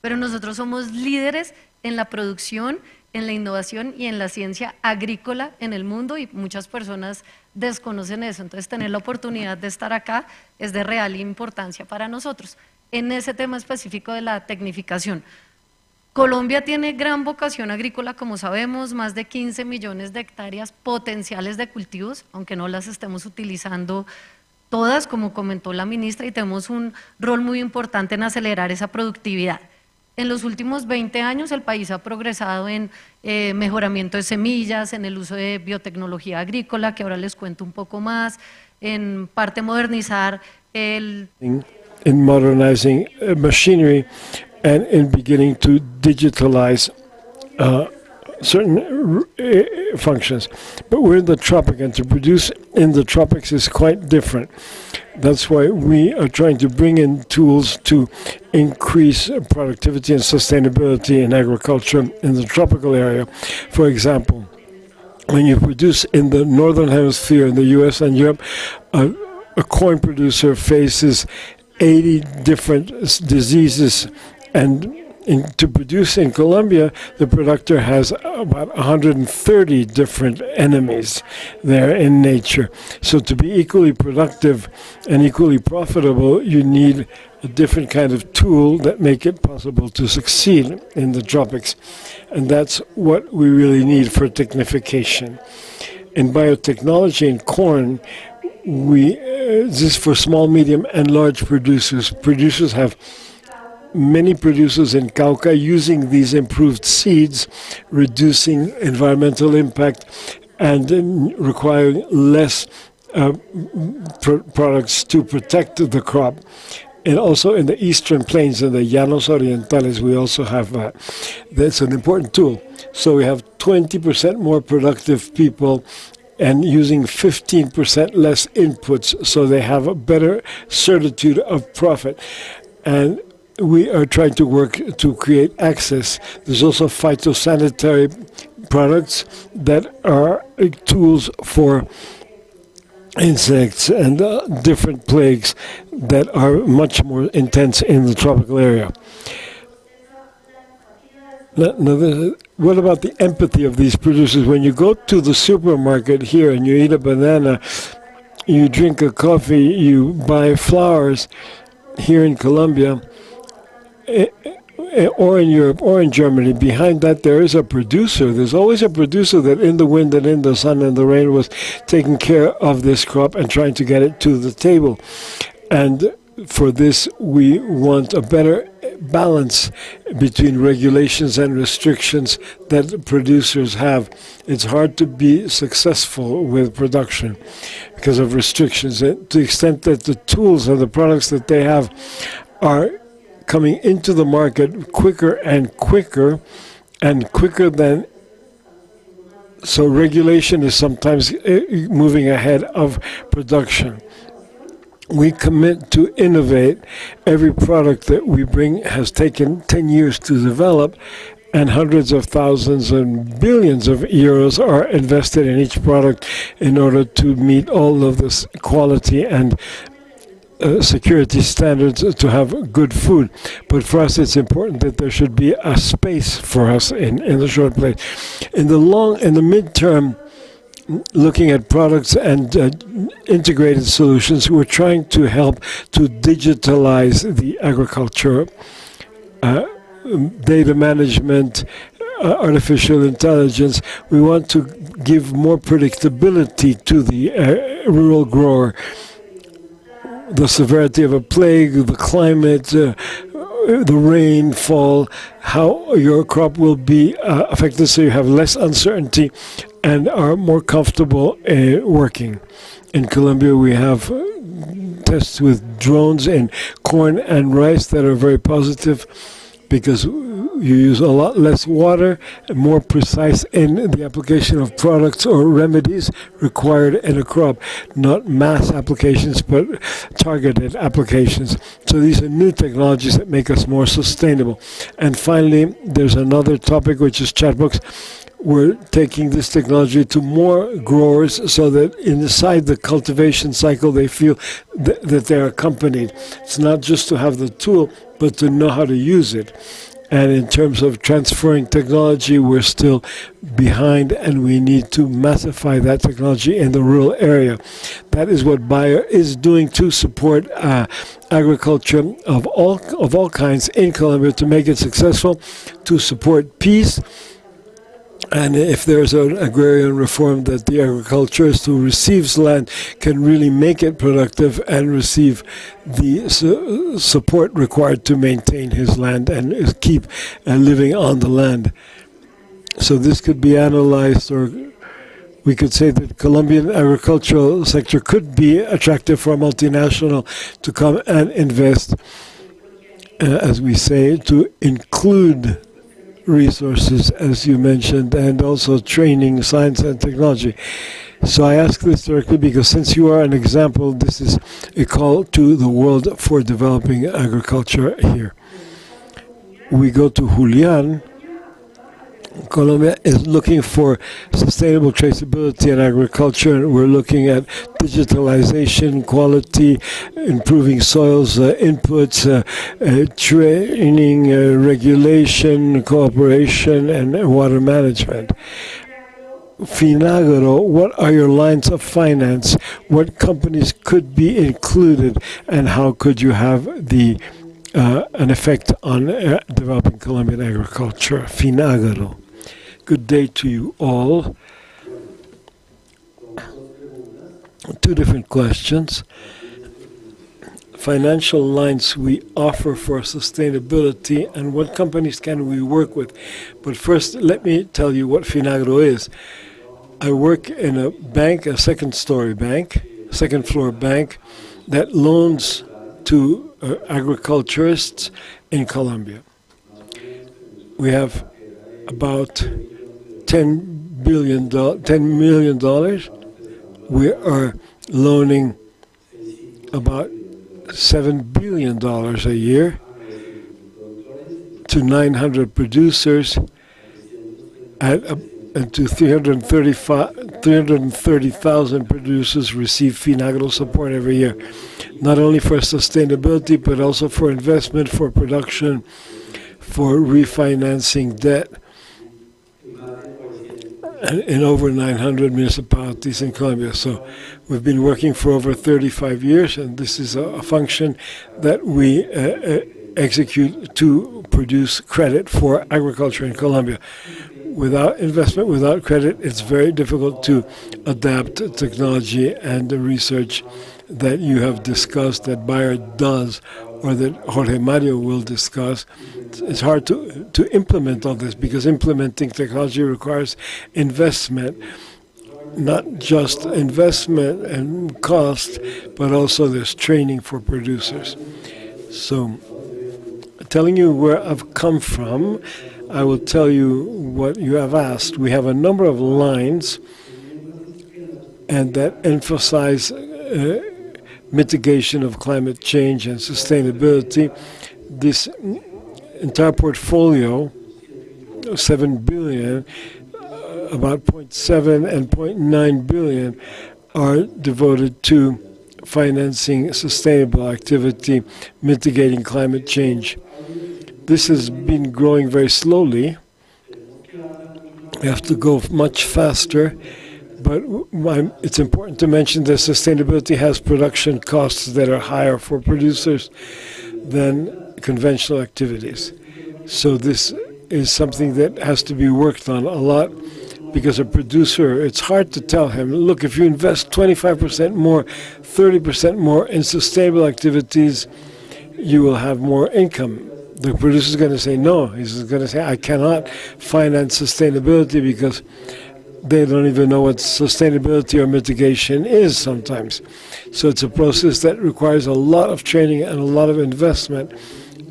Speaker 12: pero nosotros somos líderes en la producción, en la innovación y en la ciencia agrícola en el mundo, y muchas personas desconocen eso. Entonces, tener la oportunidad de estar acá es de real importancia para nosotros. En ese tema específico de la tecnificación, Colombia tiene gran vocación agrícola, como sabemos, más de 15 millones de hectáreas potenciales de cultivos, aunque no las estemos utilizando todas, como comentó la ministra, y tenemos un rol muy importante en acelerar esa productividad. En los últimos 20 años el país ha progresado en mejoramiento de semillas, en el uso de biotecnología agrícola, que ahora les cuento un poco más, en parte modernizar el...
Speaker 9: In modernizing machinery and in beginning to digitalize certain functions. But we're in the tropic, and to produce in the tropics is quite different. That's why we are trying to bring in tools to increase productivity and sustainability in agriculture in the tropical area. For example, when you produce in the northern hemisphere, in the US and Europe, a corn producer faces 80 different diseases, and to produce in Colombia, the producer has about 130 different enemies there in nature. So to be equally productive and equally profitable, you need a different kind of tool that make it possible to succeed in the tropics. And that's what we really need for technification. In biotechnology in corn, this is for small, medium, and large producers. Producers have many producers in Cauca using these improved seeds, reducing environmental impact and requiring less products to protect the crop. And also in the eastern plains, in the Llanos Orientales, we also have that. That's an important tool. So we have 20% more productive people and using 15% less inputs, so they have a better certitude of profit. And we are trying to work to create access. There's also phytosanitary products that are tools for insects and different plagues that are much more intense in the tropical area. What about the empathy of these producers? When you go to the supermarket here and you eat a banana, you drink a coffee, you buy flowers here in Colombia, or in Europe, or in Germany, behind that there is a producer. There's always a producer that in the wind and in the sun and the rain was taking care of this crop and trying to get it to the table. And for this, we want a better balance between regulations and restrictions that producers have. It's hard to be successful with production because of restrictions, and to the extent that the tools and the products that they have are coming into the market quicker and quicker than, so regulation is sometimes moving ahead of production. We commit to innovate. Every product that we bring has taken 10 years to develop, and hundreds of thousands and billions of euros are invested in each product in order to meet all of this quality and security standards to have good food. But for us, it's important that there should be a space for us in the short place. In the midterm, looking at products and integrated solutions, we're trying to help to digitalize the agriculture, data management, artificial intelligence. We want to give more predictability to the rural grower. The severity of a plague, the climate, the rainfall, how your crop will be affected, so you have less uncertainty and are more comfortable working. In Colombia, we have tests with drones in corn and rice that are very positive because you use a lot less water, and more precise in the application of products or remedies required in a crop, not mass applications, but targeted applications. So these are new technologies that make us more sustainable. And finally, there's another topic, which is chatbots. We're taking this technology to more growers so that inside the cultivation cycle they feel that they're accompanied. It's not just to have the tool, but to know how to use it. And in terms of transferring technology, we're still behind, and we need to massify that technology in the rural area. That is what Bayer is doing to support agriculture of all kinds in Colombia, to make it successful, to support peace. And if there's an agrarian reform that the agriculturist who receives land can really make it productive and receive the support required to maintain his land and keep living on the land. So this could be analyzed, or we could say that Colombian agricultural sector could be attractive for a multinational to come and invest, as we say, to include resources, as you mentioned, and also training, science and technology. So I ask this directly because since you are an example, this is a call to the world for developing agriculture here. We go to Julian. Colombia is looking for sustainable traceability in agriculture, and we're looking at digitalization, quality, improving soils, inputs, training, regulation, cooperation, and water management. Finagro, what are your lines of finance? What companies could be included, and how could you have an effect on developing Colombian agriculture? Finagro. Good day to you all. Two different questions. Financial lines we offer for sustainability, and what companies can we work with. But first, let me tell you what Finagro is. I work in a bank, a second-floor bank, that loans to agriculturists in Colombia. We have about $10 million. We are loaning about $7 billion a year to 900 producers at and to 330,000 producers receive FINAGRO support every year, not only for sustainability, but also for investment, for production, for refinancing debt in over 900 municipalities in Colombia. So we've been working for over 35 years, and this is a function that we execute to produce credit for agriculture in Colombia. Without investment, without credit, it's very difficult to adapt technology and the research that you have discussed, that Bayer does, or that Jorge Mario will discuss. It's hard to implement all this, because implementing technology requires investment, not just investment and cost, but also there's training for producers. So telling you where I've come from, I will tell you what you have asked. We have a number of lines and that emphasize mitigation of climate change and sustainability. This entire portfolio, 7 billion, about 0.7 and 0.9 billion are devoted to financing sustainable activity, mitigating climate change. This has been growing very slowly. We have to go much faster, but it's important to mention that sustainability has production costs that are higher for producers than conventional activities. So this is something that has to be worked on a lot, because a producer, it's hard to tell him, look, if you invest 25% more, 30% more in sustainable activities, you will have more income. The producer is going to say no. He's going to say, I cannot finance sustainability, because they don't even know what sustainability or mitigation is sometimes. So it's a process that requires a lot of training and a lot of investment,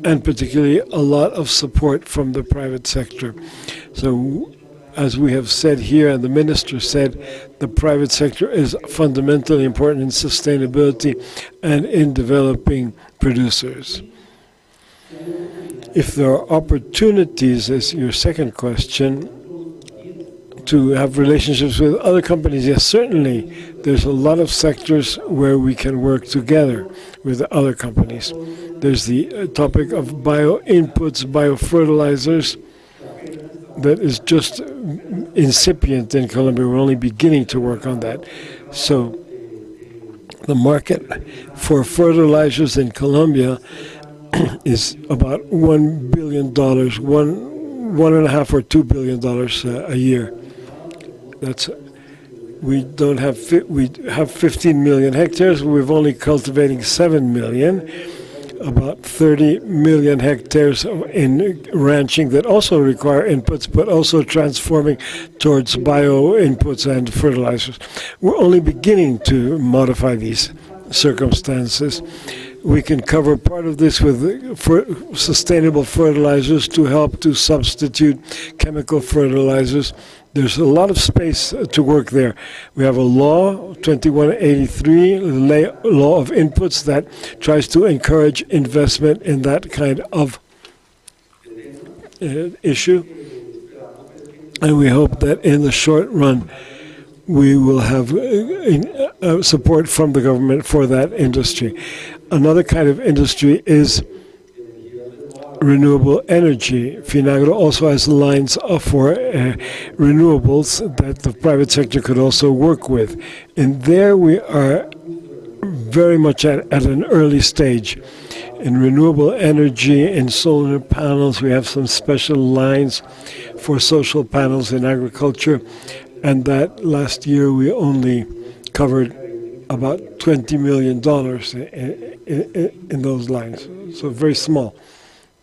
Speaker 9: and particularly a lot of support from the private sector. So as we have said here, and the minister said, the private sector is fundamentally important in sustainability and in developing producers. If there are opportunities, as your second question, to have relationships with other companies, yes, certainly. There's a lot of sectors where we can work together with other companies. There's the topic of bio-inputs, biofertilizers, that is just incipient in Colombia. We're only beginning to work on that. So the market for fertilizers in Colombia is about $1 billion, $1.5 or $2 billion a year. We have 15 million hectares. We're only cultivating 7 million. About 30 million hectares in ranching that also require inputs, but also transforming towards bio-inputs and fertilizers. We're only beginning to modify these circumstances. We can cover part of this with sustainable fertilizers to help to substitute chemical fertilizers. There's a lot of space to work there. We have a law, 2183, law of inputs, that tries to encourage investment in that kind of issue. And we hope that in the short run, we will have support from the government for that industry. Another kind of industry is renewable energy. FINAGRO also has lines for renewables that the private sector could also work with. And there we are very much at an early stage. In renewable energy, in solar panels, we have some special lines for social panels in agriculture. And that last year we only covered about $20 million in those lines. So very small.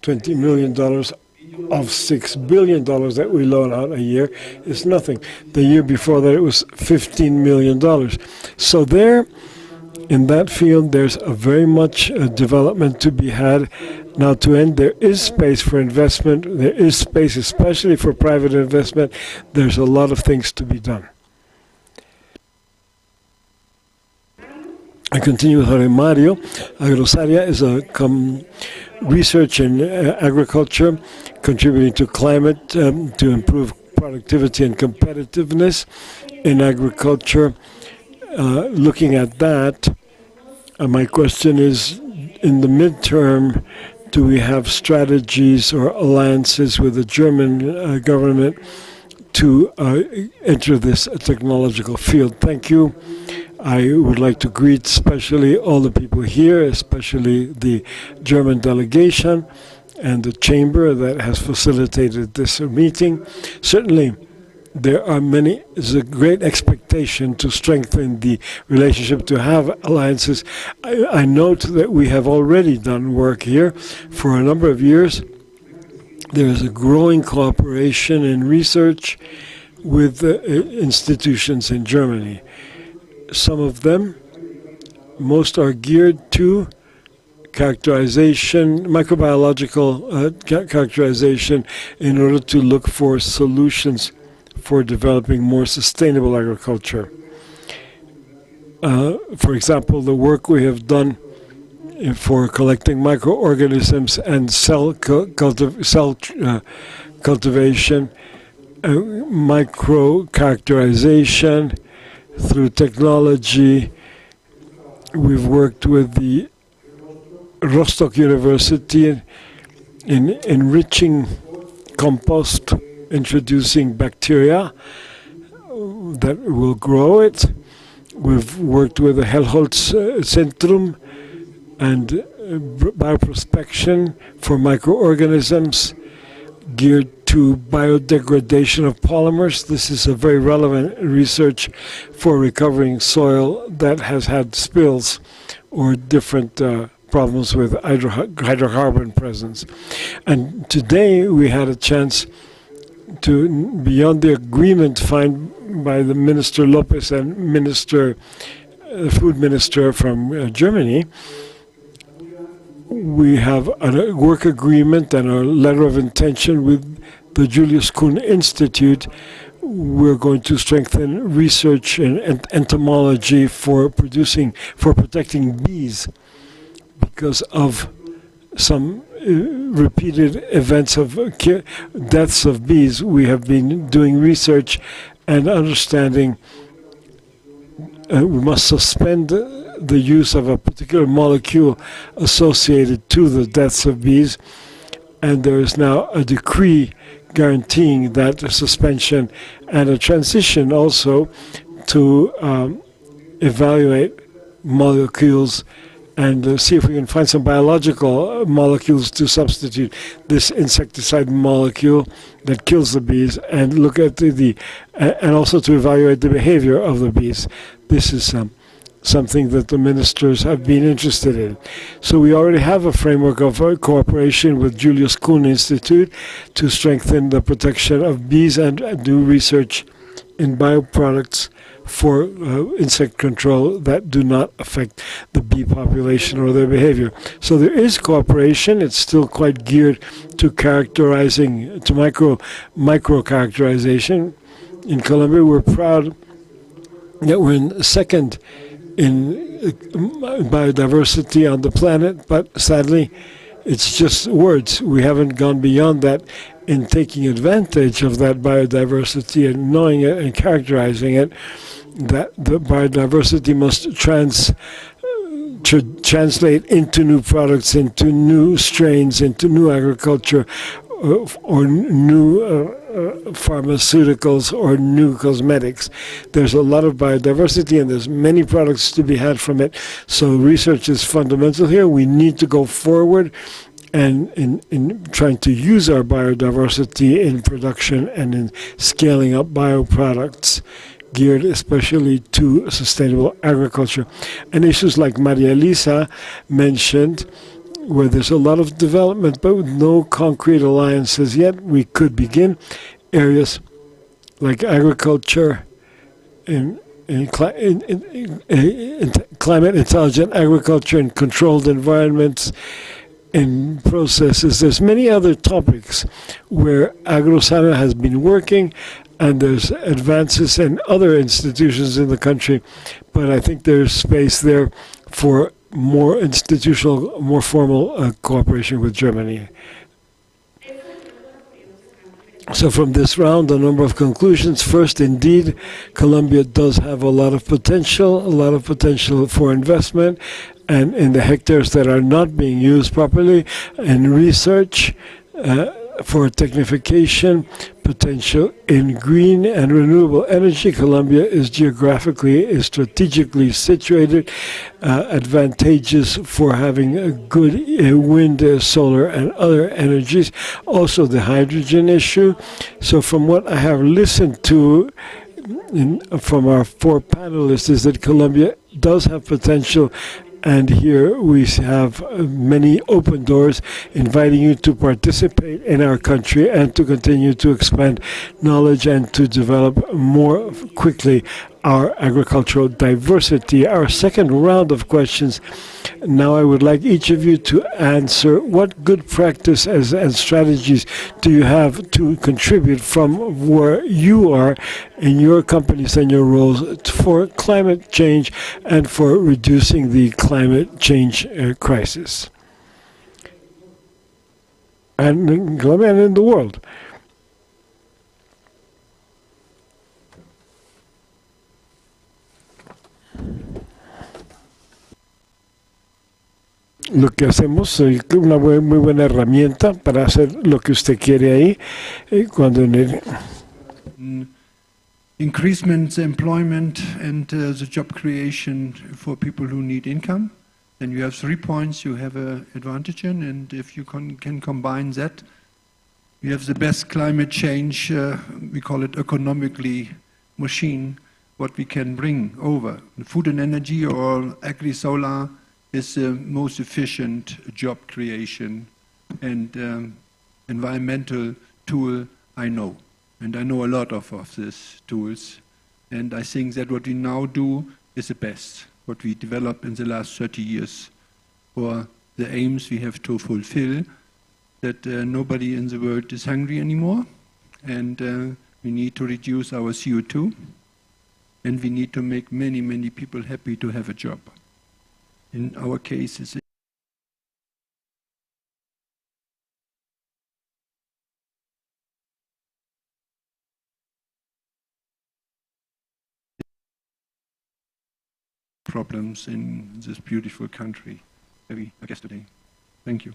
Speaker 9: $20 million of $6 billion that we loan out a year is nothing. The year before that, it was $15 million. So there, in that field, there's a very much development to be had. Now, to end, there is space for investment. There is space, especially for private investment. There's a lot of things to be done. I continue with Jorge Mario. Agrosaria is a research in agriculture, contributing to climate, to improve productivity and competitiveness in agriculture. Looking at that, my question is, in the midterm, do we have strategies or alliances with the German government to enter this technological field? Thank you. I would like to greet especially all the people here, especially the German delegation and the chamber that has facilitated this meeting. Certainly, there's a great expectation to strengthen the relationship, to have alliances. I note that we have already done work here for a number of years. There is a growing cooperation in research with institutions in Germany. Some of them, most are geared to characterization, microbiological characterization, in order to look for solutions for developing more sustainable agriculture. For example, the work we have done for collecting microorganisms and cell cultivation, micro-characterization through technology. We've worked with the Rostock University in enriching compost, introducing bacteria that will grow it. We've worked with the Helmholtz Centrum and bioprospection for microorganisms geared to biodegradation of polymers. This is a very relevant research for recovering soil that has had spills or different problems with hydrocarbon presence. And today we had a chance to, beyond the agreement found by the Minister Lopez and Food Minister from Germany, we have a work agreement and a letter of intention with the Julius Kuhn Institute. We're going to strengthen research and entomology for protecting bees because of some repeated events of deaths of bees. We have been doing research and understanding we must suspend the use of a particular molecule associated to the deaths of bees, and there is now a decree guaranteeing that suspension and a transition also to evaluate molecules and see if we can find some biological molecules to substitute this insecticide molecule that kills the bees, and look at and also to evaluate the behavior of the bees. This is something that the ministers have been interested in. So we already have a framework of cooperation with Julius Kuhn Institute to strengthen the protection of bees and do research in bioproducts for insect control that do not affect the bee population or their behavior. So there is cooperation. It's still quite geared to characterizing, to micro characterization. In Colombia, we're proud that we're in second in biodiversity on the planet, but sadly, it's just words. We haven't gone beyond that in taking advantage of that biodiversity and knowing it and characterizing it. That the biodiversity must translate into new products, into new strains, into new agriculture, or new pharmaceuticals or new cosmetics. There's a lot of biodiversity and there's many products to be had from it. So research is fundamental here. We need to go forward and in trying to use our biodiversity in production and in scaling up bioproducts geared especially to sustainable agriculture. And issues like Maria Elisa mentioned, where there's a lot of development, but with no concrete alliances yet, we could begin areas like agriculture, in climate intelligent agriculture, in controlled environments, in processes. There's many other topics where AgroSana has been working, and there's advances in other institutions in the country, but I think there's space there for more institutional, more formal cooperation with Germany. So from this round, a number of conclusions. First, indeed, Colombia does have a lot of potential for investment, and in the hectares that are not being used properly, in research, for technification, potential in green and renewable energy. Colombia is strategically situated, advantageous for having a good wind, solar, and other energies. Also, the hydrogen issue. So from what I have listened to from our four panelists is that Colombia does have potential. And here we have many open doors inviting you to participate in our country and to continue to expand knowledge and to develop more quickly our agricultural diversity. Our second round of questions. Now I would like each of you to answer what good practice and strategies do you have to contribute from where you are in your companies and your roles for climate change and for reducing the climate change crisis. And in Colombia and in the world. Lo que hacemos es una muy buena herramienta para hacer lo que usted quiere ahí cuando
Speaker 10: increasement employment and the job creation for people who need income. Then you have 3 points you have an advantage in, and if you can combine that, you have the best climate change, we call it economically machine, what we can bring over. Food and energy or agri-solar is the most efficient job creation and environmental tool I know. And I know a lot of these tools. And I think that what we now do is the best, what we developed in the last 30 years for the aims we have to fulfill, that nobody in the world is hungry anymore. And we need to reduce our CO2. And we need to make many, many people happy to have a job. In our case, it's problems in this beautiful country. Maybe I guess today. Thank you.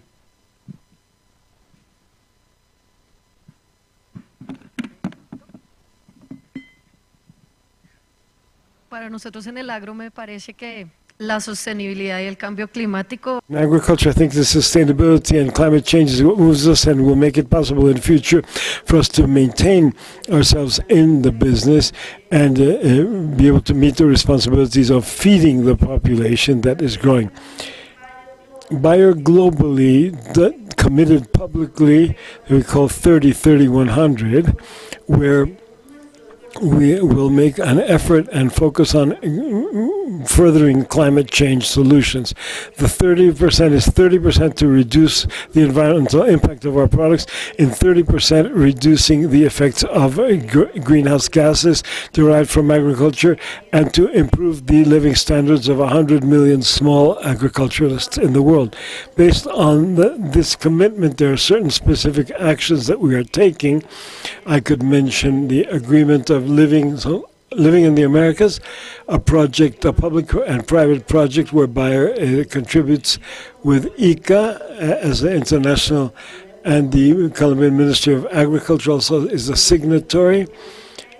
Speaker 12: Para nosotros en el agro me parece que la sostenibilidad y el cambio climático.
Speaker 9: In agriculture, I think the sustainability and climate change is what moves us and will make it possible in the future for us to maintain ourselves in the business and be able to meet the responsibilities of feeding the population that is growing. Bayer globally committed publicly, we call 30-30-100, where we will make an effort and focus on furthering climate change solutions. The 30% is 30% to reduce the environmental impact of our products, and 30% reducing the effects of greenhouse gases derived from agriculture, and to improve the living standards of 100 million small agriculturalists in the world. Based on this commitment, there are certain specific actions that we are taking. I could mention the agreement of living in the Americas, a project, a public and private project where Bayer contributes with ICA as the international, and the Colombian Ministry of Agriculture also is a signatory.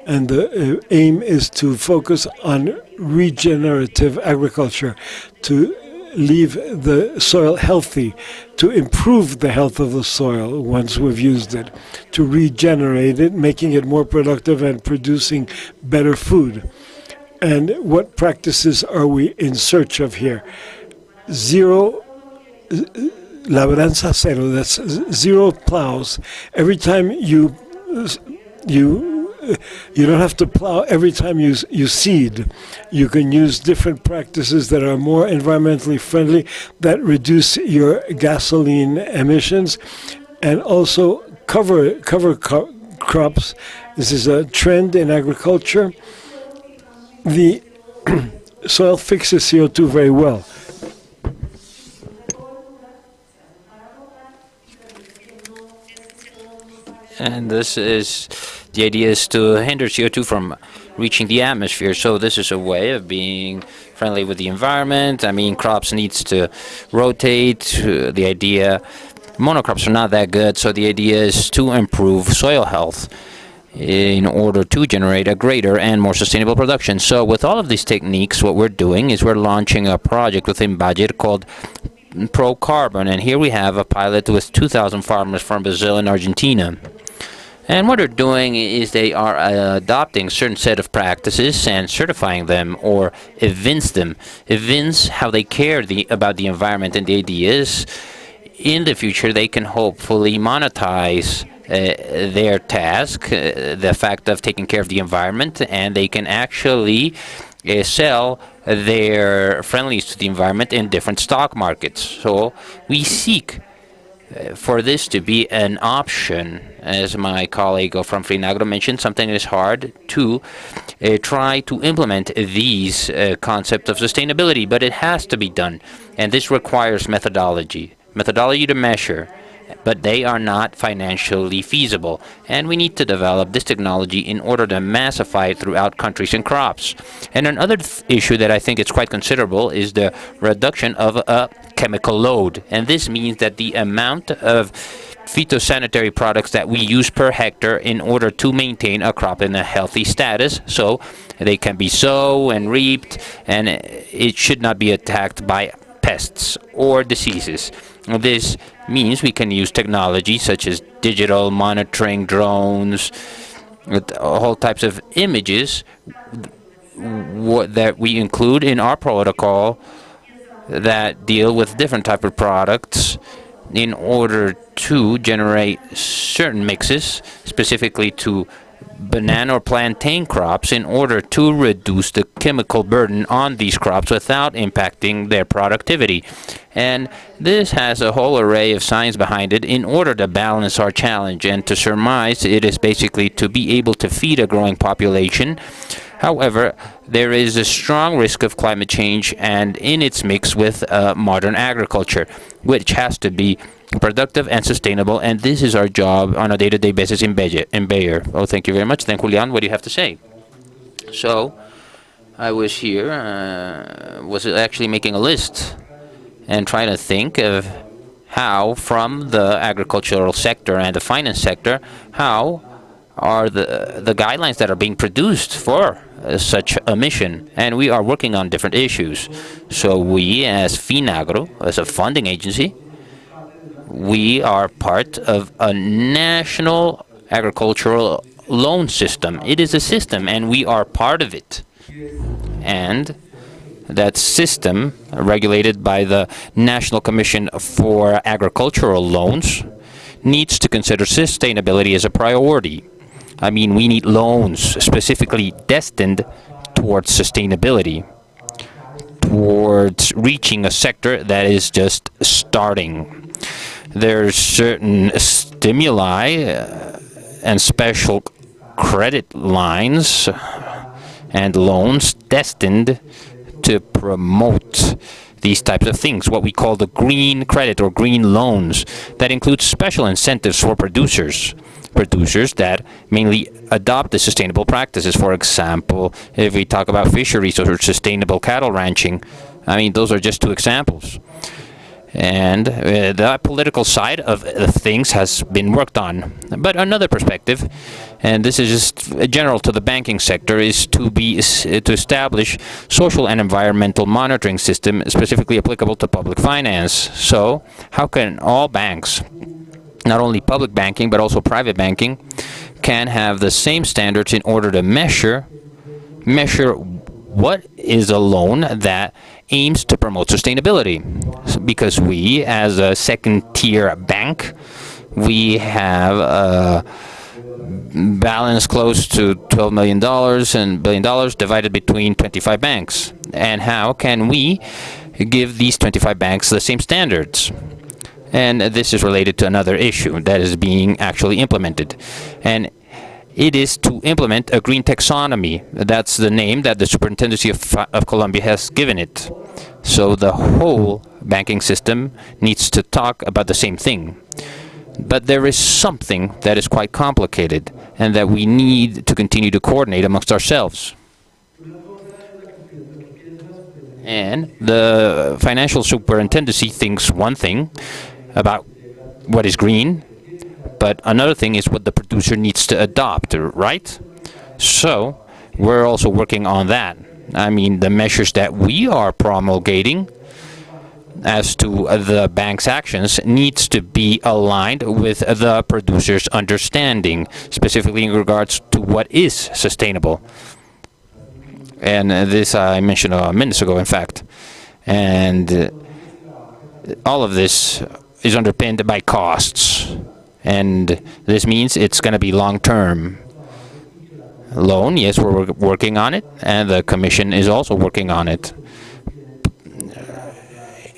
Speaker 9: And the aim is to focus on regenerative agriculture, to leave the soil healthy, to improve the health of the soil once we've used it, to regenerate it, making it more productive and producing better food. And what practices are we in search of here? Zero, labranza cero, that's zero plows. Every time you don't have to plow every time you seed. You can use different practices that are more environmentally friendly, that reduce your gasoline emissions, and also cover crops. This is a trend in agriculture. The soil fixes CO2 very well.
Speaker 8: And the idea is to hinder CO2 from reaching the atmosphere. So this is a way of being friendly with the environment. I mean, crops needs to rotate. The idea, monocrops are not that good. So the idea is to improve soil health in order to generate a greater and more sustainable production. So with all of these techniques, what we're doing is we're launching a project within Budget called Pro Carbon. And here we have a pilot with 2,000 farmers from Brazil and Argentina. And what they're doing is they are adopting a certain set of practices and certifying them or evince how they care about the environment. And the idea is in the future they can hopefully monetize their task, the fact of taking care of the environment, and they can actually sell their friendliness to the environment in different stock markets. So we seek for this to be an option. As my colleague from Reinagro mentioned, something is hard to try to implement these concepts of sustainability, but it has to be done. And this requires methodology to measure, but they are not financially feasible. And we need to develop this technology in order to massify it throughout countries and crops. And another issue that I think is quite considerable is the reduction of a chemical load. And this means that the amount of phytosanitary products that we use per hectare in order to maintain a crop in a healthy status, so they can be sown and reaped, and it should not be attacked by pests or diseases. This means we can use technology such as digital monitoring, drones, with all types of images that we include in our protocol that deal with different type of products in order to generate certain mixes, specifically to banana or plantain crops, in order to reduce the chemical burden on these crops without impacting their productivity. And this has a whole array of science behind it in order to balance our challenge and to surmise it is basically to be able to feed a growing population. However, there is a strong risk of climate change and in its mix with modern agriculture, which has to be productive and sustainable, and this is our job on a day-to-day basis in Bayer. Oh, thank you very much. Then, Julian, what do you have to say? So, I was here, was actually making a list and trying to think of how, from the agricultural sector and the finance sector, how are the guidelines that are being produced for such a mission. And we are working on different issues. So we, as Finagro, as a funding agency, we are part of a national agricultural loan system. It is a system, and we are part of it. And that system, regulated by the National Commission for Agricultural Loans, needs to consider sustainability as a priority. I mean, we need loans specifically destined towards sustainability, towards reaching a sector that is just starting. There's certain stimuli and special credit lines and loans destined to promote these types of things, what we call the green credit or green loans, that includes special incentives for producers that mainly adopt the sustainable practices. For example, if we talk about fisheries or sustainable cattle ranching, I mean, those are just two examples. And the political side of things has been worked on. But another perspective, and this is just general to the banking sector, is to establish social and environmental monitoring system specifically applicable to public finance. So how can all banks, not only public banking but also private banking, can have the same standards in order to measure what is a loan that aims to promote sustainability? Because we, as a second-tier bank, we have a balance close to $12 million and $1 billion divided between 25 banks. And how can we give these 25 banks the same standards? And this is related to another issue that is being actually implemented. And it is to implement a green taxonomy. That's the name that the Superintendency of Colombia has given it. So the whole banking system needs to talk about the same thing. But there is something that is quite complicated and that we need to continue to coordinate amongst ourselves. And the financial superintendency thinks one thing about what is green, but another thing is what the producer needs to adopt, right? So we're also working on that. I mean, the measures that we are promulgating as to the bank's actions needs to be aligned with the producer's understanding, specifically in regards to what is sustainable. And this I mentioned minutes ago, in fact. And all of this is underpinned by costs. And this means it's going to be long-term. Loan, yes, we're working on it, and the Commission is also working on it.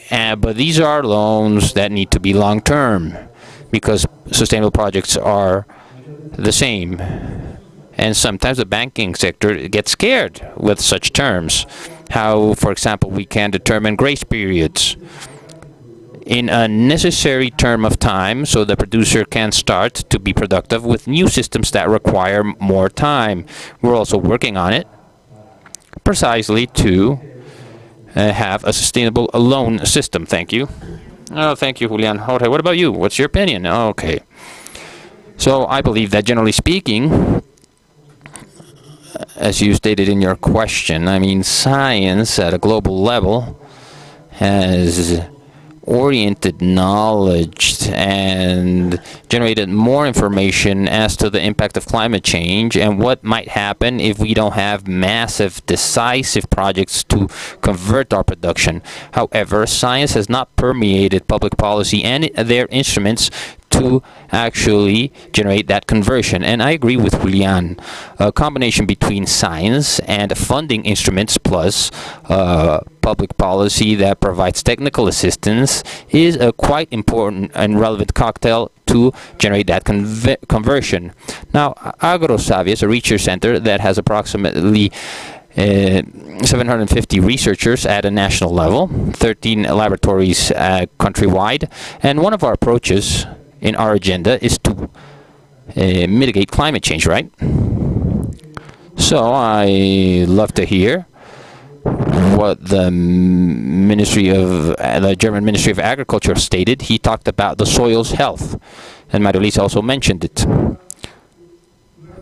Speaker 8: But these are loans that need to be long-term, because sustainable projects are the same. And sometimes the banking sector gets scared with such terms. How, for example, we can determine grace periods in a necessary term of time so the producer can start to be productive with new systems that require more time. We're also working on it precisely to have a sustainable loan system. Thank you. Oh, thank you, Julian. Okay, what about you? What's your opinion? Okay. So I believe that generally speaking, as you stated in your question, I mean, science at a global level has oriented knowledge and generated more information as to the impact of climate change and what might happen if we don't have massive, decisive projects to convert our production. However, science has not permeated public policy and their instruments to actually generate that conversion. And I agree with Julian. A combination between science and funding instruments plus public policy that provides technical assistance is a quite important and relevant cocktail to generate that conversion. Now, AgroSavia is a research center that has approximately 750 researchers at a national level, 13 laboratories countrywide, and one of our approaches in our agenda is to mitigate climate change, right? So I love to hear what the German Ministry of Agriculture stated. He talked about the soil's health, and Marilisa also mentioned it.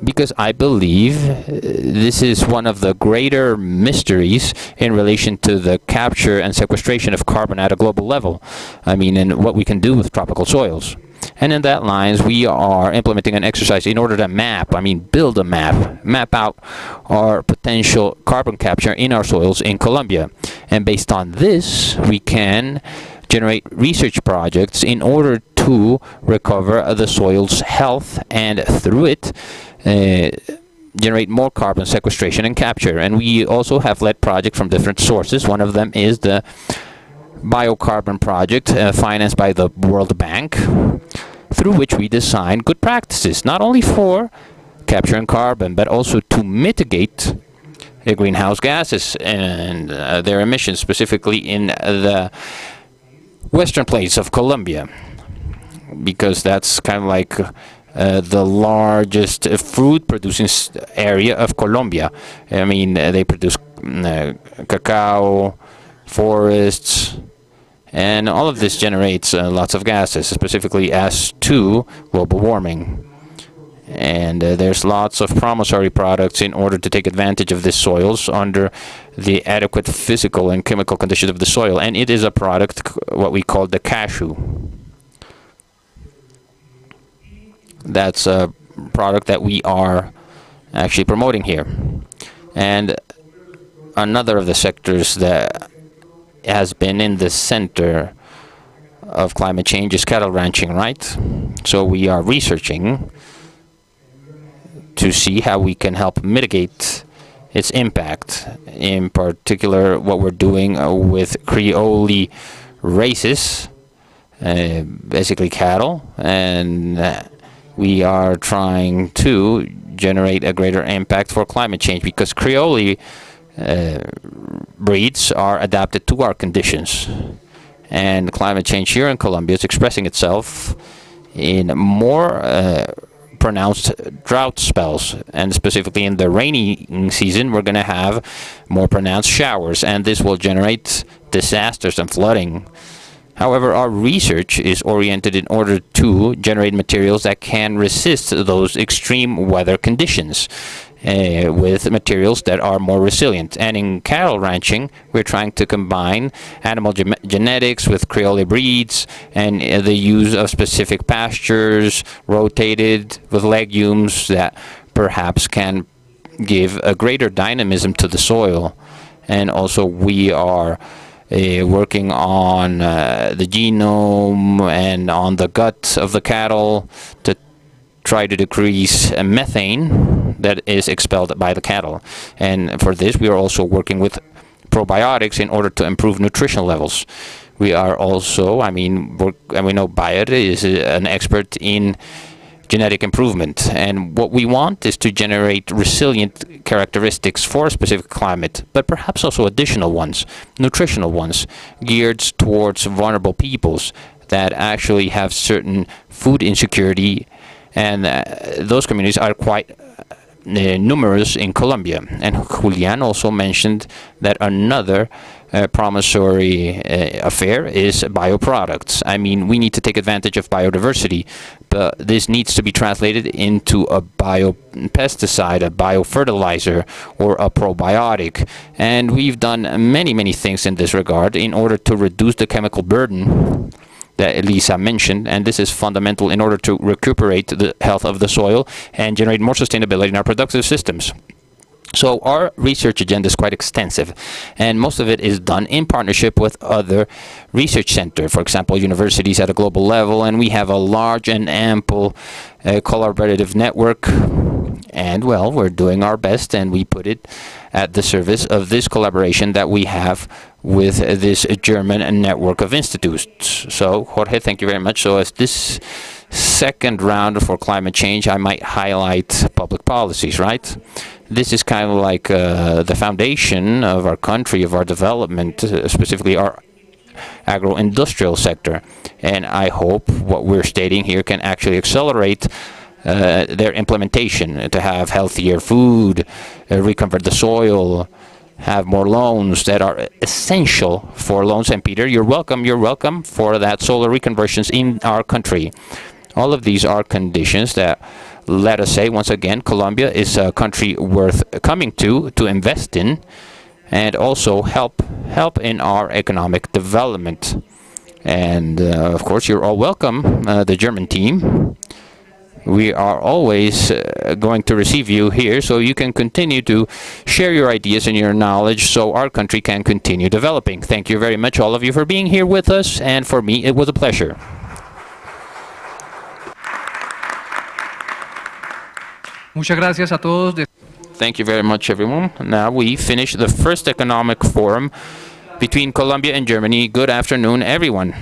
Speaker 8: Because I believe this is one of the greater mysteries in relation to the capture and sequestration of carbon at a global level. I mean, and what we can do with tropical soils. And in that lines, we are implementing an exercise in order to build a map out our potential carbon capture in our soils in Colombia. And based on this, we can generate research projects in order to recover the soil's health and through it, generate more carbon sequestration and capture. And we also have led projects from different sources. One of them is the biocarbon project financed by the World Bank, through which we design good practices, not only for capturing carbon, but also to mitigate greenhouse gases and their emissions, specifically in the western plains of Colombia, because that's kind of like the largest fruit producing area of Colombia. I mean, they produce cacao, forests, and all of this generates lots of gases, specifically as to global warming. And there's lots of promissory products in order to take advantage of these soils under the adequate physical and chemical conditions of the soil. And it is a product, what we call the cashew. That's a product that we are actually promoting here. And another of the sectors that has been in the center of climate change is cattle ranching, right? So we are researching to see how we can help mitigate its impact. In particular, what we're doing with Creole races, basically cattle, and we are trying to generate a greater impact for climate change, because Creole breeds are adapted to our conditions. And climate change here in Colombia is expressing itself in more pronounced drought spells, and specifically in the rainy season we're going to have more pronounced showers, and this will generate disasters and flooding. However, our research is oriented in order to generate materials that can resist those extreme weather conditions with materials that are more resilient. And in cattle ranching, we're trying to combine animal genetics with Creole breeds and the use of specific pastures rotated with legumes that perhaps can give a greater dynamism to the soil. And also we are working on the genome and on the gut of the cattle to try to decrease methane that is expelled by the cattle. And for this, we are also working with probiotics in order to improve nutritional levels. We are also, we know Bayer is an expert in genetic improvement, and what we want is to generate resilient characteristics for a specific climate, but perhaps also additional ones, nutritional ones, geared towards vulnerable peoples that actually have certain food insecurity, and those communities are quite numerous in Colombia. And Julian also mentioned that another promissory affair is bioproducts. We need to take advantage of biodiversity, but this needs to be translated into a biopesticide, a biofertilizer, or a probiotic. And we've done many things in this regard in order to reduce the chemical burden that Elisa mentioned, and this is fundamental in order to recuperate the health of the soil and generate more sustainability in our productive systems. So our research agenda is quite extensive, and most of it is done in partnership with other research centers, for example, universities at a global level, and we have a large and ample collaborative network. And well, we're doing our best, and we put it at the service of this collaboration that we have with this German network of institutes. So, Jorge, thank you very much. So as this second round for climate change, I might highlight public policies, right? This is kind of like the foundation of our country, of our development, specifically our agro-industrial sector. And I hope what we're stating here can actually accelerate their implementation, to have healthier food, reconvert the soil, have more loans that are essential for loans. And Peter, you're welcome for that solar reconversions in our country. All of these are conditions that let us say, once again, Colombia is a country worth coming to invest in, and also help in our economic development. And of course, you're all welcome, the German team. We are always going to receive you here, so you can continue to share your ideas and your knowledge so our country can continue developing. Thank you very much, all of you, for being here with us, and for me, it was a pleasure.
Speaker 3: Muchas gracias a todos.
Speaker 8: Thank you very much, everyone. Now we finish the first economic forum between Colombia and Germany. Good afternoon, everyone.